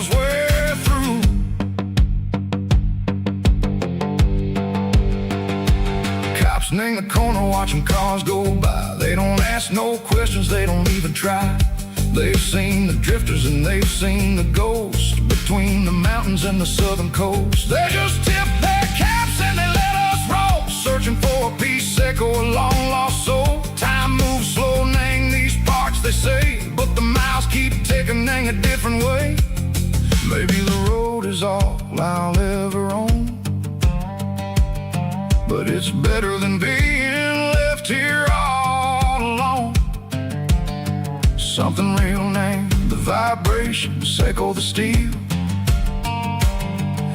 we're through. Cops in the corner watching cars go by. They don't ask no questions, they don't even try. They've seen the drifters and they've seen the ghosts between the mountains and the southern coast. They just tip their caps and they let us roll, searching for a piece or a long lost soul. Time moves slow, nang these parts they say, but the miles keep ticking a different way. Maybe the road is all I'll ever own, but it's better than being left here all alone. Something real named the vibrations echo the steel.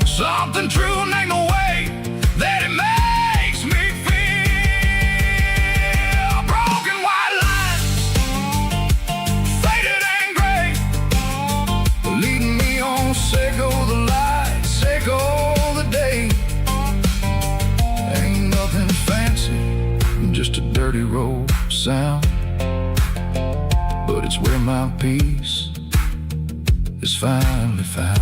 Something true named the way that it makes me feel. Broken white lines my peace is finally found.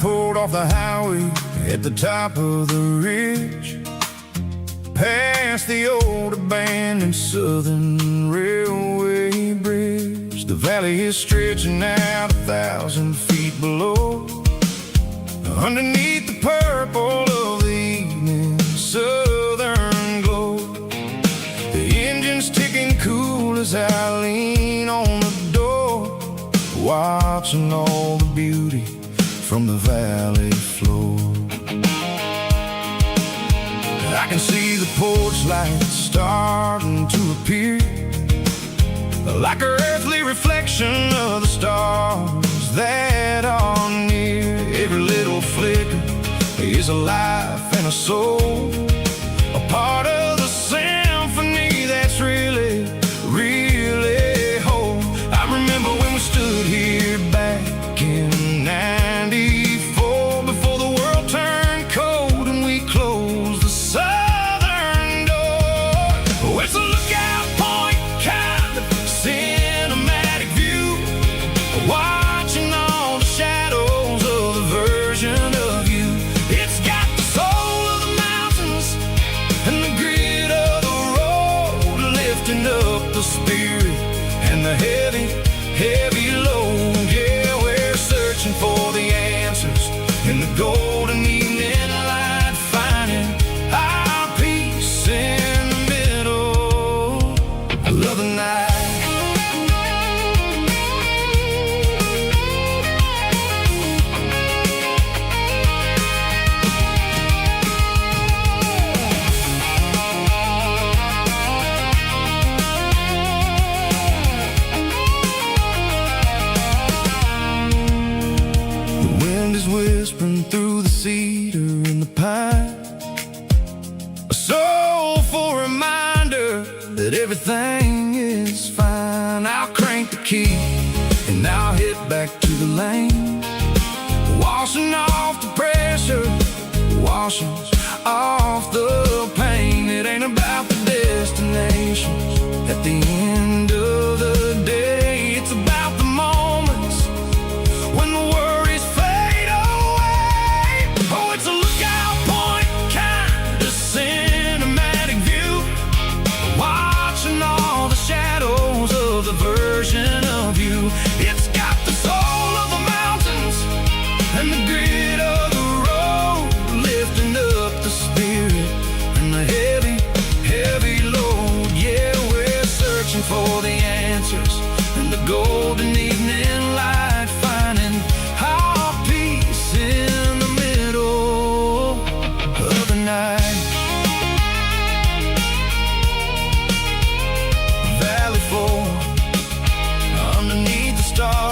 Pulled off the highway at the top of the ridge, past the old abandoned Southern Railway bridge. The valley is stretching out 1,000 feet below, underneath the purple of the evening southern glow. The engine's ticking cool as I lean on the door, watching all the beauty from the valley floor. I can see the porch lights starting to appear, like an earthly reflection of the stars that are near. Every little flicker is a life and a soul, a part of the symphony that's really, really whole. I remember when we stood here back in '94, before the world turned cold and we closed the southern door. Oh, it's a lookout point, kind of cinematic view, watching all the shadows of the version of you. It's got the soul of the mountains and the grit of the road, lifting up the spirit and the heavy, heavy load. Yeah, we're searching for the answers in the golden evening light, finding our peace in the middle of the night. Whispering through the cedar and the pine, a soulful reminder that everything is fine. I'll crank the key and I'll head back to the lane, washing off the pressure, washing off the pain. It ain't about the destinations at the end of the day, it's about the moments when the worries fade away. Oh, it's a lookout point, kind of cinematic view, watching all the shadows of the version of you. It's got the soul of the mountains and the grit of the road, lifting up the spirit and the heavy, heavy load. Yeah, we're searching for the answers in the golden evening light, finding our peace in the middle of the night. Valley floor, underneath the stars.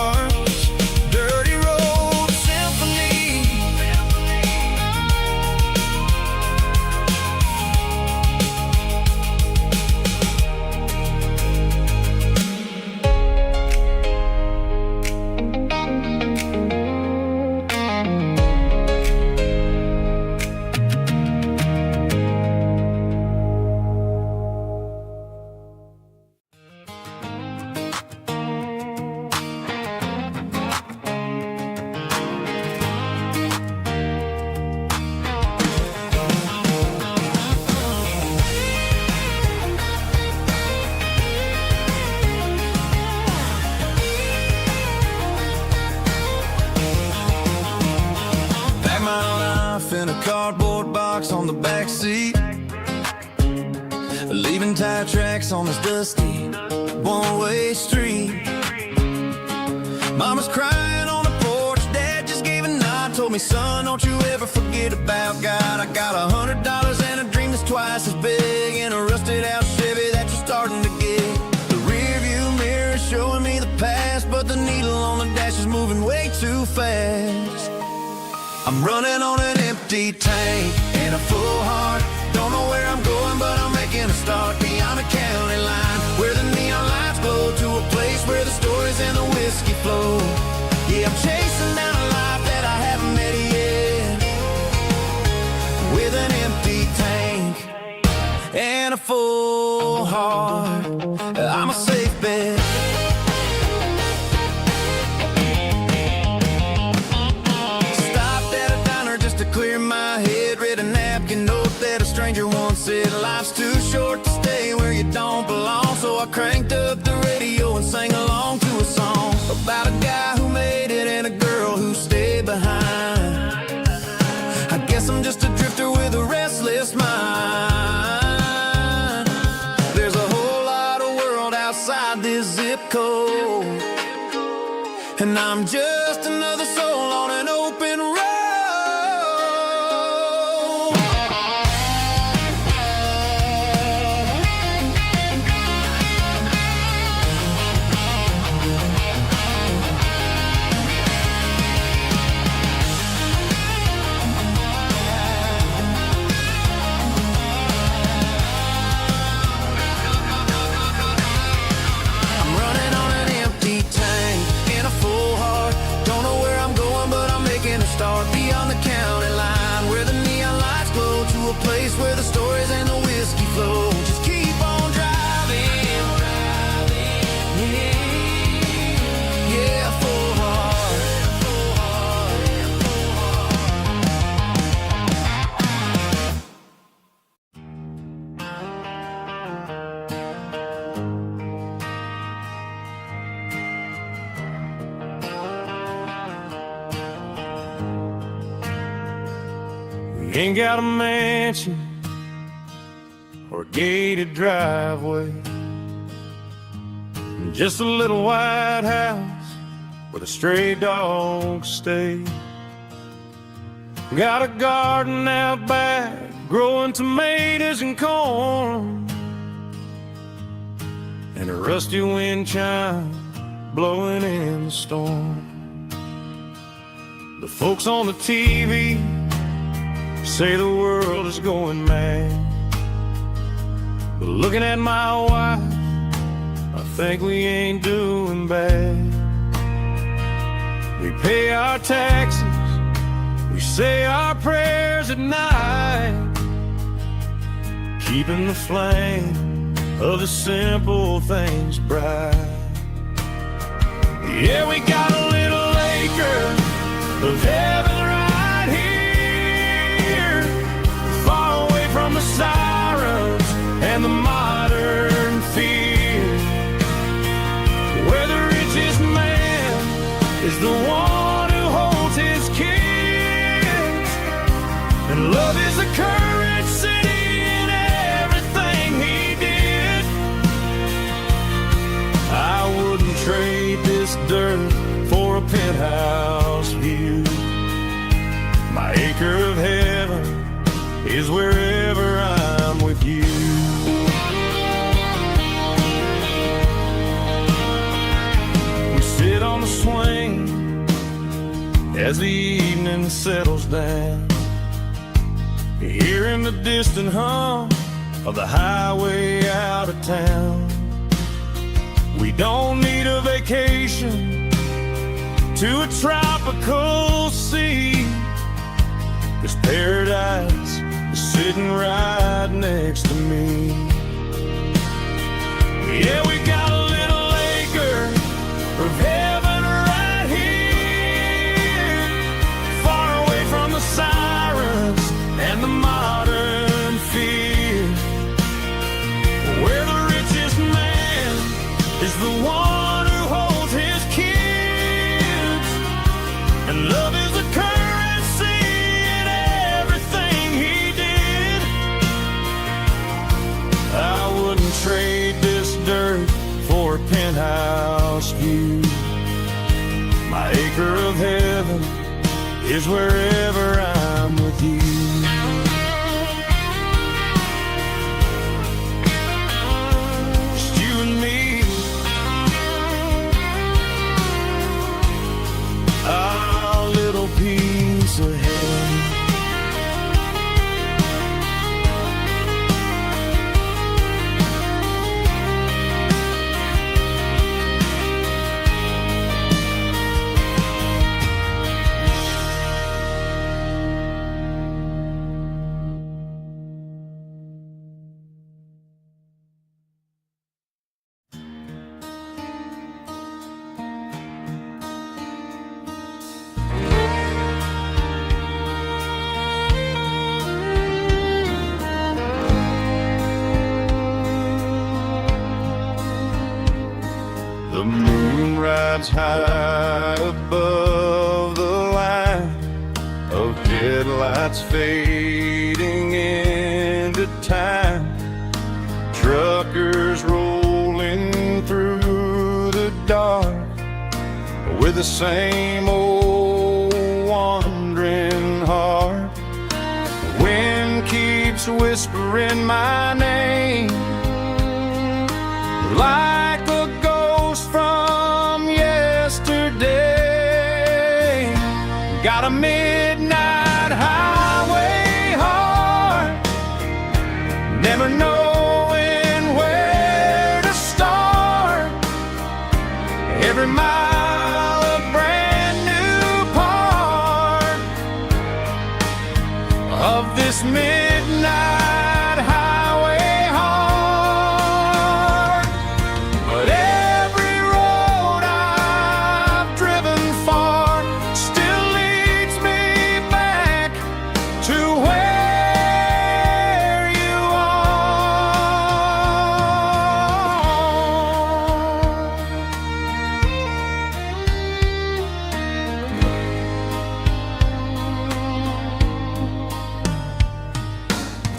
leaving tire tracks on this dusty one-way street. Mama's crying on the porch, Dad just gave a nod, told me, son, don't you ever forget about God. I got $100 and a dream that's twice as big, and a rusted out Chevy that you're starting to get. The rear view mirror is showing me the past, but the needle on the dash is moving way too fast. I'm running on an empty tank and a full heart. Don't know where I'm going, but I'm making a start beyond the county line, where the neon lights glow, to a place where the stories and the whiskey flow. Yeah, I'm chasing down a life that I haven't met yet, with an empty tank and a full heart. I'm a safe bet. Clear my head, read a napkin note that a stranger once said, life's too short to stay where you don't belong. So I cranked up the radio and sang along to a song about a guy who made it and a girl who stayed behind. I guess I'm just a drifter with a restless mind. There's a whole lot of world outside this zip code, and I'm just another soul on an open road. Start beyond the county line, where the neon lights glow, to a place where the stories and the whiskey flow. Just keep on driving, yeah, full heart. Ain't got a mansion or a gated driveway, just a little white house where the stray dogs stay. Got a garden out back, growing tomatoes and corn, and a rusty wind chime blowing in the storm. The folks on the TV say the world is going mad, but looking at my wife, I think we ain't doing bad. We pay our taxes, we say our prayers at night, keeping the flame of the simple things bright. Yeah, we got a little acre of heaven right here, far away from the sirens and the modern fear, where the richest man is the one who holds his kids, and love is the currency in everything he did. I wouldn't trade this dirt for a penthouse view. My acre of heaven is wherever I'm with you. We sit on the swing as the evening settles down, hearing the distant hum of the highway out of town. We don't need a vacation to a tropical sea, 'cause paradise is sitting right next to me. Yeah, we got a little acre of heaven right here, far away from the sirens and the modern fear, where the richest man is the one who holds his kids, and love is the currency in everything he did. trade this dirt for a penthouse view. My acre of heaven is wherever I'm with you. Just you and me, our little piece of heaven. The moon rides high above the line of headlights fading into time. Truckers rolling through the dark with the same old wandering heart. The wind keeps whispering my name like a ghost from yesterday. Got a midnight highway heart, never knowing where to start. Every mile a brand new part of this midnight highway heart. But every road I've driven far still leads me back to where you are.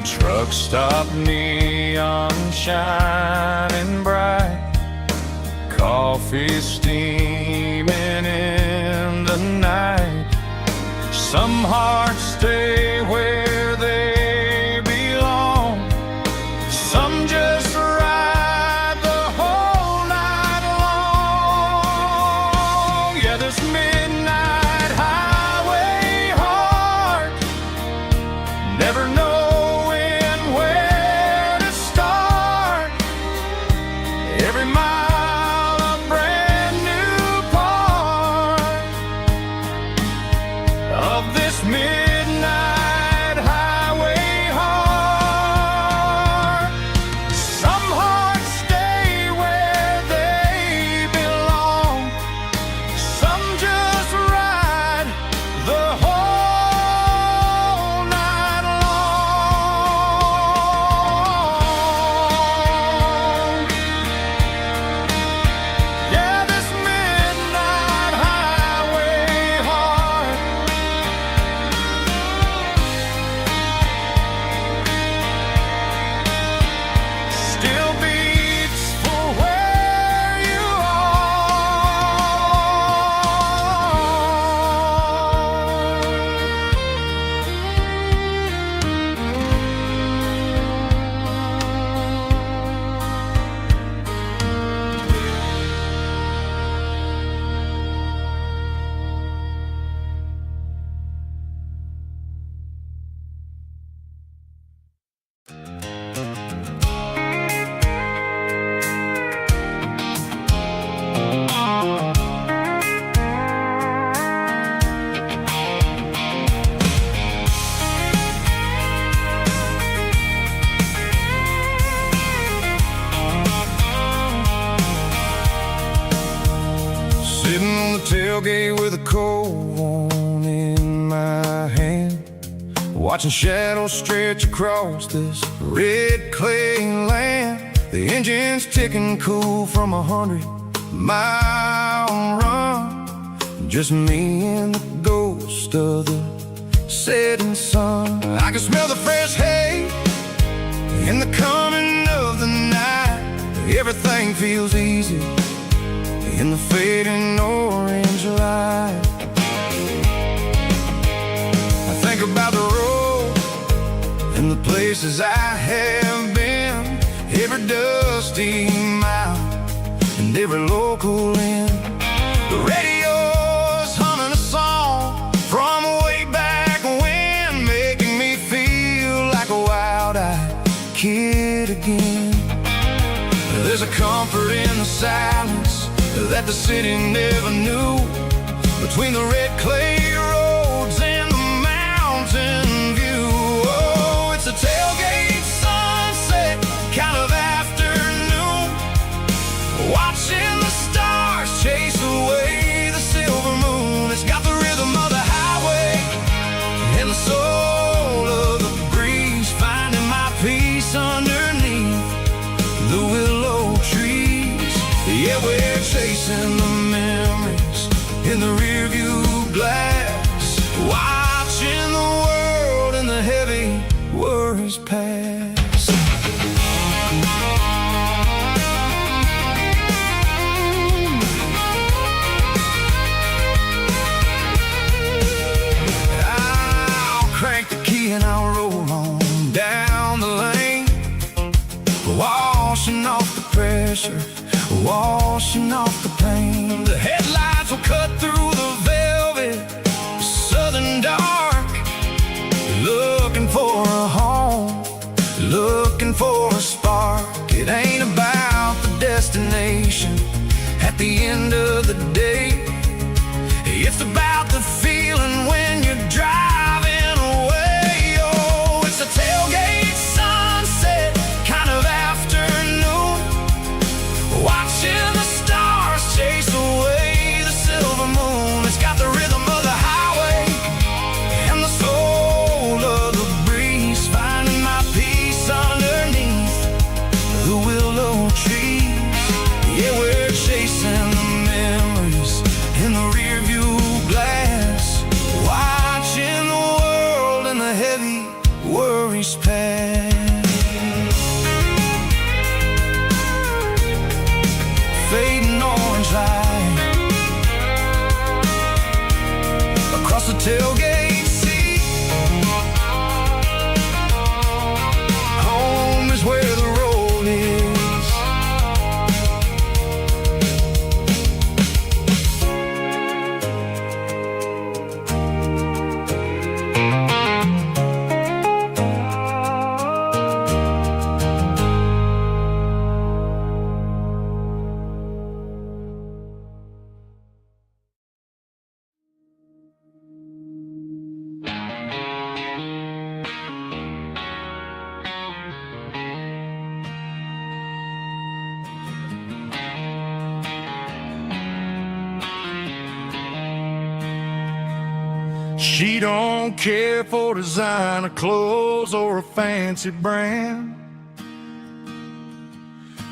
Truck stop, neon shining bright, coffee steaming in the night. Some hearts stay where they belong, some just ride the whole night long. Yeah, this midnight highway heart, never knowing where to start. Every mile a brand new part of this midnight highway heart. Some hearts stay where they belong, some just ride the whole night long. Yeah, this midnight highway heart still beats for where you sitting on the tailgate with a cold one in my hand, watching shadows stretch across this red clay land. The engine's ticking cool from 100-mile run. Just me and the ghost of the setting sun. I can smell the fresh hay in the coming of the night. Everything feels easy in the fading orange light. I think about the road and the places I have been, every dusty mile and every local inn. The radio's humming a song from way back when, making me feel like a wild-eyed kid again. There's a comfort in the silence that the city never knew, between the red clay roads and the mountain view. Oh, it's a tailgate sunset kind of afternoon, watching the stars chase away the silver moon. It's got the rhythm of the highway and the soul of the breeze, finding my peace underneath the willow trees. Yeah, we're chasing the memories in the rearview glass, watching the world and the heavy worries pass. I'll crank the key and I'll roll on down the lane, washing off the pressure, washing off the pain. The headlights will cut through the velvet southern dark, looking for a home, looking for a spark. It ain't about the destination at the end of the day, it's about the feeling when you're driving away. Oh, it's a tailgate sunset kind of afternoon, watching the stars chase away the silver moon. It's got the rhythm of the highway and the soul of the breeze, finding my peace underneath the willow trees. Yeah, we're chasing the memories in the rearview glass, watching the world and the heavy worries pass. Fading orange light across the tailgate seat. Home is where the road is. She don't care for designer clothes or a fancy brand.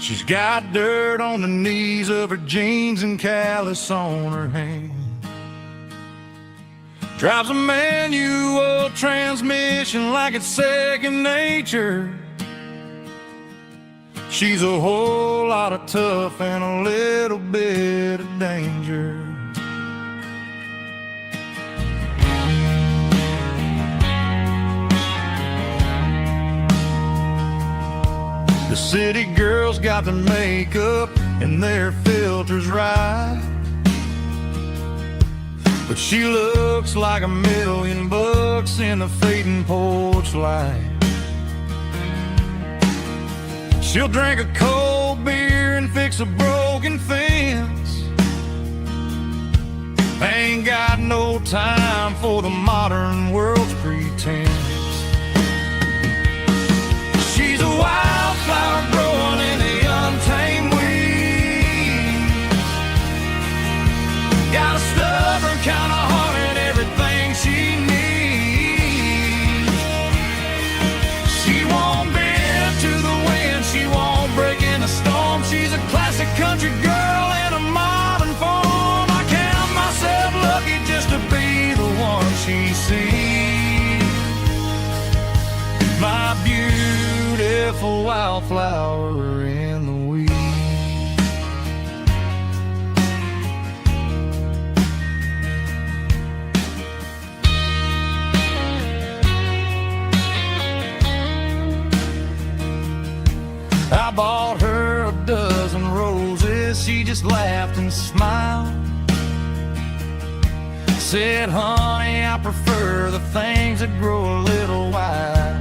She's got dirt on the knees of her jeans and callus on her hand. Drives a manual transmission like it's second nature. She's a whole lot of tough and a little bit of danger. The city girls got their makeup and their filters right, but she looks like $1,000,000 in the fading porch light. She'll drink a cold beer and fix a broken fence. Ain't got no time for the modern world's pretense. She's a wildflower growing in the untamed weeds. Got a stubborn kind of heart and everything she needs. She won't bend to the wind, she won't break in the storm. She's a classic country girl in a modern form. I count myself lucky just to be the one she sees. My beautiful wildflower in the weeds. just laughed and smiled. Said, honey, I prefer the things that grow a little wild.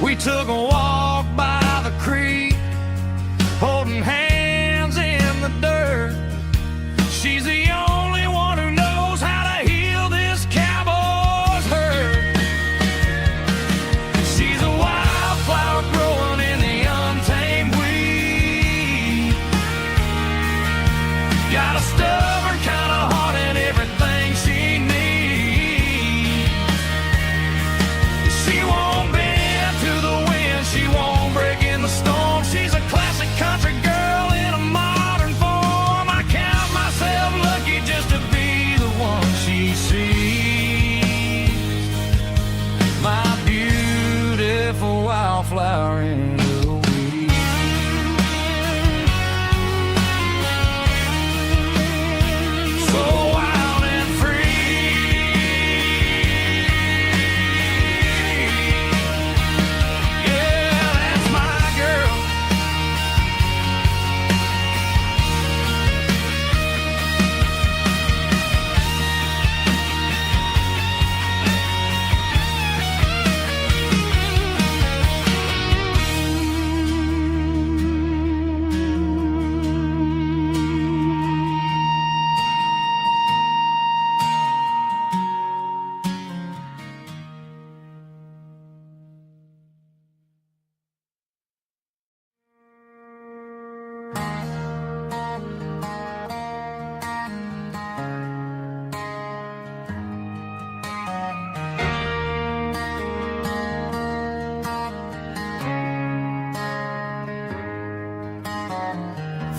We took a walk by the creek, holding hands in the dirt. She's the only one who knows how to heal this cowboy's hurt. She's a wildflower growing in the untamed weed. Got a stubborn kind of heart and everything she needs. She won't bend to the wind, she won't break in the storm. She's a classic country girl in a modern form. I count myself lucky just to be the one she sees. My beautiful wildflower in the weed. So wild and free. Yeah, that's my girl.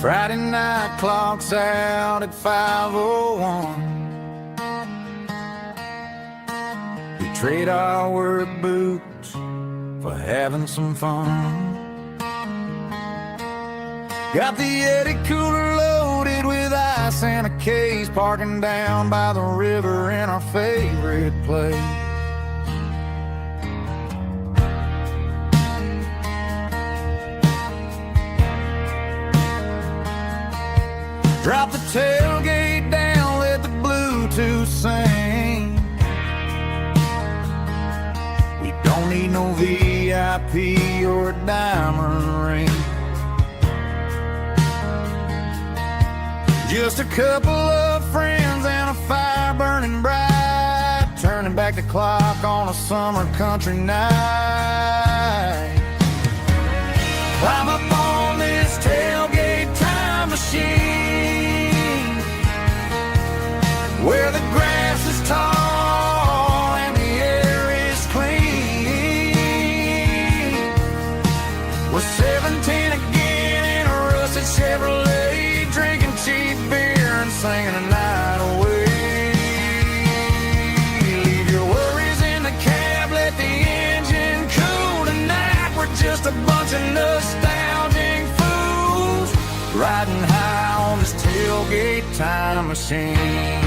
Friday night clocks out at 5:01. We trade our work boots for having some fun. Got the Eddie cooler loaded with ice and a case, parking down by the river in our favorite place. Drop the tailgate down, let the Bluetooth sing. We don't need no VIP or a diamond ring. Just a couple of friends and a fire burning bright, turning back the clock on a summer country night. Climb up on this tailgate time machine, where the grass is tall and the air is clean. We're 17 again in a rusted Chevrolet, drinking cheap beer and singing the night away. Leave your worries in the cab, let the engine cool tonight. We're just a bunch of nostalgic fools, riding high on this tailgate time machine.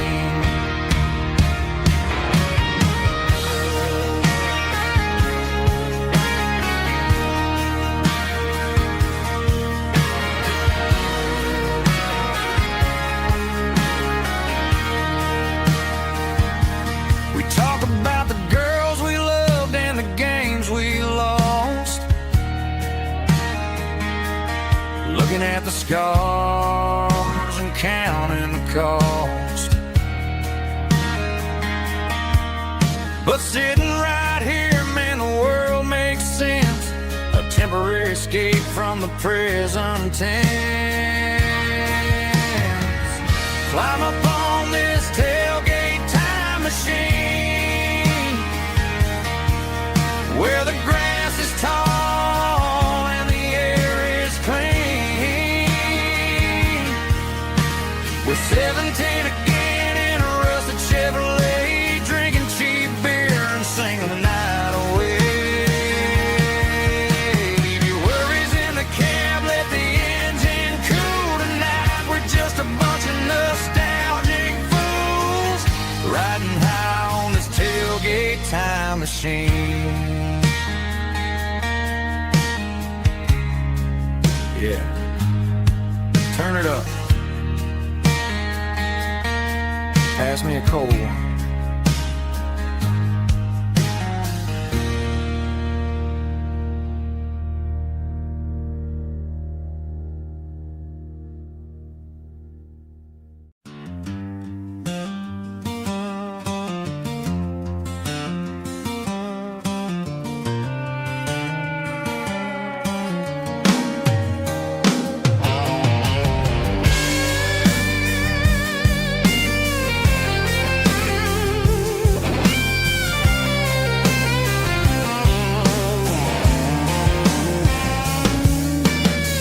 We talk about the girls we loved and the games we lost, looking at the scars and counting the cost. But sitting right here, man, the world makes sense. A temporary escape from the present tense. Climb up on this tailgate time machine, where the grass is tall and the air is clean. We're 17 again in a rusted Chevrolet, drinking cheap beer and singing the night away. Leave your worries in the cab, let the engine cool tonight. We're just a bunch of nostalgic fools, riding high on this tailgate time machine. Yeah. Turn it up. Pass me a cold one.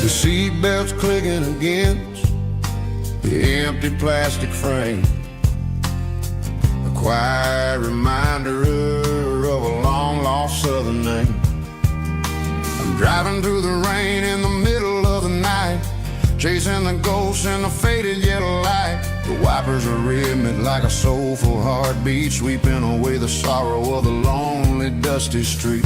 The seatbelt's clicking against the empty plastic frame, a quiet reminder of a long-lost southern name. I'm driving through the rain in the middle of the night, chasing the ghosts in the faded yellow light. The wipers are rhythmic like a soulful heartbeat, sweeping away the sorrow of the lonely, dusty street.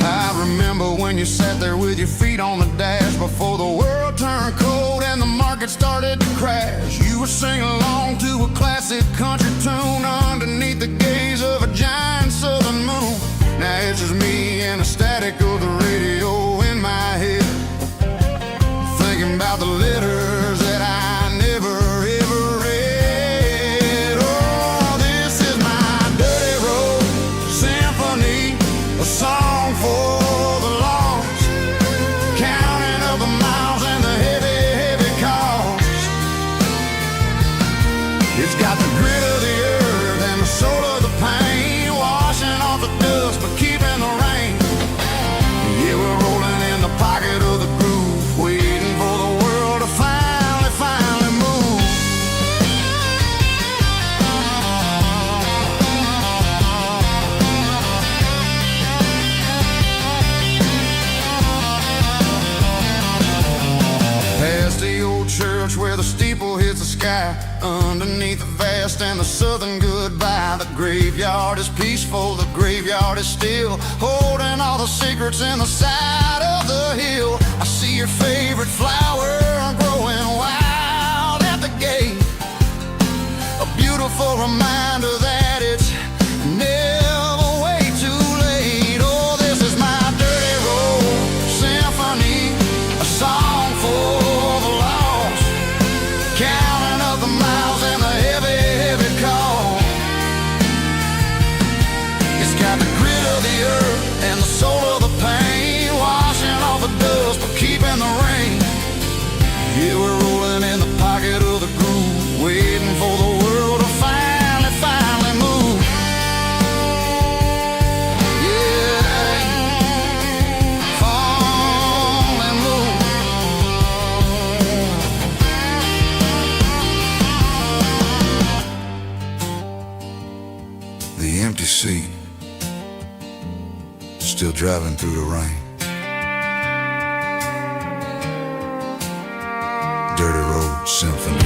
I remember when you sat there with your feet on the dash before the world turned cold and the market started to crash. You were singing along to a classic country tune underneath the gaze of a giant southern moon. Now it's just me and the static of the radio in my head, thinking about the letters that I never ever read. Oh, this is my dirty road symphony, a song for the lost, counting up the miles and the heavy, heavy cost. It's got the grit of the earth and the soul of the pain, washing off the dust but keeping the rain. Yeah, we're rolling in the pocket of the groove, waiting for the world to finally move. Past the old church where the steeple hits the sky, underneath the vast and the southern goodbye. The graveyard is peaceful, the graveyard is still, holding all the secrets in the side of the hill. I see your favorite flower growing wild at the gate, a beautiful reminder that it's never way too late. Oh, this is my dirty road symphony, a song for the lost, counting up the miles and the heavy, heavy call. It's got the grit of the earth and the soul of the pain, washing off the dust but keeping the rain. Yeah, we're rolling in the pocket of the groove, waiting for the world to finally move. Yeah, finally move. The empty seat, still driving through the rain. Dirty road symphony.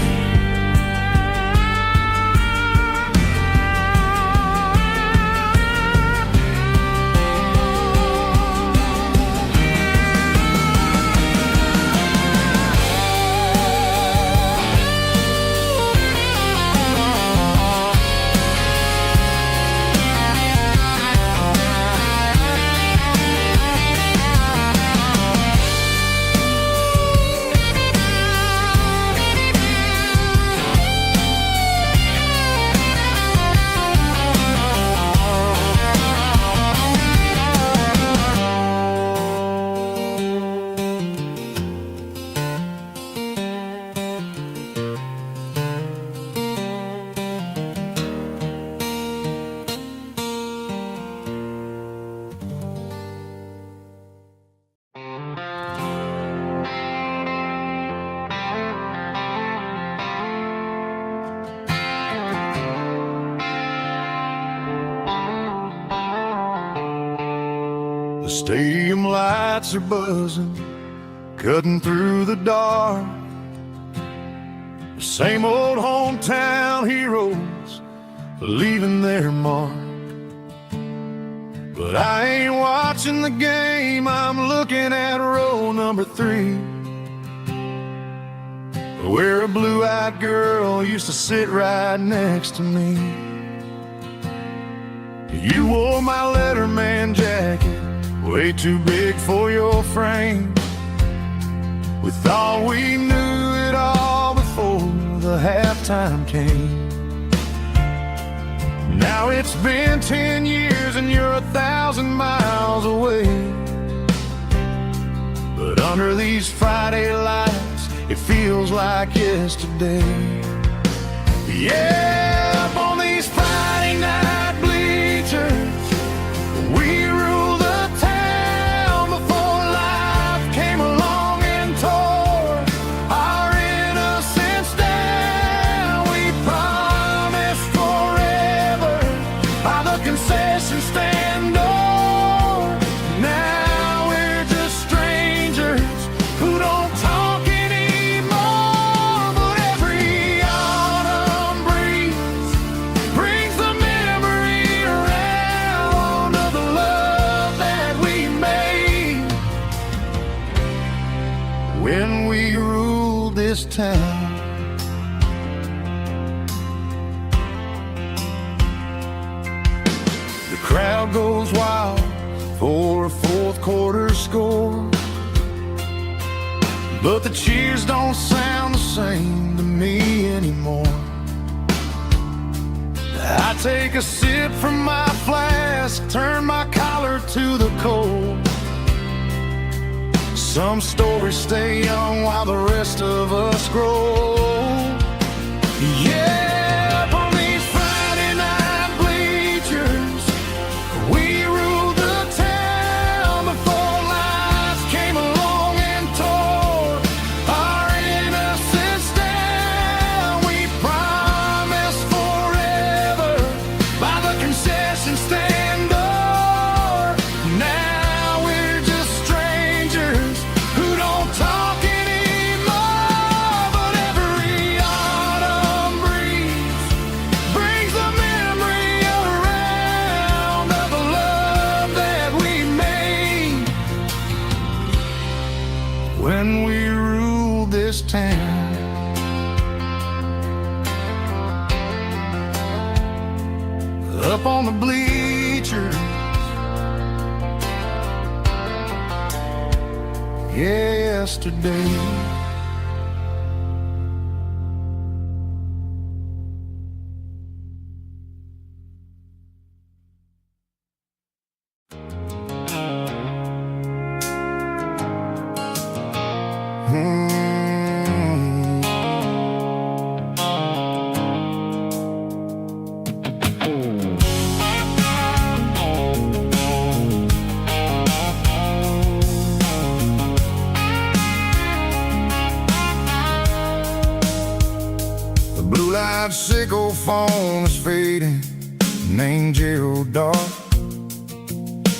The stadium lights are buzzing, cutting through the dark. The same old hometown heroes leaving their mark. But I ain't watching watching the game, I'm looking at row number 3, where a blue-eyed girl used to sit right next to me. You wore my Letterman jacket, way too big for your frame. We thought we knew it all before the halftime came. Now it's been 10 years and you're 1,000 miles away. But under these Friday lights, it feels like yesterday. Yeah, up on these Friday night bleachers, we rule the town before life came along and tore our innocence down. We promised forever by the concession stand door. Now we're just strangers who don't talk anymore. But every autumn breeze brings the memory around of the love that we made when we ruled this town. The crowd goes wild for a fourth quarter score, but the cheers don't sound the same to me anymore. I take a sip from my flask, turn my collar to the cold. Some stories stay young while the rest of us grow. Yeah, up on these Friday night bleachers, we ruled the town before life came along and tore our innocence down. We promised forever by the concession stand door. Now we're just strangers who don't talk anymore. But every autumn breeze brings the memory around of the love that we made when we ruled this town. Up on the bleachers, yesterday. The blue-light sickle phone is fading, named Gerald Dark.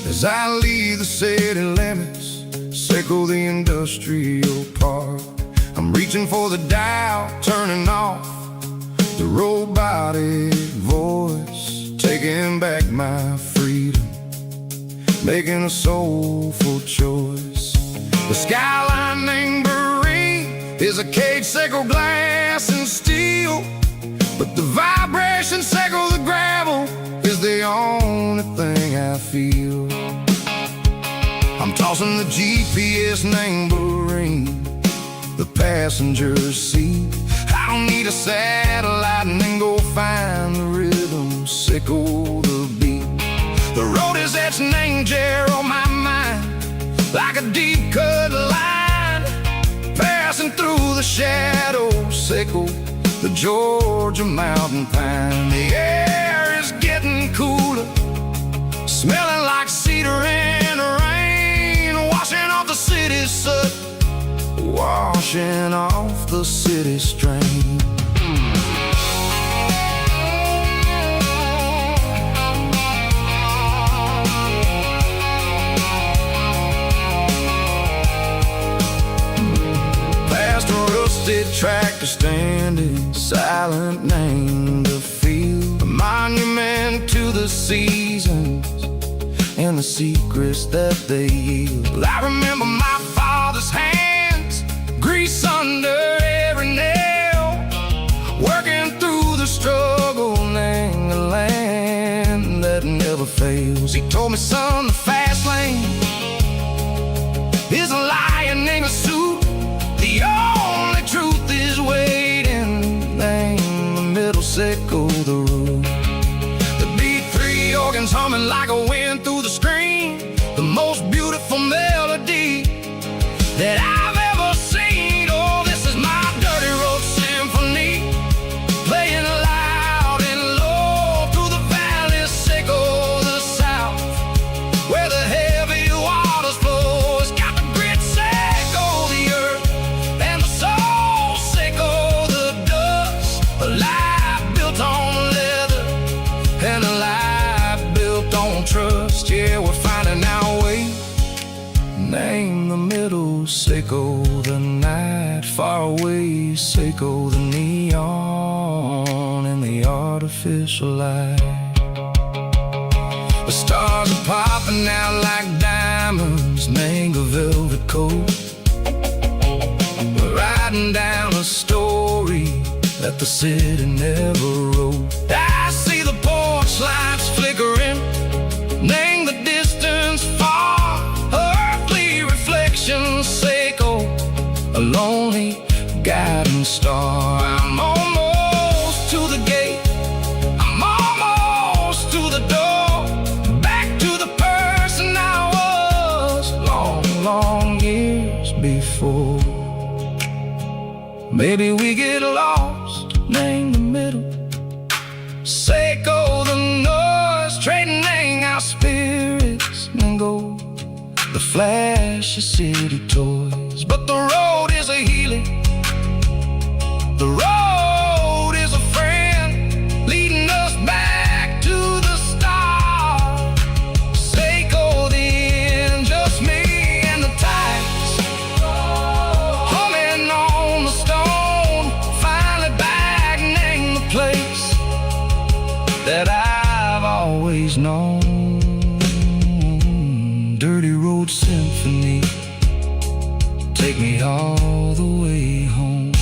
As I leave the city limits, sickle the industrial park. I'm reaching for the dial, turning off the robotic voice, taking back my freedom, making a soulful choice. The skyline named Marine is a cage, sickle glass and steel, but the vibration sickle the gravel is the only thing I feel. I'm tossing the GPS named Marine, the passenger seat. I don't need a satellite and then go find the rhythm, sickle the beat. The road is etched named Jer on my mind, like a deep cut line, passing through the shadows, sickle the Georgia mountain pine. The air is getting cooler, smelling like cedar in the rain, washing off the city's soot, washing off the city strain. Past a rusted tractor standing silent, named the field, a monument to the seasons and the secrets that they yield. I remember my father's hands, grease under every nail, working through the struggle, laying the land that never fails. He told me, son, the fast lane is a lion in a suit. The only truth is waiting. Name the middle, sickle the root. The beat, three organs humming like a wind through the screen. The most beautiful melody that I've ever seen. Oh, this is my dirty road symphony, playing loud and low through the valleys, sickle the south, where the heavy waters flow. It's got the grit, sickle the earth, and the soul, sickle the dust. A life built on leather, and a life built on trust. Yeah, we're finding our way. Name the middle, sickle the night, far away, sickle the neon and the artificial light. The stars are popping out like diamonds, mango velvet coat. We're riding down a story that the city never wrote. I see the porch lights flickering, name the distance far, earthly reflections, sickle a lonely guiding star. I'm almost to the gate, I'm almost to the door, back to the person I was long, long years before. Maybe we get lost, name the middle, sickle the noise, trading our spirits and go the flash of city toys. But the road is a healing, the road is a friend, leading us back to the start. Sickle the end, just me and the tides, humming on the stone. Finally back, name the place that I've always known. Dirty road symphony, take me all the way home.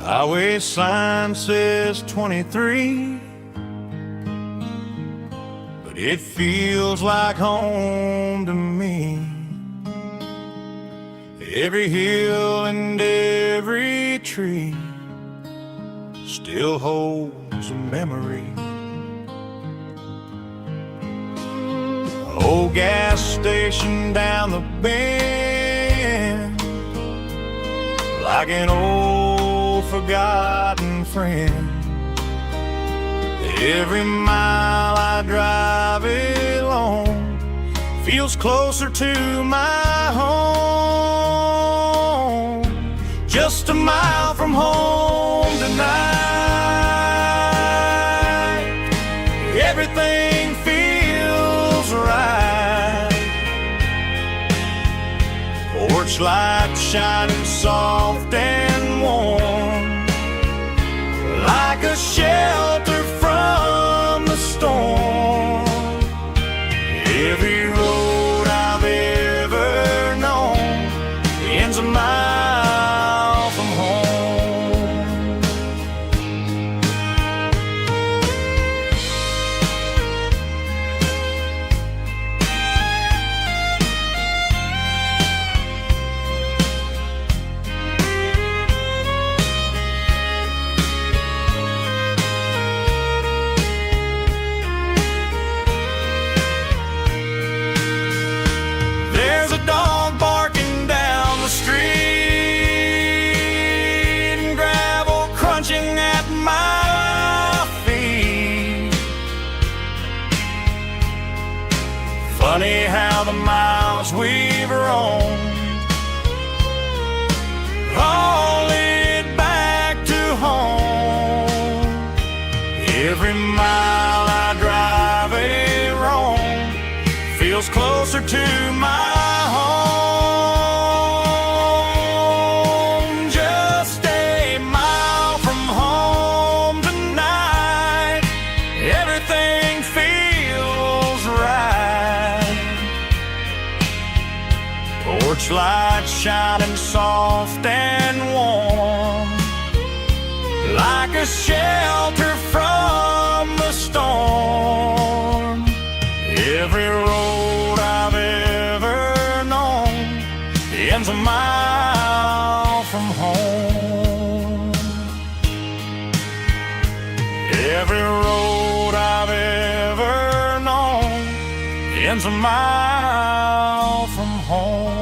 Highway sign says 23, but it feels like home to me. Every hill and every tree still holds a memory. Old gas station down the bend, like an old forgotten friend. Every mile I drive it alone feels closer to my home. Just a mile from home tonight, everything feels right. Porch light shining soft and warm, like a shelter from the storm. Every road I've ever known ends a mile from home. Every mile I drive a roam feels closer to my home. Just a mile from home tonight, everything feels right. Porch light shining soft and warm, like a shelter from the storm. Every road I've ever known ends a mile from home. Every road I've ever known ends a mile from home.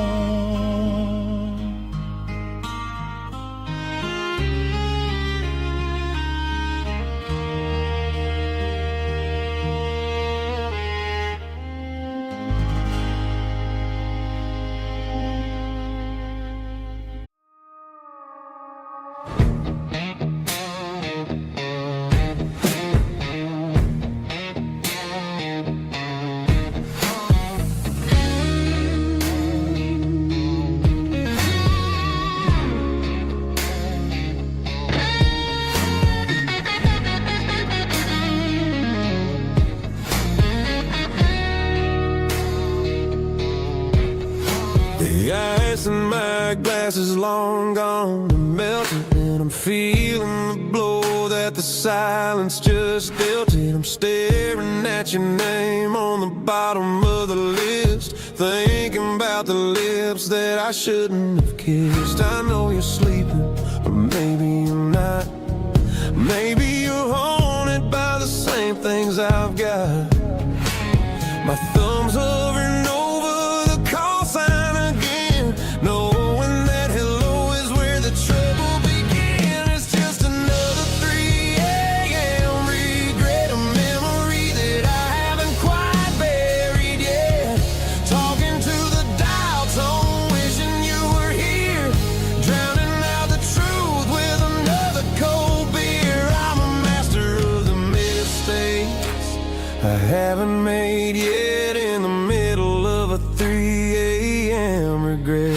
The ice in my glass is long gone and melting, and I'm feeling the blow that the silence just dealt it. I'm staring at your name on the bottom of the list, thinking about the lips that I shouldn't have kissed. I know you're sleeping, but maybe you're not. Maybe you're haunted by the same things I've got. My thumb's hovering over the call sign again, knowing that hello is where the trouble began. It's just another 3 a.m. regret, a memory that I haven't quite buried yet. Talking to the dial tone, wishing you were here, drowning out the truth with another cold beer. I'm a master of the mistakes I haven't made yet, in the middle of a 3 a.m. regret.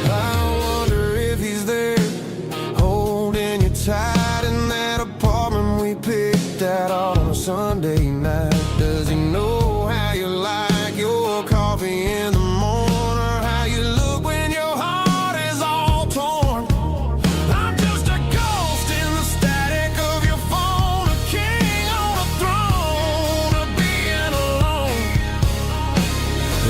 I wonder if he's there, holding you tight in that apartment we picked out on a Sunday night. Does he know how you like your coffee in the morning, or how you look when your heart is all torn? I'm just a ghost in the static of your phone, a king on a throne of being alone.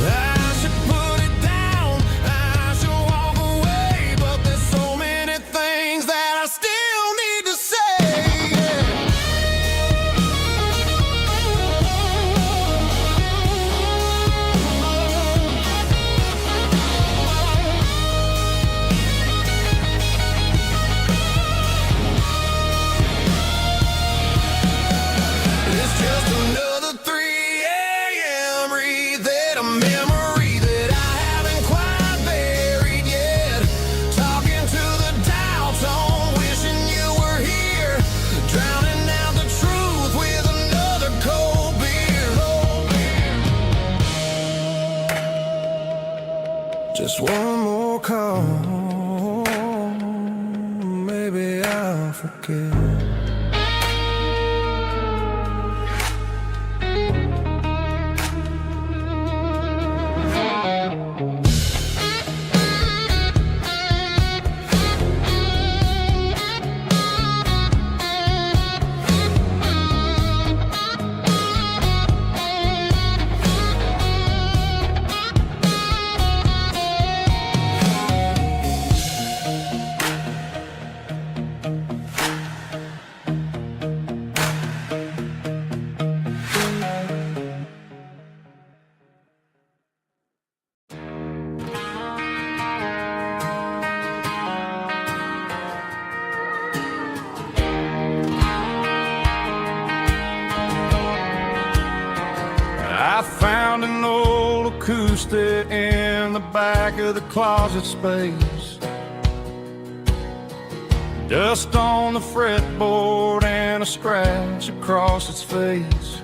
I should put it down, I should walk away, but there's so many things that I still need to say. It's just another 3 a.m. read, a memory that I haven't quite buried yet. Talking to the dial tone, wishing you were here, drowning out the truth with another cold beer. Just one more call, maybe I'll forget. roosted in the back of the closet space. Dust on the fretboard and a scratch across its face.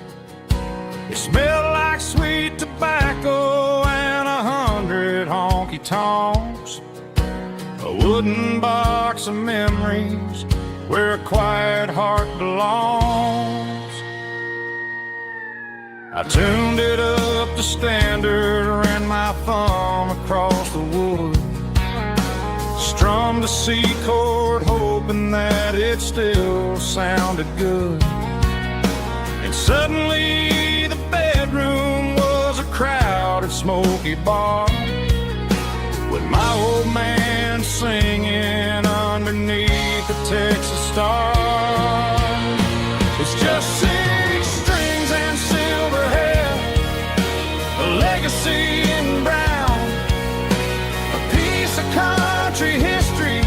It smelled like sweet tobacco and 100 honky-tonks. A wooden box of memories where a quiet heart belongs. I tuned it up to standard, ran my thumb across the wood, strummed a C chord hoping that it still sounded good. And suddenly the bedroom was a crowded smoky bar, with my old man singing underneath the Texas stars. It's just 6 strings and silver hair, a legacy in brown, a piece of country history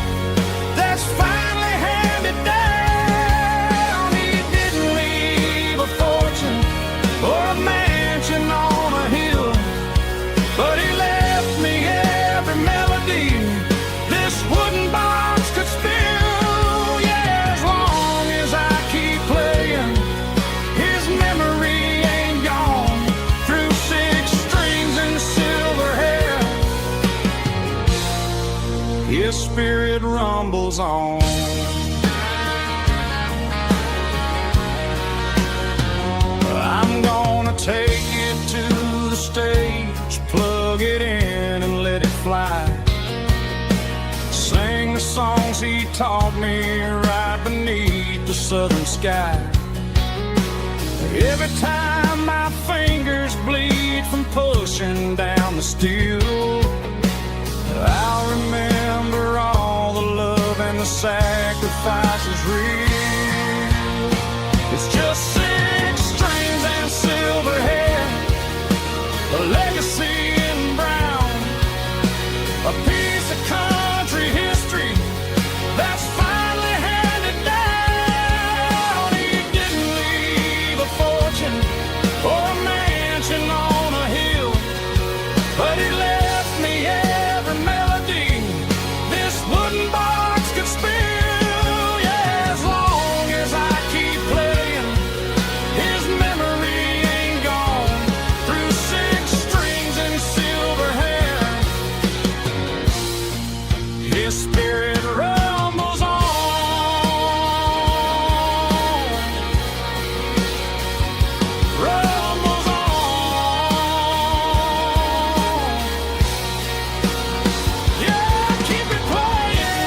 that's finally handed down. He didn't leave a fortune or a mansion on a hill, but he left me every melody this wooden box could spill. Yeah, as long as I keep playing, his memory ain't gone. Through 6 strings and silver hair, his spirit rumbles on. I'm gonna take it to the stage, plug it in and let it fly. Sing the songs he taught me right beneath the southern sky. Every time my fingers bleed from pushing down the steel, I'll remember all the love and the sacrifices real. It's just 6 strings and silver hair, a legacy in brown, a piece of country history that's finally handed down. He didn't leave a fortune or a mansion on a hill, but he left me every melody this wooden box could spill. Yeah, as long as I keep playing, his memory ain't gone. Through 6 strings and silver hair, his spirit rumbles on. Rumbles on. Yeah, keep it playing.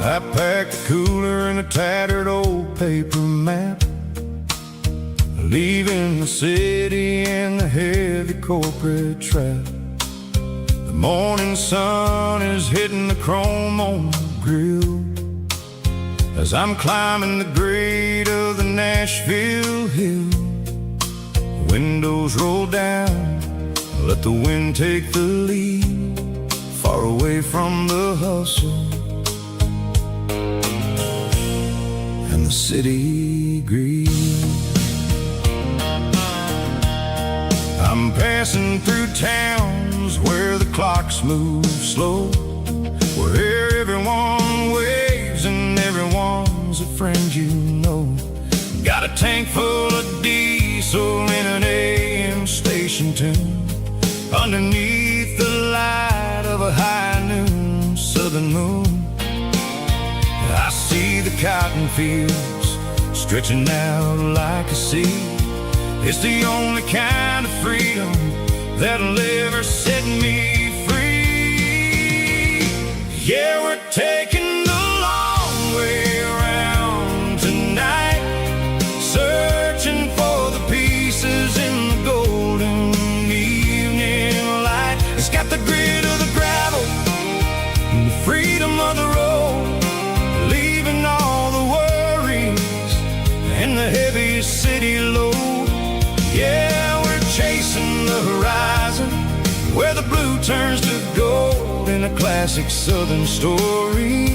I packed the cooler in a tattered old paper map, leaving the city in the heavy corporate trap. The morning sun is hitting the chrome on the grill as I'm climbing the grade of the Nashville hill. Windows roll down, let the wind take the lead, far away from the hustle and the city greed. I'm passing through towns where the clocks move slow, where everyone waves and everyone's a friend you know. Got a tank full of diesel in an AM station tune, underneath the light of a high noon southern moon. I see the cotton fields stretching out like a sea. It's the only kind of freedom that'll ever set me free. Yeah, we're taking the long way city low. Yeah, we're chasing the horizon, where the blue turns to gold in a classic southern story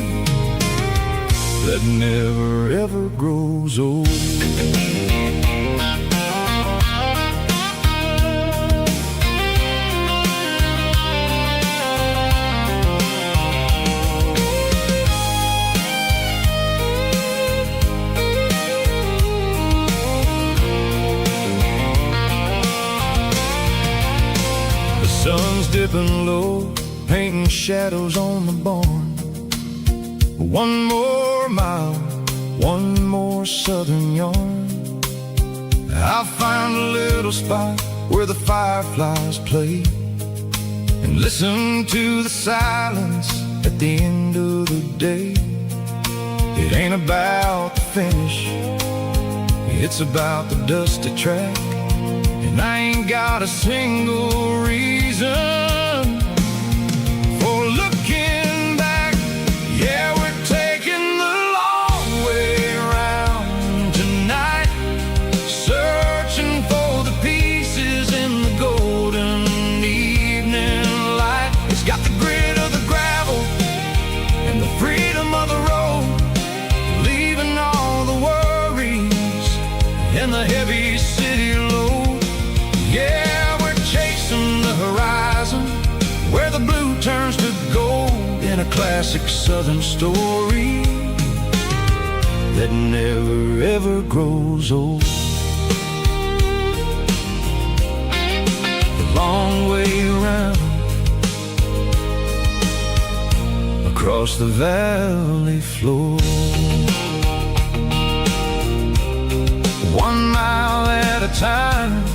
that never ever grows old. Sun's dipping low, painting shadows on the barn. One more mile, one more southern yarn. I'll find a little spot where the fireflies play, and listen to the silence at the end of the day. It ain't about the finish, it's about the dusty track. And I ain't got a single reason for looking back. Yeah, we're taking the long way around tonight, searching for the pieces in the golden evening light. It's got the grit of the gravel and the freedom of the road, leaving all the worries and the heavy city load. Yeah, we're chasing the horizon, where the blue turns to gold in a classic southern story that never ever grows old. The long way around, across the valley floor, 1 mile at a time.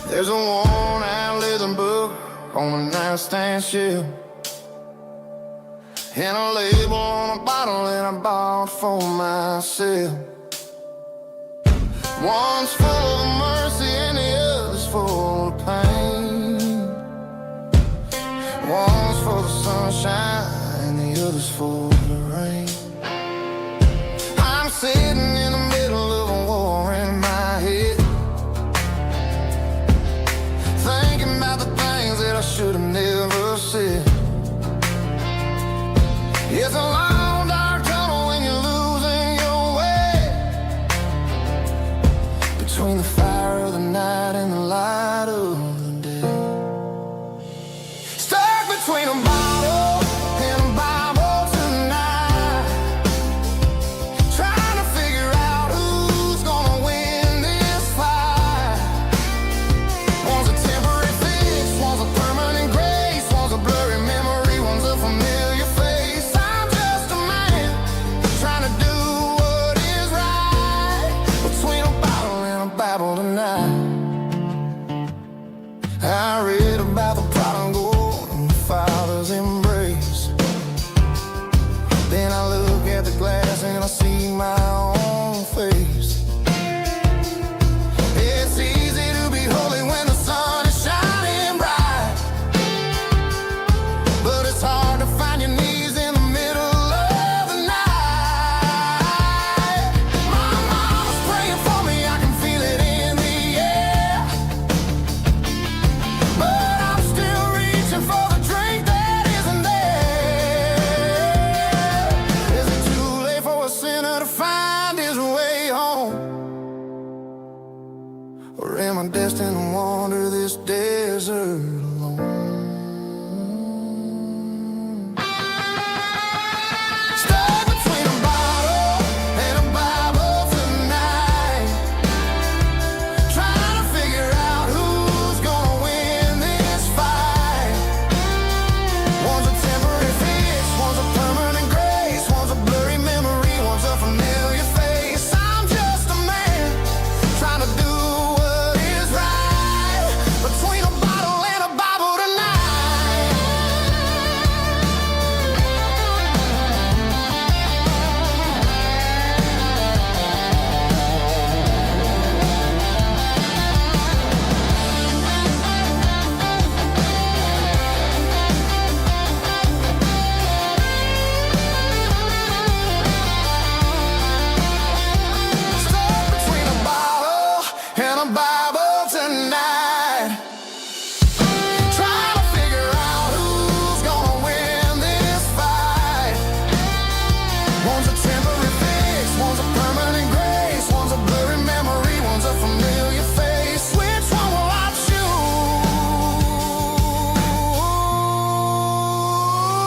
There's a worn-out leather book on a nightstand shelf, and a label on a bottle that I bought for myself. One's full of mercy and the other's full of pain. One's for the sunshine and the other's for the rain. I'm sitting in the middle of a war in my head, thinking about the things that I should have never said. It's a long dark tunnel when you're losing your way, between the fire of the night and the light of the day. Stuck between a bottle and a Bible tonight, trying to figure out who's gonna win this fight. One's a temporary fix, one's a permanent grace, one's a blurry memory, one's a familiar face. I'm just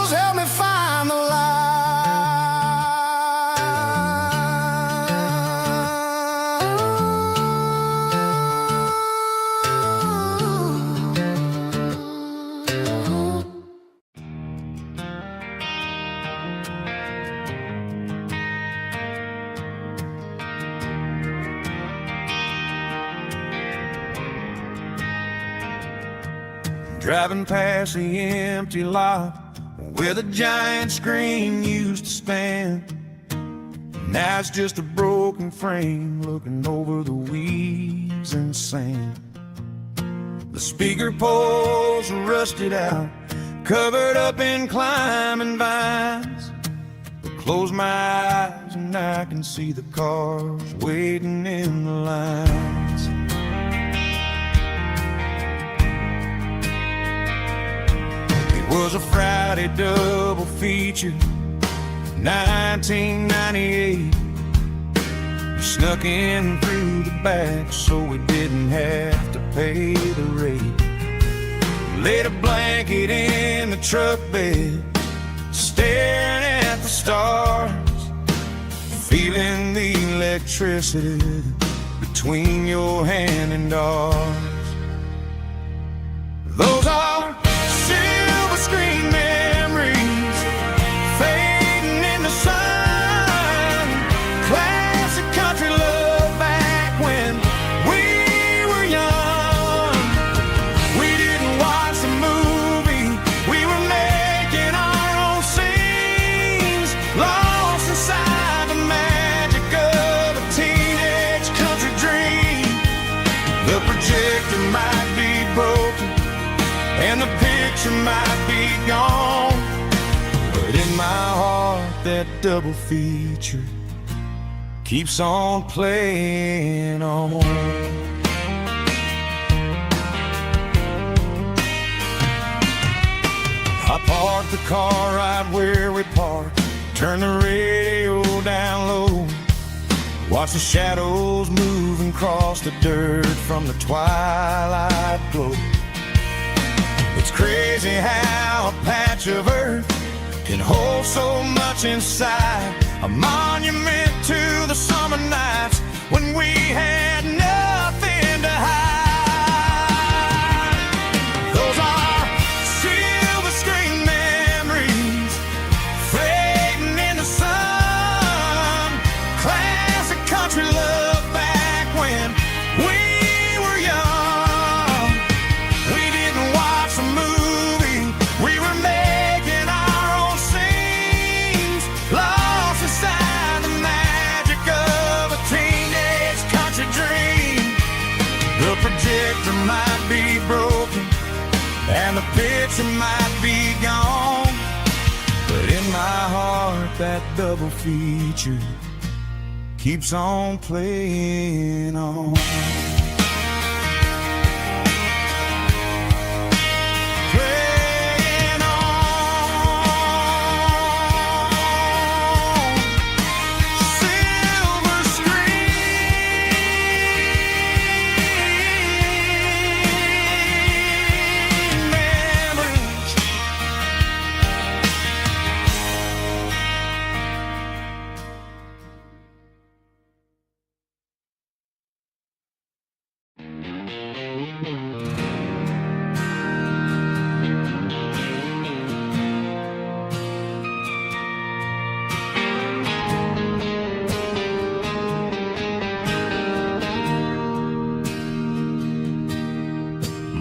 shadows help me find the Driving past the empty lot where the giant screen used to stand. Now it's just a broken frame looking over the weeds and sand. The speaker poles are rusted out, covered up in climbing vines. But close my eyes and I can see the cars waiting in the lines. It was a Friday double feature, 1998. We snuck in through the back so we didn't have to pay the rate. Laid a blanket in the truck bed, staring at the stars, feeling the electricity between your hand and ours. Those are silver screen memories fading in the sun. Classic country love back when we were young. We didn't watch the movie, we were making our own scenes, lost inside the magic of a teenage country dream. The projector might be broken and the picture might be gone, but in my heart that double feature keeps on playing on. I parked the car right where we parked, turned the radio down low, watched the shadows move and cross the dirt from the twilight glow. It's crazy how a patch of earth can hold so much inside, a monument to the summer nights when we had nothing to hide. Those are silver screen memories fading in the sun. Classic country love back when we were young. We didn't watch the movie, we were making our own scenes, lost inside the magic of a teenage country dream. The projector might be broken and the picture might be gone, but in my heart that double feature keeps on playing on. Playing on. Silver screen memories.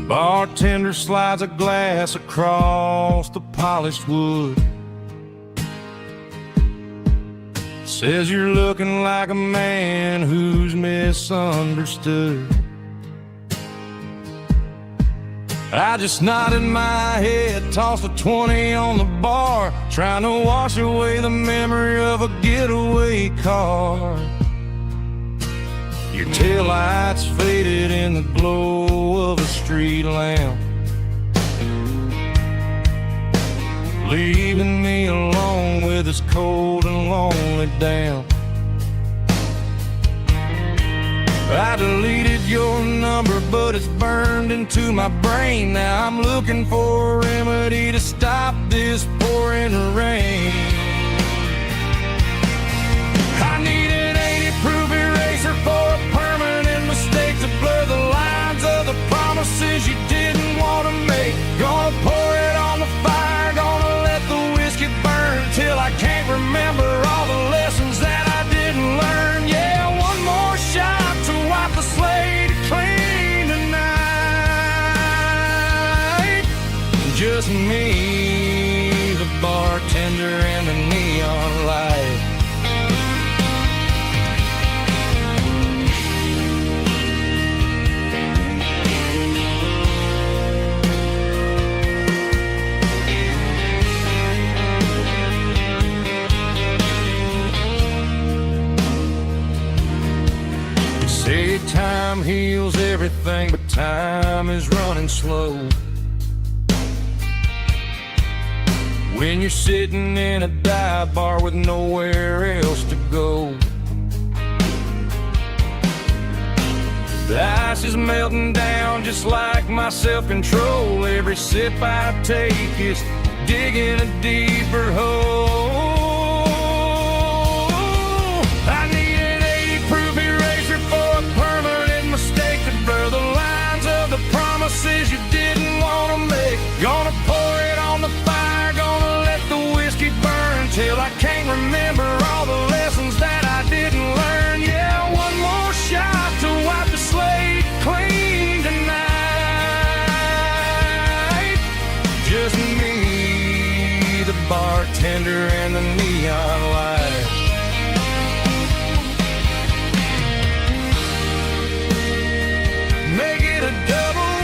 Bartender slides a glass across the polished wood. Says you're looking like a man who's misunderstood. I just nodded my head, tossed a 20 on the bar, trying to wash away the memory of a getaway car. Your taillights faded in the glow of a street lamp, leaving me alone with this cold and lonely damp. I deleted your number, but it's burned into my brain. Now I'm looking for a remedy to stop this pouring rain. I need an 80-proof eraser for a permanent mistake to blur the lines of the promises you didn't want to make. Gonna pour it on the fire, gonna let the whiskey burn till I can't remember all the lessons that I didn't learn. Yeah, one more shot to wipe the slate clean tonight. Just me, the bartender, and the neon light. Say time heals everything, but time is running slow. When you're sitting in a dive bar with nowhere else to go, the ice is melting down just like my self-control. Every sip I take is digging a deeper hole. I need an 80-proof eraser for a permanent mistake to blur the lines of the promises you didn't want to make. Gonna pour it on the fire, gonna let the whiskey burn till I can't remember all the lessons that I didn't learn. Yeah, one more shot to wipe the slate clean tonight. Just me, the bartender, and the neon light. Make it a double,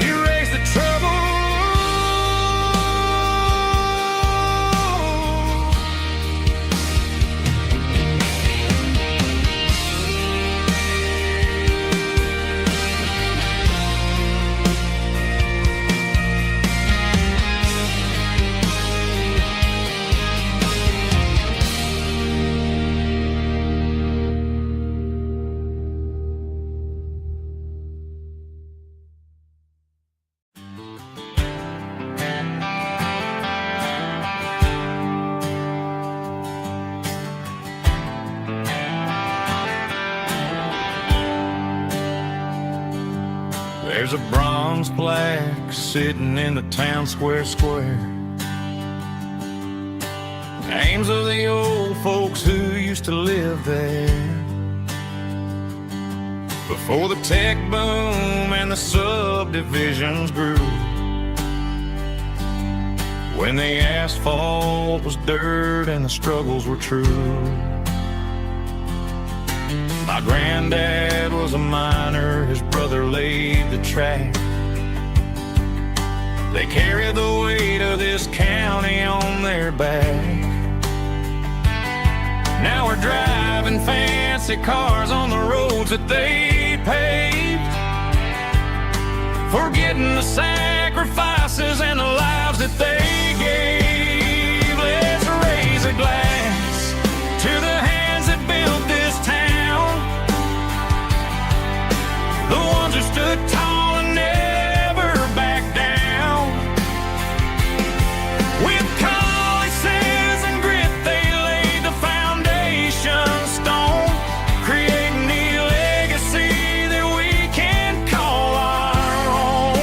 erase the trouble. There's a bronze plaque sitting in the town square. Names of the old folks who used to live there before the tech boom and the subdivisions grew, when the asphalt was dirt and the struggles were true. My granddad was a miner, his brother laid the track. They carried the weight of this county on their back. Now we're driving fancy cars on the roads that they paved, forgetting the sacrifices and the lives that they gave. Let's raise a glass to the hands that built this town, the ones who stood tall and never backed down. With calluses and grit, they laid the foundation stone, creating the legacy that we can call our own.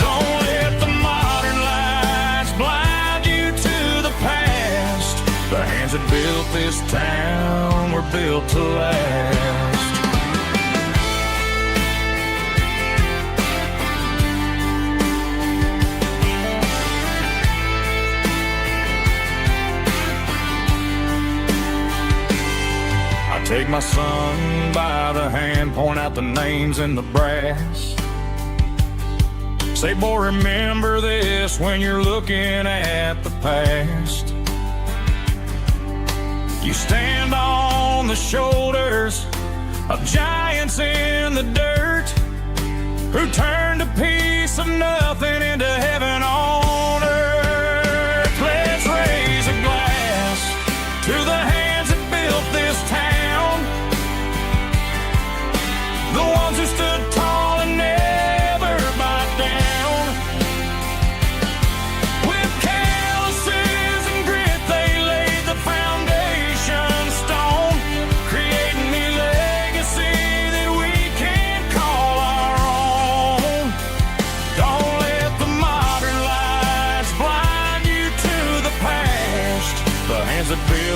Don't let the modern lights blind you to the past. The hands that built this town were built to last. Take my son by the hand, point out the names in the brass. Say, boy, remember this when you're looking at the past. You stand on the shoulders of giants in the dirt, who turned a piece of nothing into heaven on earth. Let's raise a glass to the hands that built this town,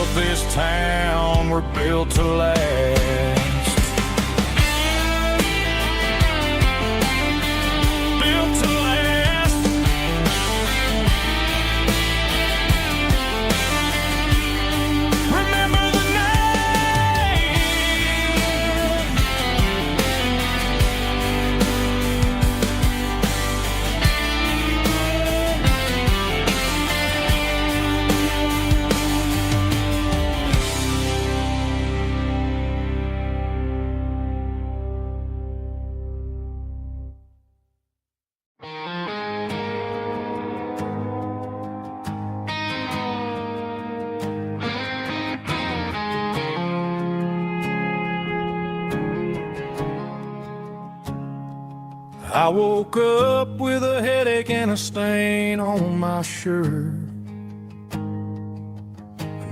built this town, we're built to last. Built to last. Remember the name. I woke up with a headache and a stain on my shirt.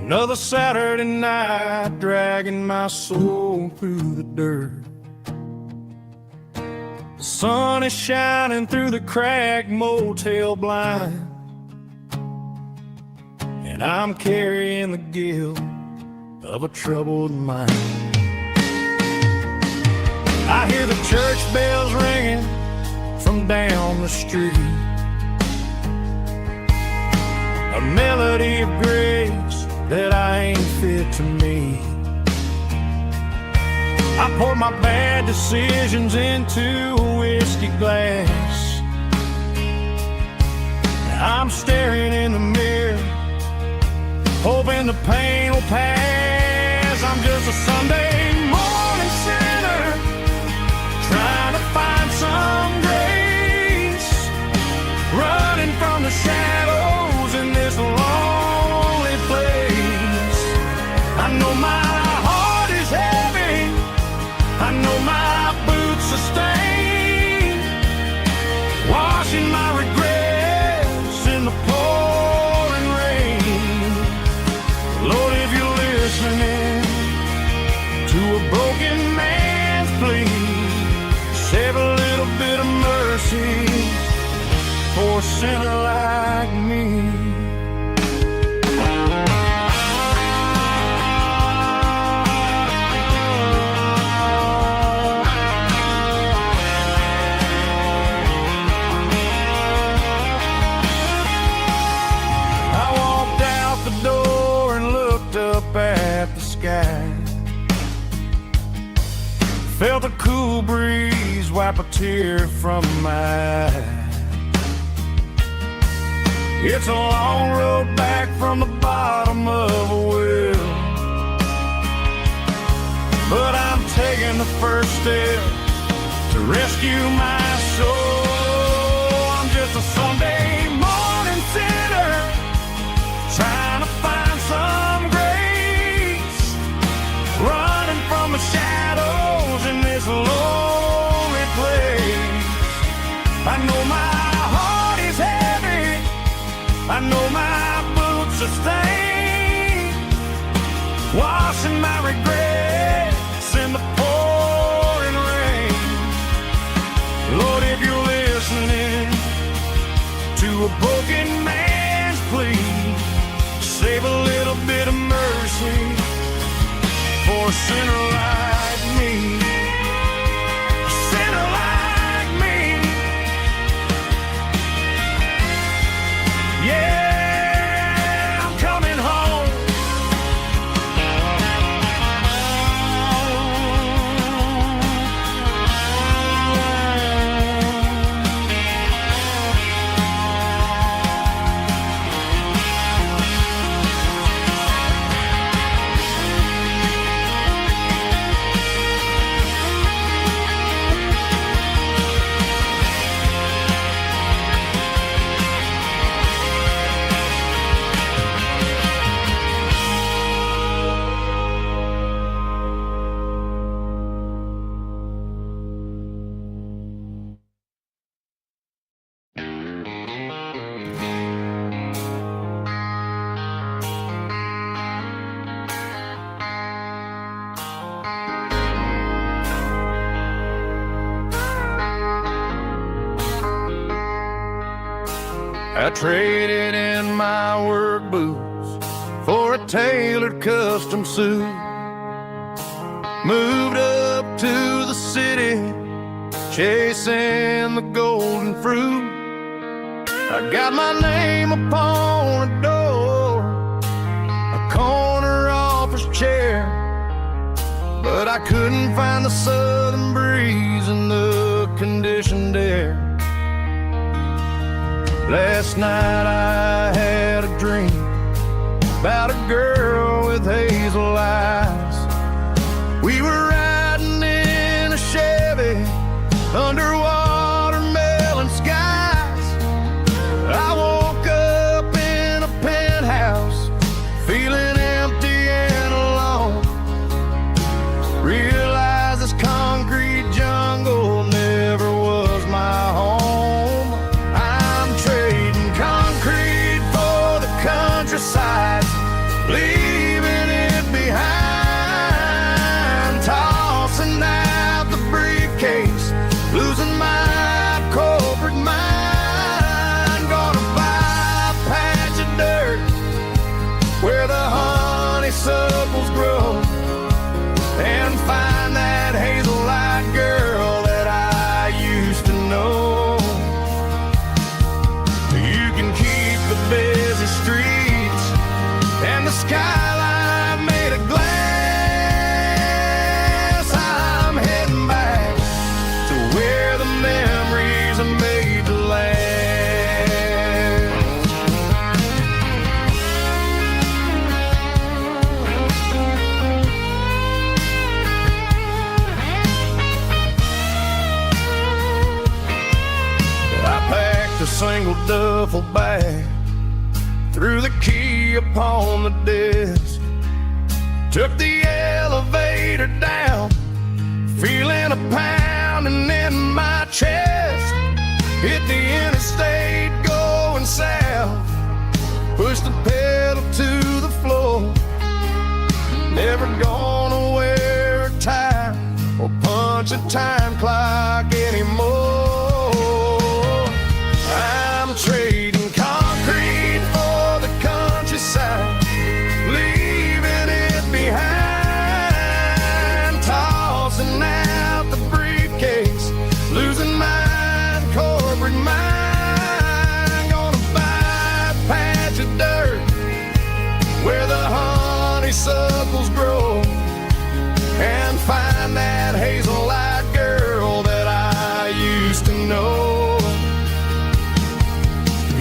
Another Saturday night dragging my soul through the dirt. The sun is shining through the cracked motel blind, and I'm carrying the guilt of a troubled mind. I hear the church bells ringing from down the street, a melody of grace that I ain't fit to meet. I pour my bad decisions into a whiskey glass. I'm staring in the mirror, hoping the pain will pass. I'm just a Sunday morning sinner, trying to find some grace, running from the shadows in this lonely place. I know my heart is heavy, I know my boots are stained, washing my regrets in the pouring rain. Lord, if you're listening to a broken man's plea, save a little bit of mercy for a sinner like me. I walked out the door and looked up at the sky, felt a cool breeze wipe a tear from my eye. It's a long road back from the bottom of a well, but I'm taking the first step to rescue my soul. I'm just a Sunday morning sinner, trying to find some grace, running from the shadows in this lonely place. I know my heart is heavy, I know my boots are stained, washing my regrets in the pouring rain. Lord, if you're listening to a broken man's plea, save a little bit of mercy for a sinner like me. A sinner like me. Yeah, I'm coming home. I traded in my work boots for a tailored custom suit. Moved up to the city, chasing the golden fruit. I got my name upon a door, a corner office chair, but I couldn't find the southern breeze in the conditioned air. Last night I had a dream about a girl with hazel eyes. We were riding in a Chevy under watermelon skies. I woke up in a penthouse, feeling empty and alone. Realized this concrete jungle never was my home. I'm trading concrete for the countryside, leaving it behind, tossing out the briefcase, losing my corporate mind. Gonna buy a patch of dirt where the honeysuckles grow, and find that hazel-eyed girl that I used to know. You can keep the busy streets and the skyline made of glass. I'm heading back to where the memories are made to last. I packed a single duffel bag, threw the key upon the desk, took the elevator down, feeling a pounding in my chest. Hit the interstate going south, pushed the pedal to the floor. Never gonna wear a tie or punch a time clock anymore. I'm trading concrete for the countryside, leaving it behind, tossing out the briefcase, losing my corporate mind. Gonna buy a patch of dirt where the honeysuckles grow, and find that hazel-eyed girl that I used to know.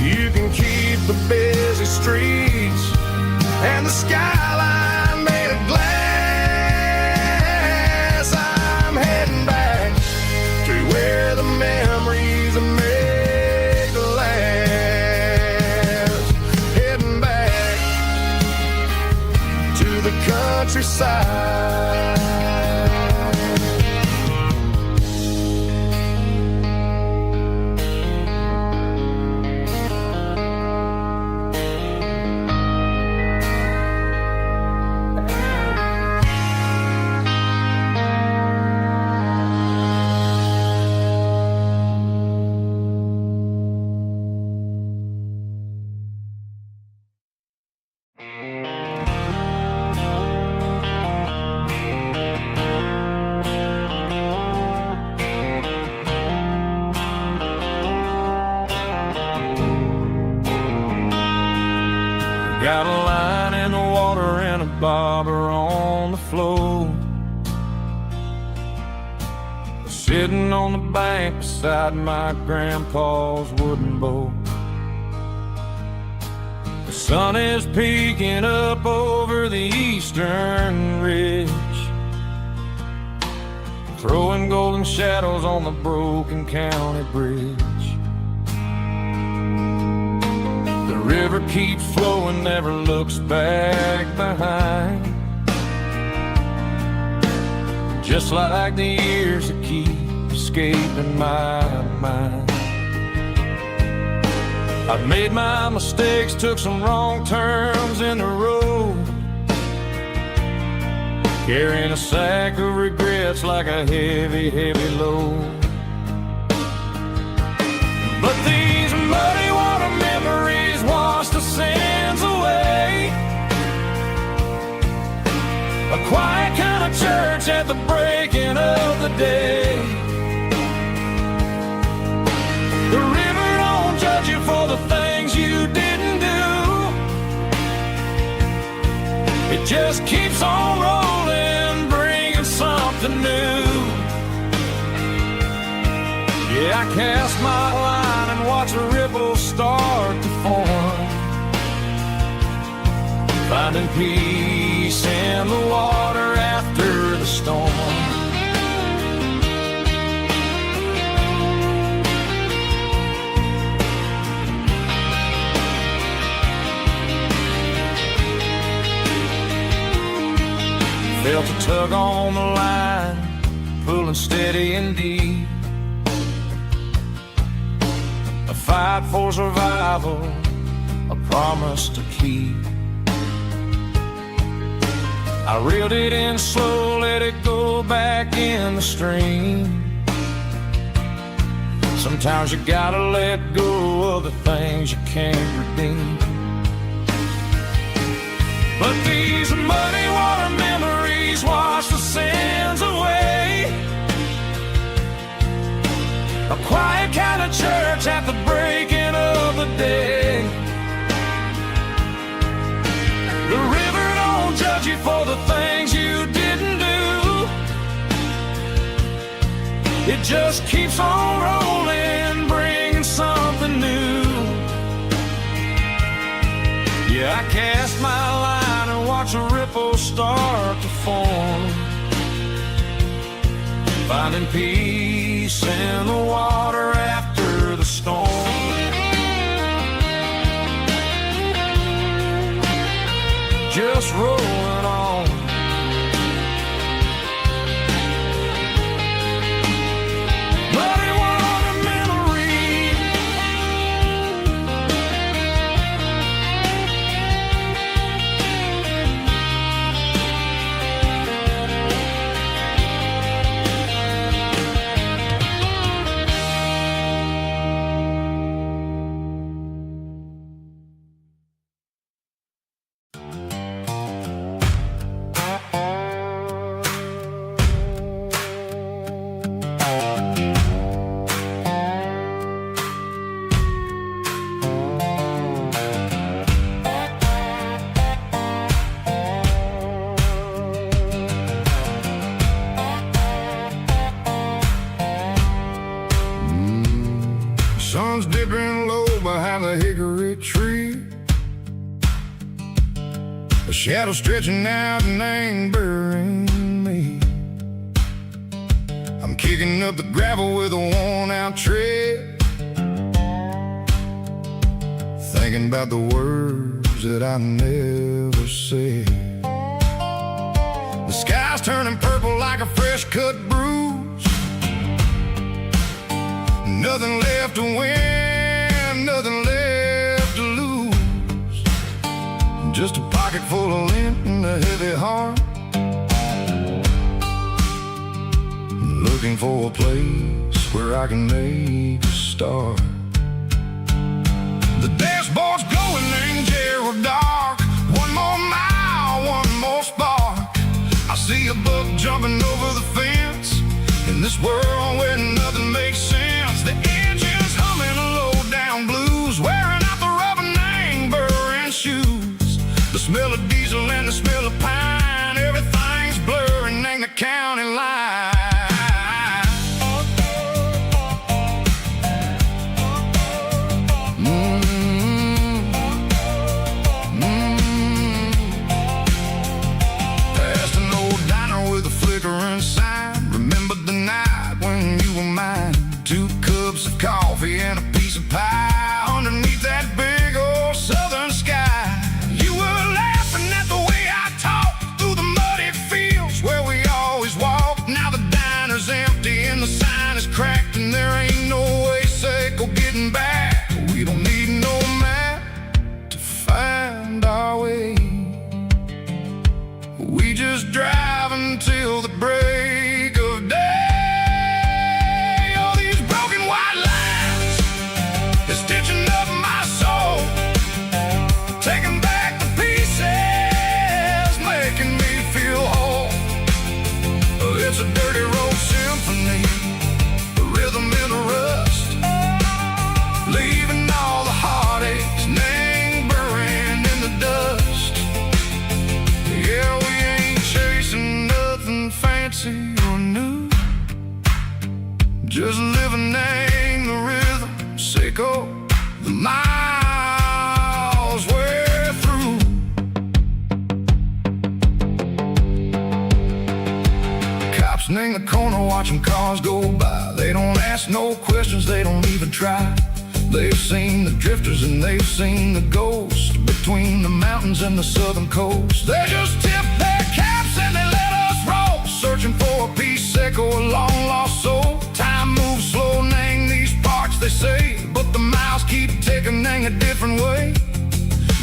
You can keep the busy streets and the skyline made of glass. I'm heading back to where the memories are made to last. Heading back to the countryside. Got a line in the water and a bobber on the floor, sitting on the bank beside my grandpa's wooden boat. The sun is peeking up over the eastern ridge, throwing golden shadows on the broken county bridge. The river keeps flowing, never looks back behind, just like the years that keep escaping my mind. I've made my mistakes, took some wrong turns in the road, carrying a sack of regrets like a heavy, heavy load. But these muddy water memories wash the sins away, at the breaking of the day. The river don't judge you for the things you didn't do. It just keeps on rolling, bringing something new. Yeah, I cast my line and watch a ripple start to form, finding peace in the water after the storm. Felt a tug on the line, pulling steady and deep. A fight for survival, a promise to keep. I reeled it in slow, let it go back in the stream. Sometimes you gotta let go of the things you can't redeem. But these muddy water memories wash the sins away. A quiet kind of church at the breaking of the day. The river don't judge you for the things you didn't do. It just keeps on rolling, bringing something new. Yeah, I cast my line and watch a ripple start to form, finding peace in the water after the storm. Just rolling on. Muddy water memory. Sun's dipping low behind the hickory tree. A shadow stretching out and angering me. I'm kicking up the gravel with a worn-out tread, thinking about the words that I never said. The sky's turning purple like a fresh-cut bruise. Nothing left to win, nothing left to lose. Just a pocket full of lint and a heavy heart, looking for a place where I can make a start. The dashboard's glowing in Yearwood dark. One more mile, one more spark. I see a buck jumping over the fence in this world where nothing makes sense. The engine's humming a low-down blues, wearing out the rubber name, burring shoes. The smell of diesel and the smell of pine, everything's blurring in the county line. Past an old diner with a flickering sign. Remember the night when you were mine. 2 cups of coffee and a piece of pie underneath that big old southern sky. You were laughing at the way I talked through the muddy fields where we always walked. Now the diner's empty and the sign is cracked, and there ain't no way safe or getting back. We don't need no map to find our way. We just drive until the break of day. Stitching up my soul, taking back the pieces, making me feel whole. in the corner watching cars go by. They don't ask no questions, they don't even try. They've seen the drifters and they've seen the ghosts between the mountains and the southern coast. They just tip their caps and they let us roll, searching for a piece sick or a long lost soul. Time moves slow, nang these parts they say, but the miles keep ticking, nang a different way.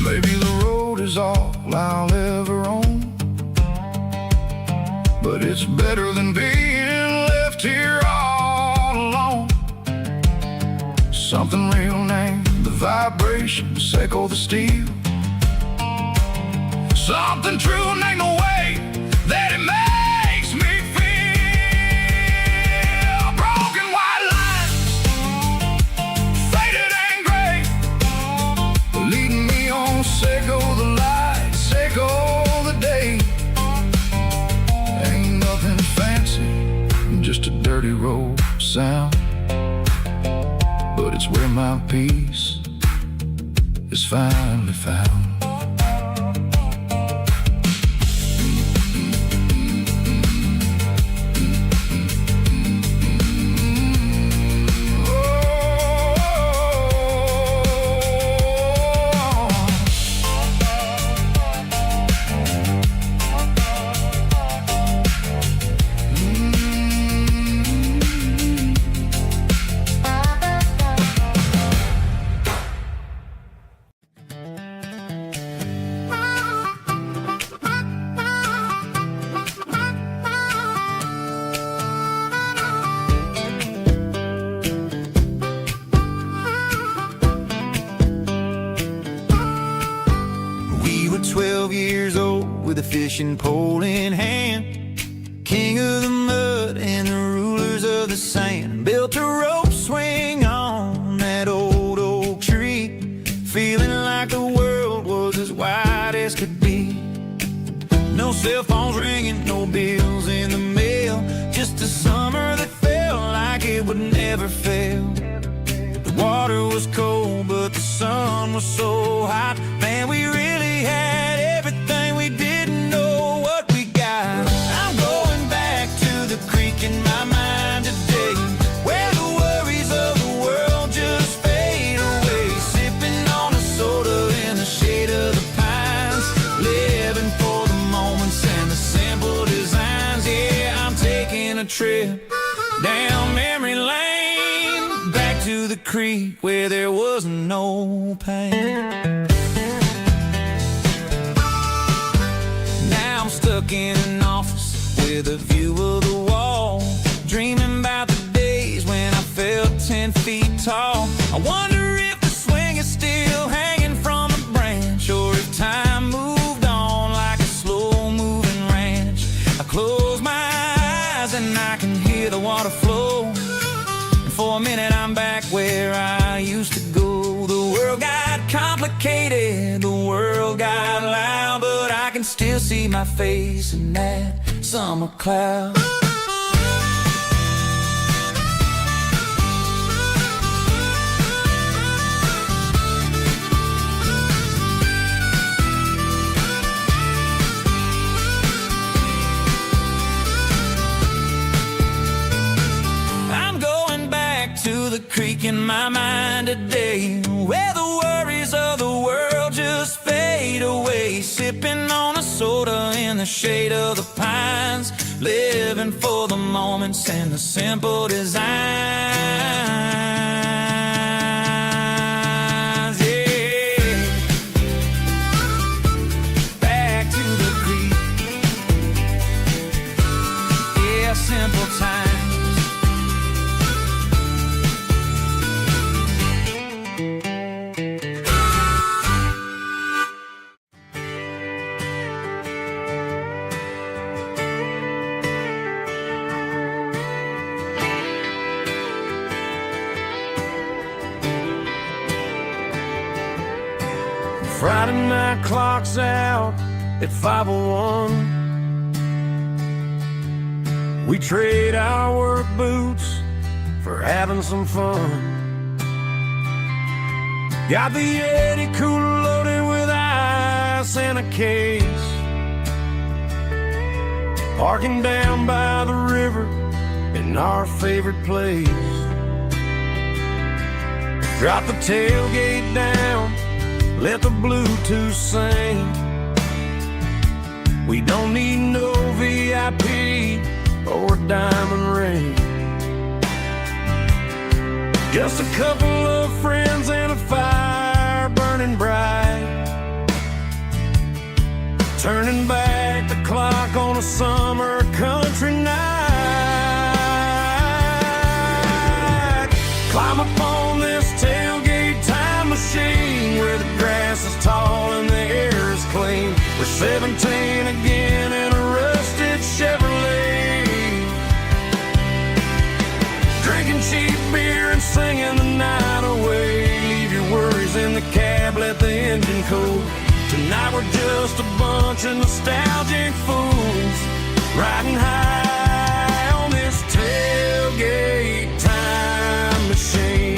Maybe the road is all I'll ever own, but it's better than being left here all alone. Something real named the vibrations echo the steel. Something true named the way that it makes me feel. Broken white lines, faded and gray, leading me on, Seco the light, Seco the day. Ain't nothing fancy, just a dirty road sound, but it's where my peace is finally found. We were 12 years old with a fishing pole in hand, king of the mud and the rulers of the sand. Built a rope swing on that old oak tree, feeling like the world was as wide as could be. No cell phones ringing, no bills in the mail, just a summer that felt like it would never fail. The water was cold, but the sun was so hot. Man, we really had everything, we didn't know what we got. I'm going back to the creek in my mind today, where the worries of the world just fade away. Sipping on a soda in the shade of the pines, living for the moments and the simple designs. Yeah, I'm taking a trip down memory lane, back to the creek where there was no pain. Now I'm stuck in an office with a view of the wall, dreaming about the days when I felt 10 feet tall. I wonder if the swing is still hanging from a branch, or if time moved on like a slow-moving ranch. I close my eyes and I can hear the water flow, and for a minute I'm back where I used to go. The world got complicated, the world got loud, but I can still see my face in that summer cloud. I'm going back to the creek in my mind today, where the worries of the world just fade away. Sipping on a soda in the shade of the pines, living for the moments and the simple designs. Yeah, back to the creek. Yeah, simple times. Friday night clock's out at 5:01. We trade our work boots for having some fun. Got the Yeti cooler loaded with ice and a case. parking down by the river in our favorite place. Drop the tailgate down, let the Bluetooth sing. We don't need no VIP or a diamond ring. Just a couple of friends and a fire burning bright, turning back the clock on a summer country night. Climb up on this tailgate time machine where the grass is tall and the air is clean. We're 17 again in a rusted Chevrolet, drinking cheap beer and singing the night away. Leave your worries in the cab, let the engine cool. Tonight we're just a bunch of nostalgic fools riding high on this tailgate time machine.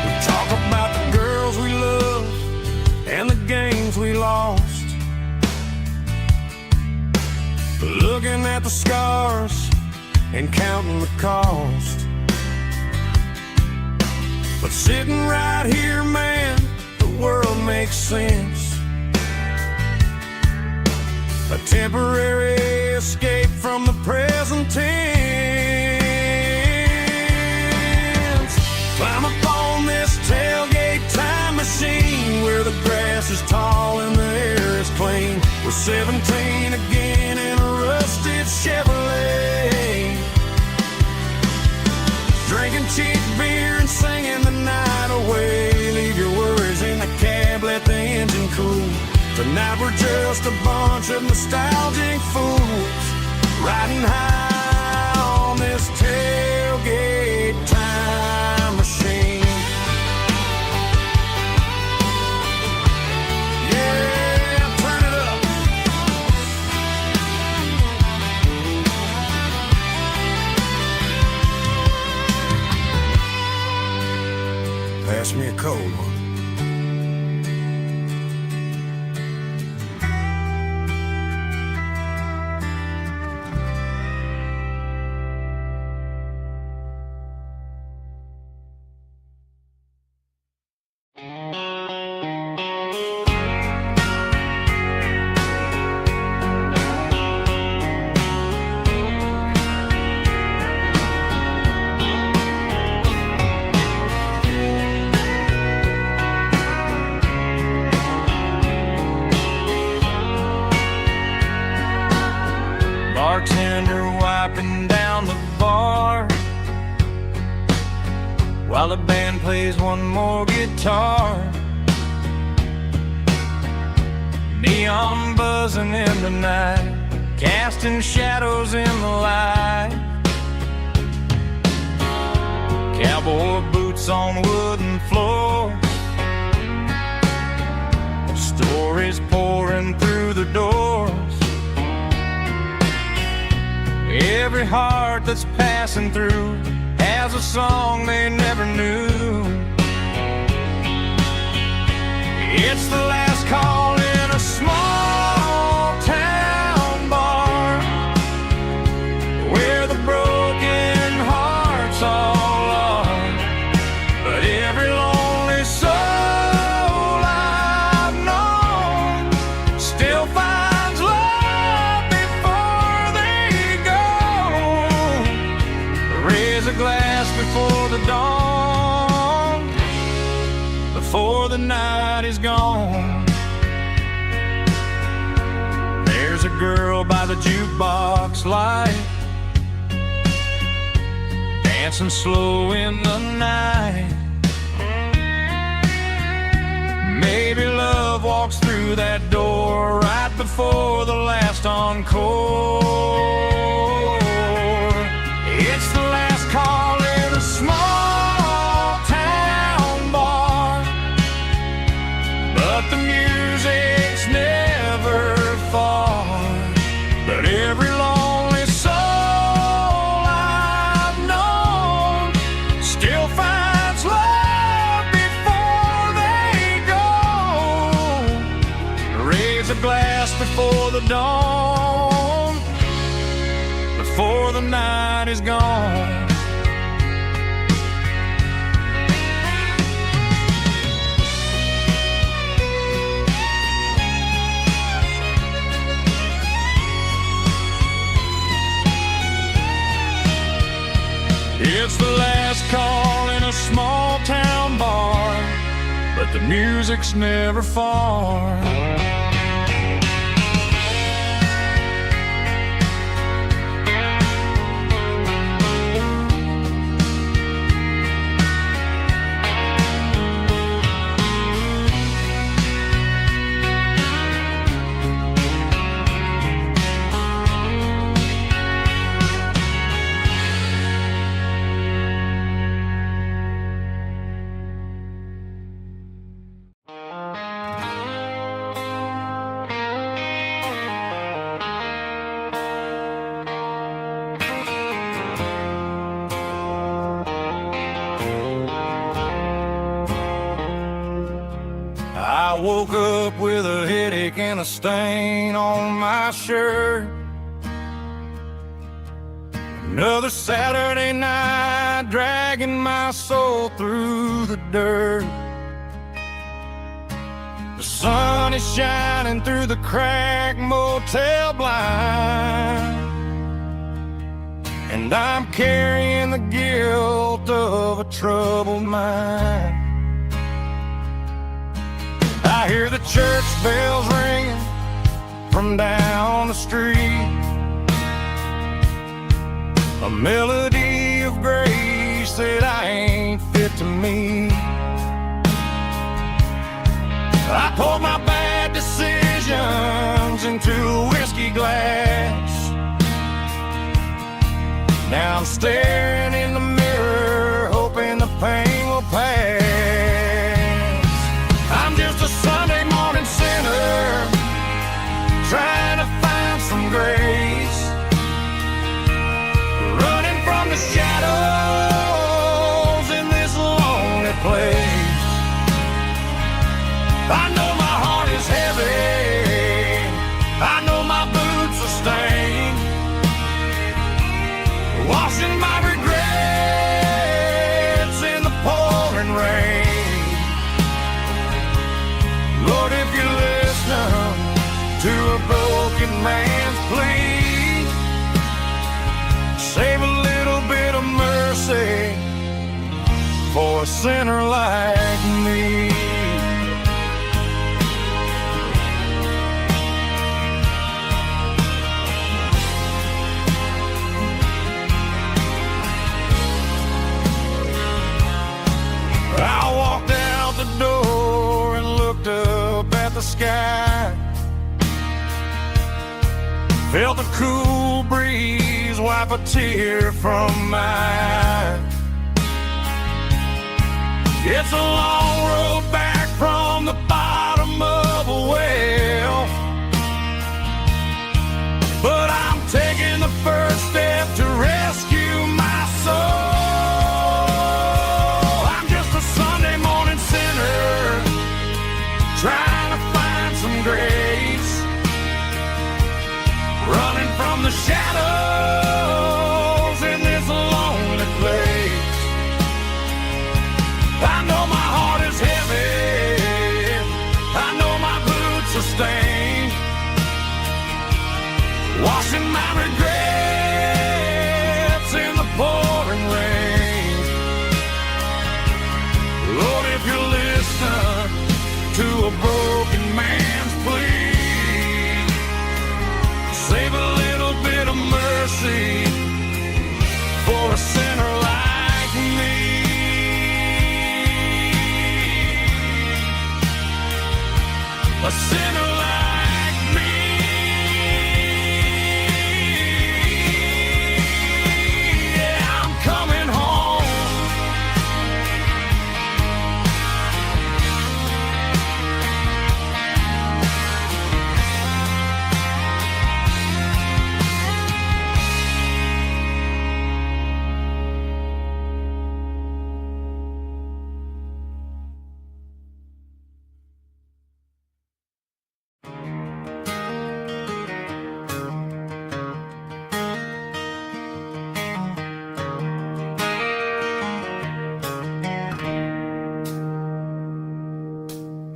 We talk about the girls we love and the games we lost, looking at the scars and counting the cost. But sitting right here, man, the world makes sense. A temporary escape from the present tense. Climb up on this tailgate time machine where the grass is tall and the air is clean. We're 17 again in a rusted Chevrolet, drinking cheap beer and singing the night away. Leave your worries in the cab, let the engine cool. Tonight we're just a bunch of nostalgic fools riding high on this tailgate time machine. Yeah, turn it up. Pass me a cold one. Bartender wiping down the bar while the band plays one more guitar. Neon buzzing in the night, casting shadows in the light. Cowboy boots on wooden floors, stories pouring through the doors. Every heart that's passing through has a song they never knew. It's the last call in a small town bar where the broken hearts all are. But every lonely soul I've known still finds love before they go. Raise a glass before the dawn, before the night is gone. There's a girl by the jukebox light, dancing slow in the night. Maybe love walks through that door right before the last encore. It's the last call in a small town bar, but the music's never far. But every lonely soul I've known dawn, before the night is gone. It's the last call in a small town bar, but the music's never far. I woke up with a headache and a stain on my shirt. Another Saturday night dragging my soul through the dirt. The sun is shining through the cracked motel blind, and I'm carrying the guilt of a troubled mind. I hear the church bells ringing from down the street, a melody of grace that I ain't fit to meet. I poured my bad decisions into a whiskey glass. Now I'm staring in the mirror, hoping the pain will pass. I'm just a Sunday morning sinner, trying to find some grace, running from the shadows in this lonely place. I know my heart is heavy, I know my boots are stained, washing my regrets in the pouring rain. Lord, if you listen to a broken man's plea, save a little bit of mercy for a sinner like me. I walked out the door and looked up at the sky, felt the cool breeze wipe a tear from my eye. It's a long road back from the bottom of a well, but I'm taking the first step to rescue my soul. Trying to find some grace, running from the shadows in this lonely place. I know my heart is heavy, I know my boots are stained, washing my regrets in the pouring rain. Lord, if you listen to a broken man's plea, save a little bit of mercy for a sinner like me. A sinner like me.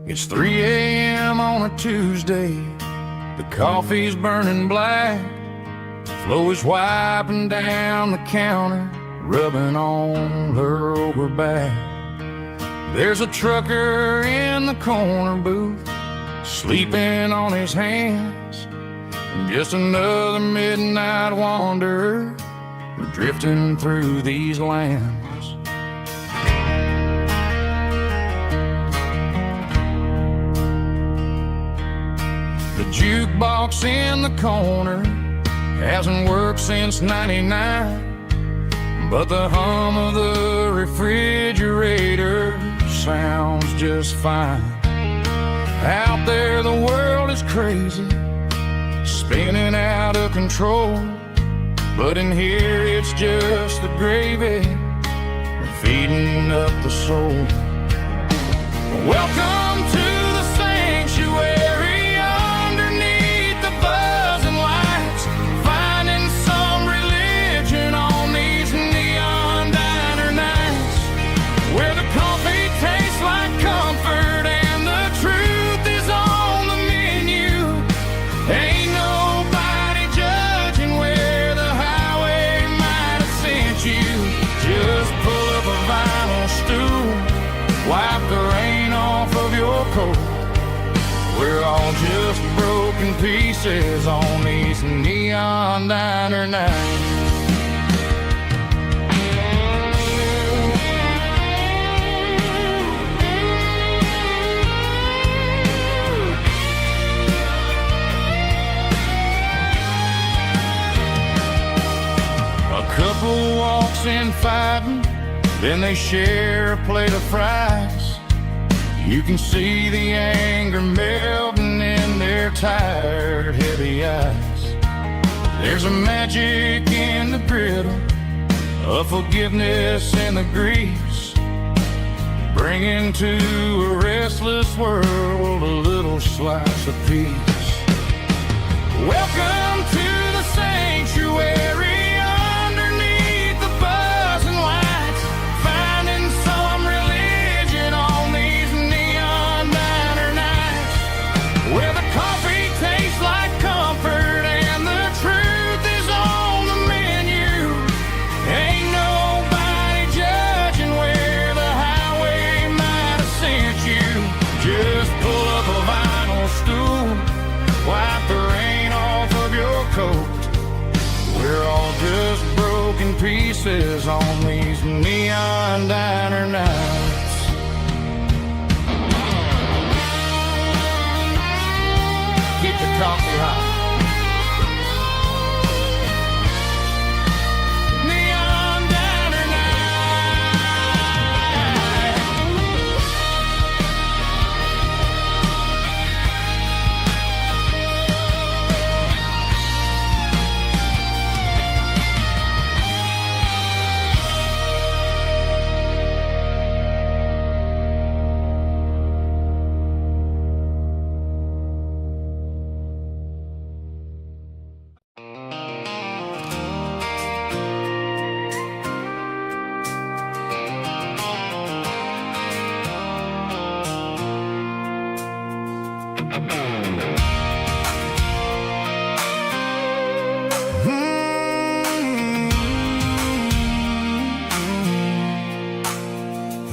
It's 3 a.m. on a Tuesday. The coffee's burning black. Flo is wiping down the counter, rubbing on her over back. There's a trucker in the corner booth, sleeping on his hands. Just another midnight wanderer, drifting through these lands. The jukebox in the corner hasn't worked since '99, but the hum of the refrigerator sounds just fine. Out there the world is crazy, spinning out of control, but in here it's just the gravy feeding up the soul. Welcome to the sanctuary underneath the buzzing lights, finding some religion on these neon diner nights, where the coffee tastes like comfort and the truth is on the menu. Ain't nobody judging where the highway might have sent you. Just pull up a vinyl stool, wipe the rain off of your coat. We're all just broken pieces on these neon diner nights. A couple walks in fighting, then they share a plate of fries. You can see the anger melting in their tired, heavy eyes. There's a magic in the griddle, a forgiveness in the grease, bringing to a restless world a little slice of peace. Welcome to the sanctuary. We're all just broken pieces on these neon diner nights. Keep the coffee hot.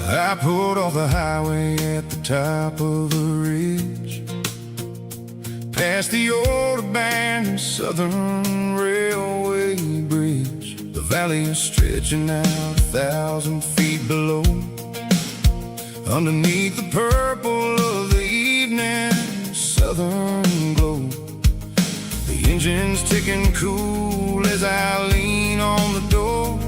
I pulled off the highway at the top of the ridge, past the old abandoned Southern Railway bridge. The valley is stretching out 1,000 feet below, underneath the purple of the evening southern glow. The engine's ticking cool as I lean on the door,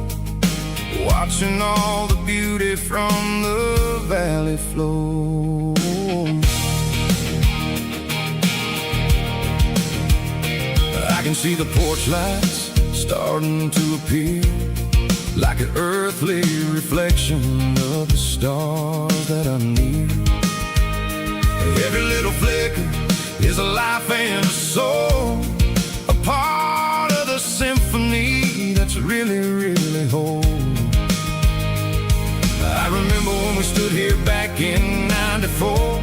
watching all the beauty from the valley flow. I can see the porch lights starting to appear, like an earthly reflection of the stars that are near. Every little flicker is a life and a soul, a part of the symphony that's really, really whole. I remember when we stood here back in '94,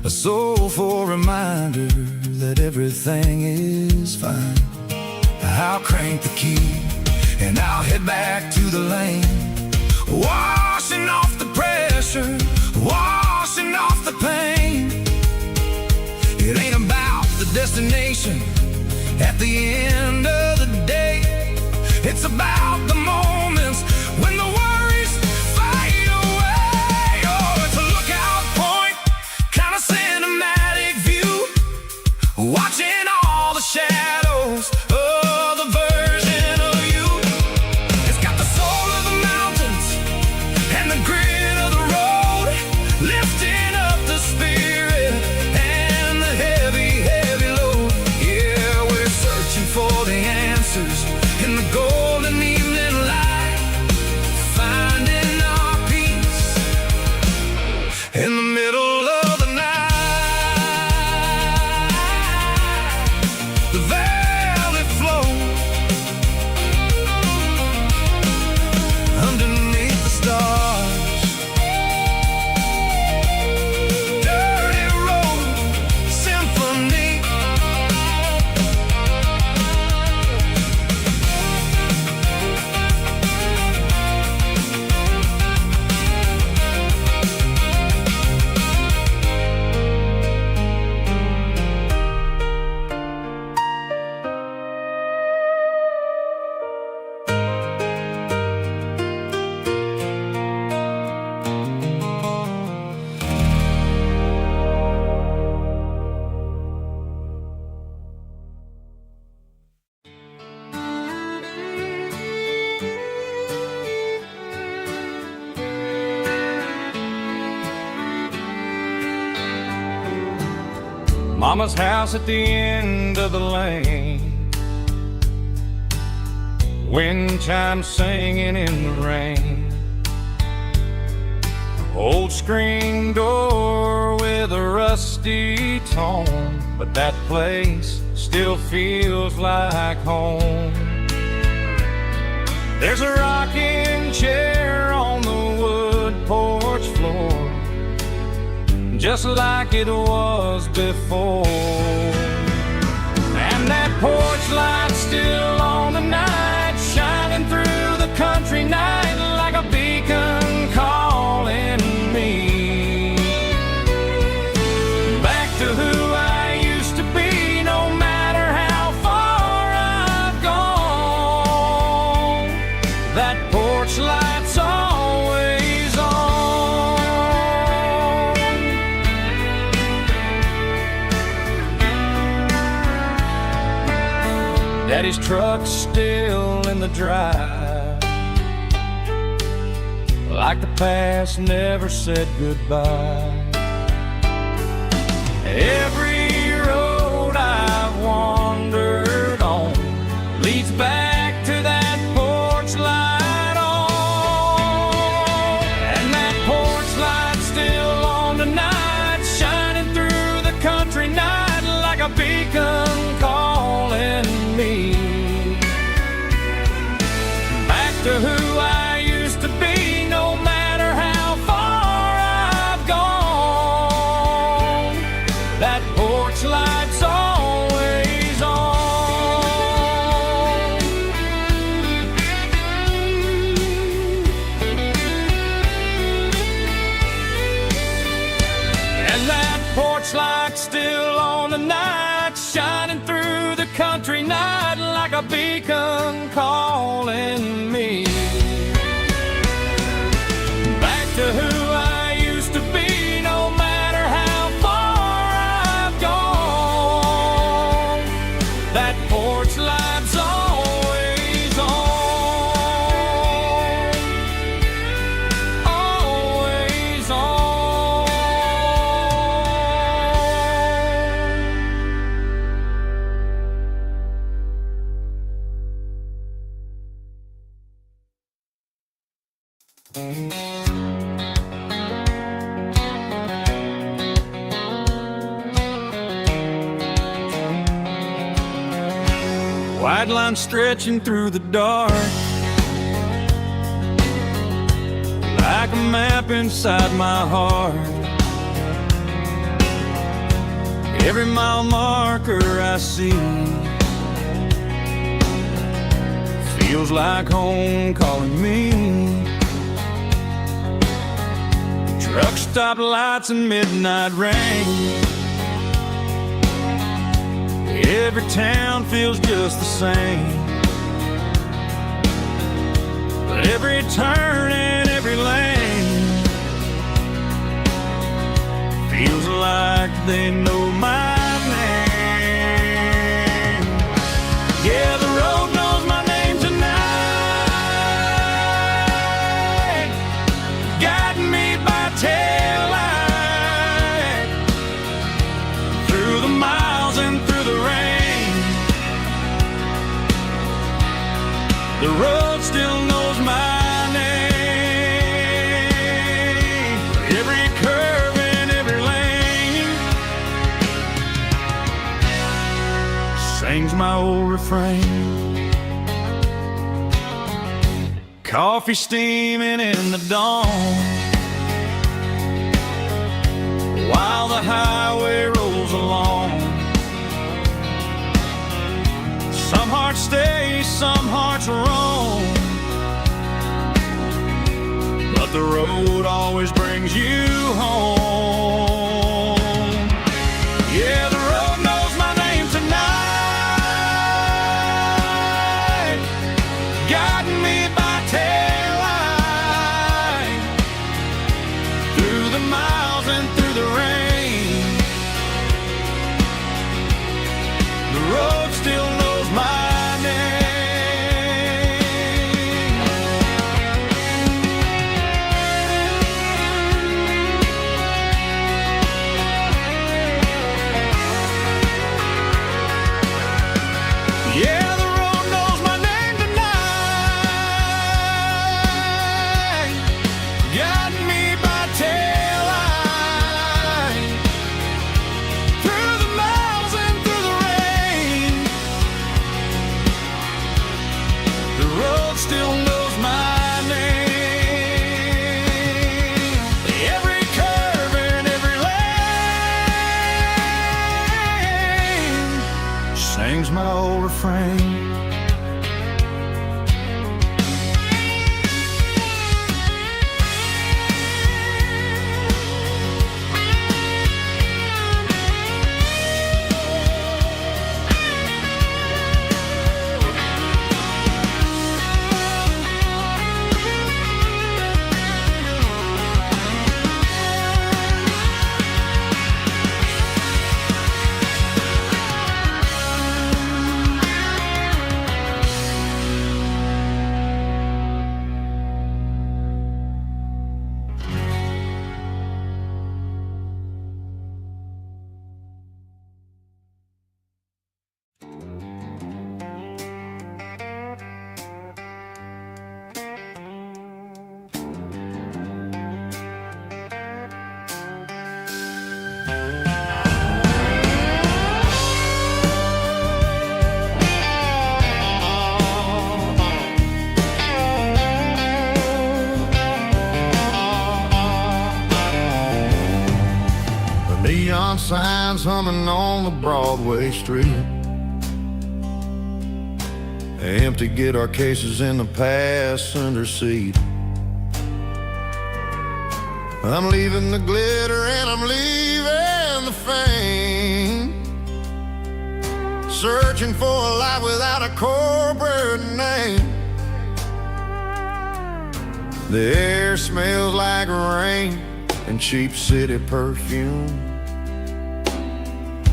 a soulful reminder that everything is fine. I'll crank the key and I'll head back to the lane, washing off the pressure, washing off the pain. It ain't about the destination at the end of the day. It's about the moments when the worries fade away. Oh, it's a lookout point, kind of cinematic view, watching all the shadows of the version of you. It's got the soul of the mountains and the grit of the road, lifting up the spirit and the heavy, heavy load. Yeah, we're searching for the answers in the golden evening light, finding our peace in the middle of the night. The velvet flow underneath the stars. Dirty road symphony. Mama's house at the end of the lane, wind chimes singing in the rain. Old screen door with a rusty tone, but that place still feels like home. There's a rocking chair on the wood porch floor, just like it was before. And that porch light's still on tonight, shining through the country night like a beacon calling me back to who I used to be. No matter how far I've gone, that porch light's always on. Daddy's truck's still in the drive, like the past never said goodbye. Every road I've wandered on leads back to that porch light on. And that porch light's still on tonight, shining through the country night like a beacon calling me back to who I used to be. No matter how far I've gone, that porch light's always on. And that porch light's still on tonight, shining through the country night like a beacon calling me back to who I used to be. No matter how far I've gone, that porch light's always on, always on. White line stretching through the dark, like a map inside my heart. Every mile marker I see feels like home calling me. Truck stop lights and midnight rain. Every town feels just the same. But every turn and every lane feels like they know my name. Yeah, the road knows my name tonight, guiding me by taillight through the miles and through the rain. The road still knows my name. Every curve and every lane sings my old refrain. Coffee steaming in the dawn while the highway rolls along. Some hearts stay, some hearts roam, but the road always brings you home. Yeah, the road knows my name tonight, guiding me by taillight through the miles and through the rain. The road still knows my still knows my name. Every curve and every lane sings my old refrain. Neon signs humming on the Broadway street. Empty guitar cases in the passenger seat. I'm leaving the glitter and I'm leaving the fame, searching for a life without a corporate name. The air smells like rain and cheap city perfume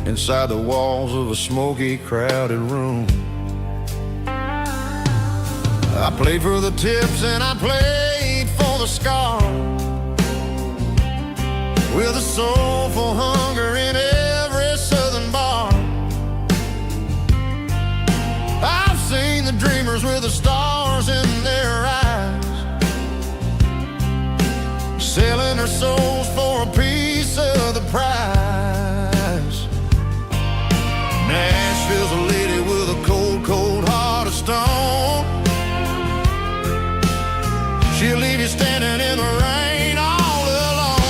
inside the walls of a smoky, crowded room. I played for the tips and I played for the scars, with a soulful hunger in every southern bar. I've seen the dreamers with the stars in their eyes, selling their souls for a piece of the prize. Nashville's a lady with a cold, cold heart of stone. She'll leave you standing in the rain all alone.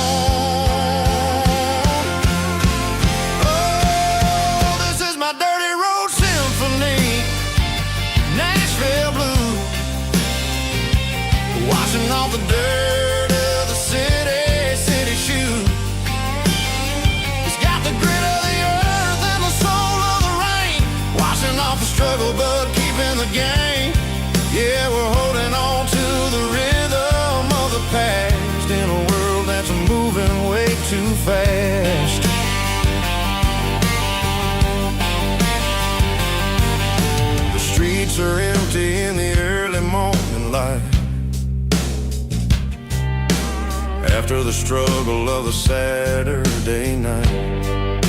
after the struggle of a Saturday night.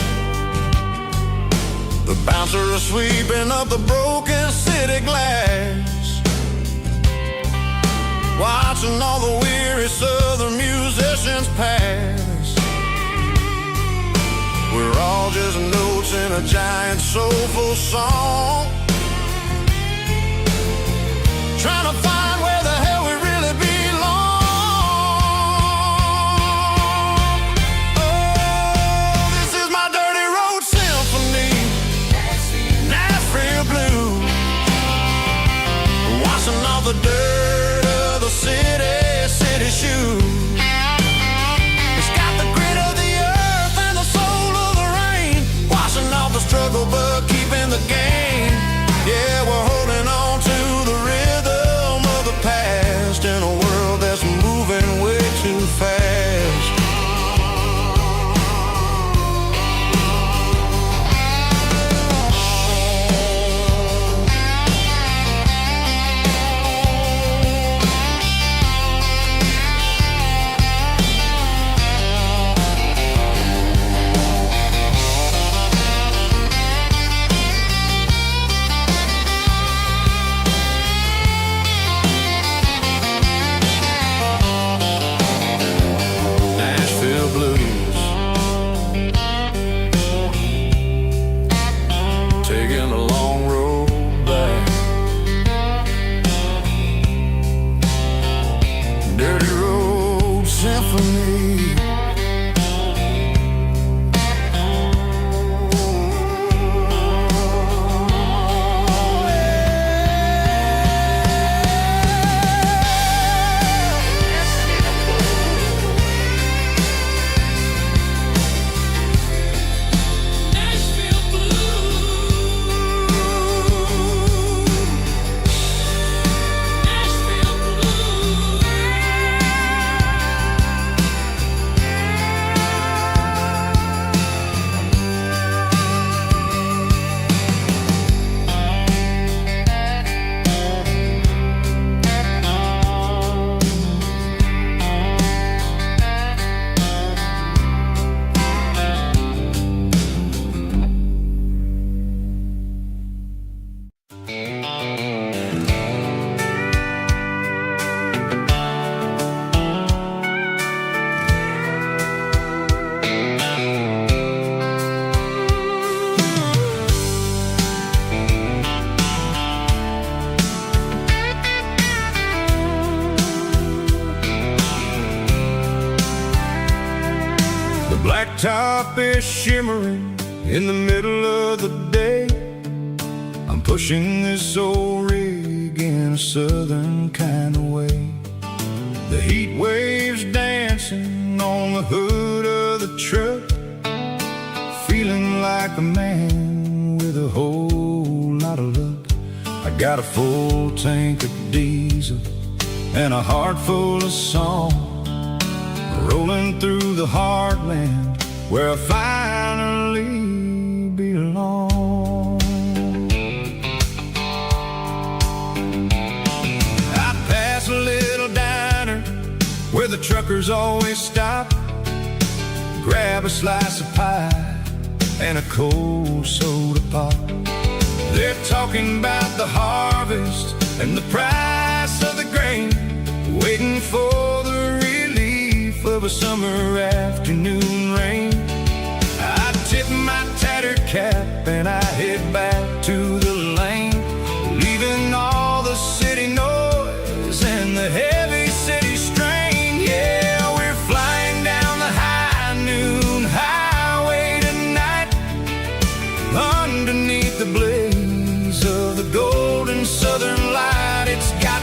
The bouncer is sweeping up the broken city glass, watching all the weary southern musicians pass. We're all just notes in a giant soulful song, trying to find where the hell we really belong. Oh, this is my dirty road symphony, Nashville blues, washing off the dirt of the city shoes. It's got the grit of the earth and the soul of the rain, washing off the struggle but keeping the game. Yeah, we're holding on to the rhythm of the past in a world that's moving way too fast. Blacktop is shimmering in the middle of the day. I'm pushing this old rig in a southern kind of way. The heat waves dancing on the hood of the truck, feeling like a man with a whole lot of luck. I got a full tank of diesel and a heart full of song, rolling through the heartland where I finally belong. I pass a little diner where the truckers always stop, grab a slice of pie and a cold soda pop. They're talking about the harvest and the price of the grain, waiting for the relief of a summer afternoon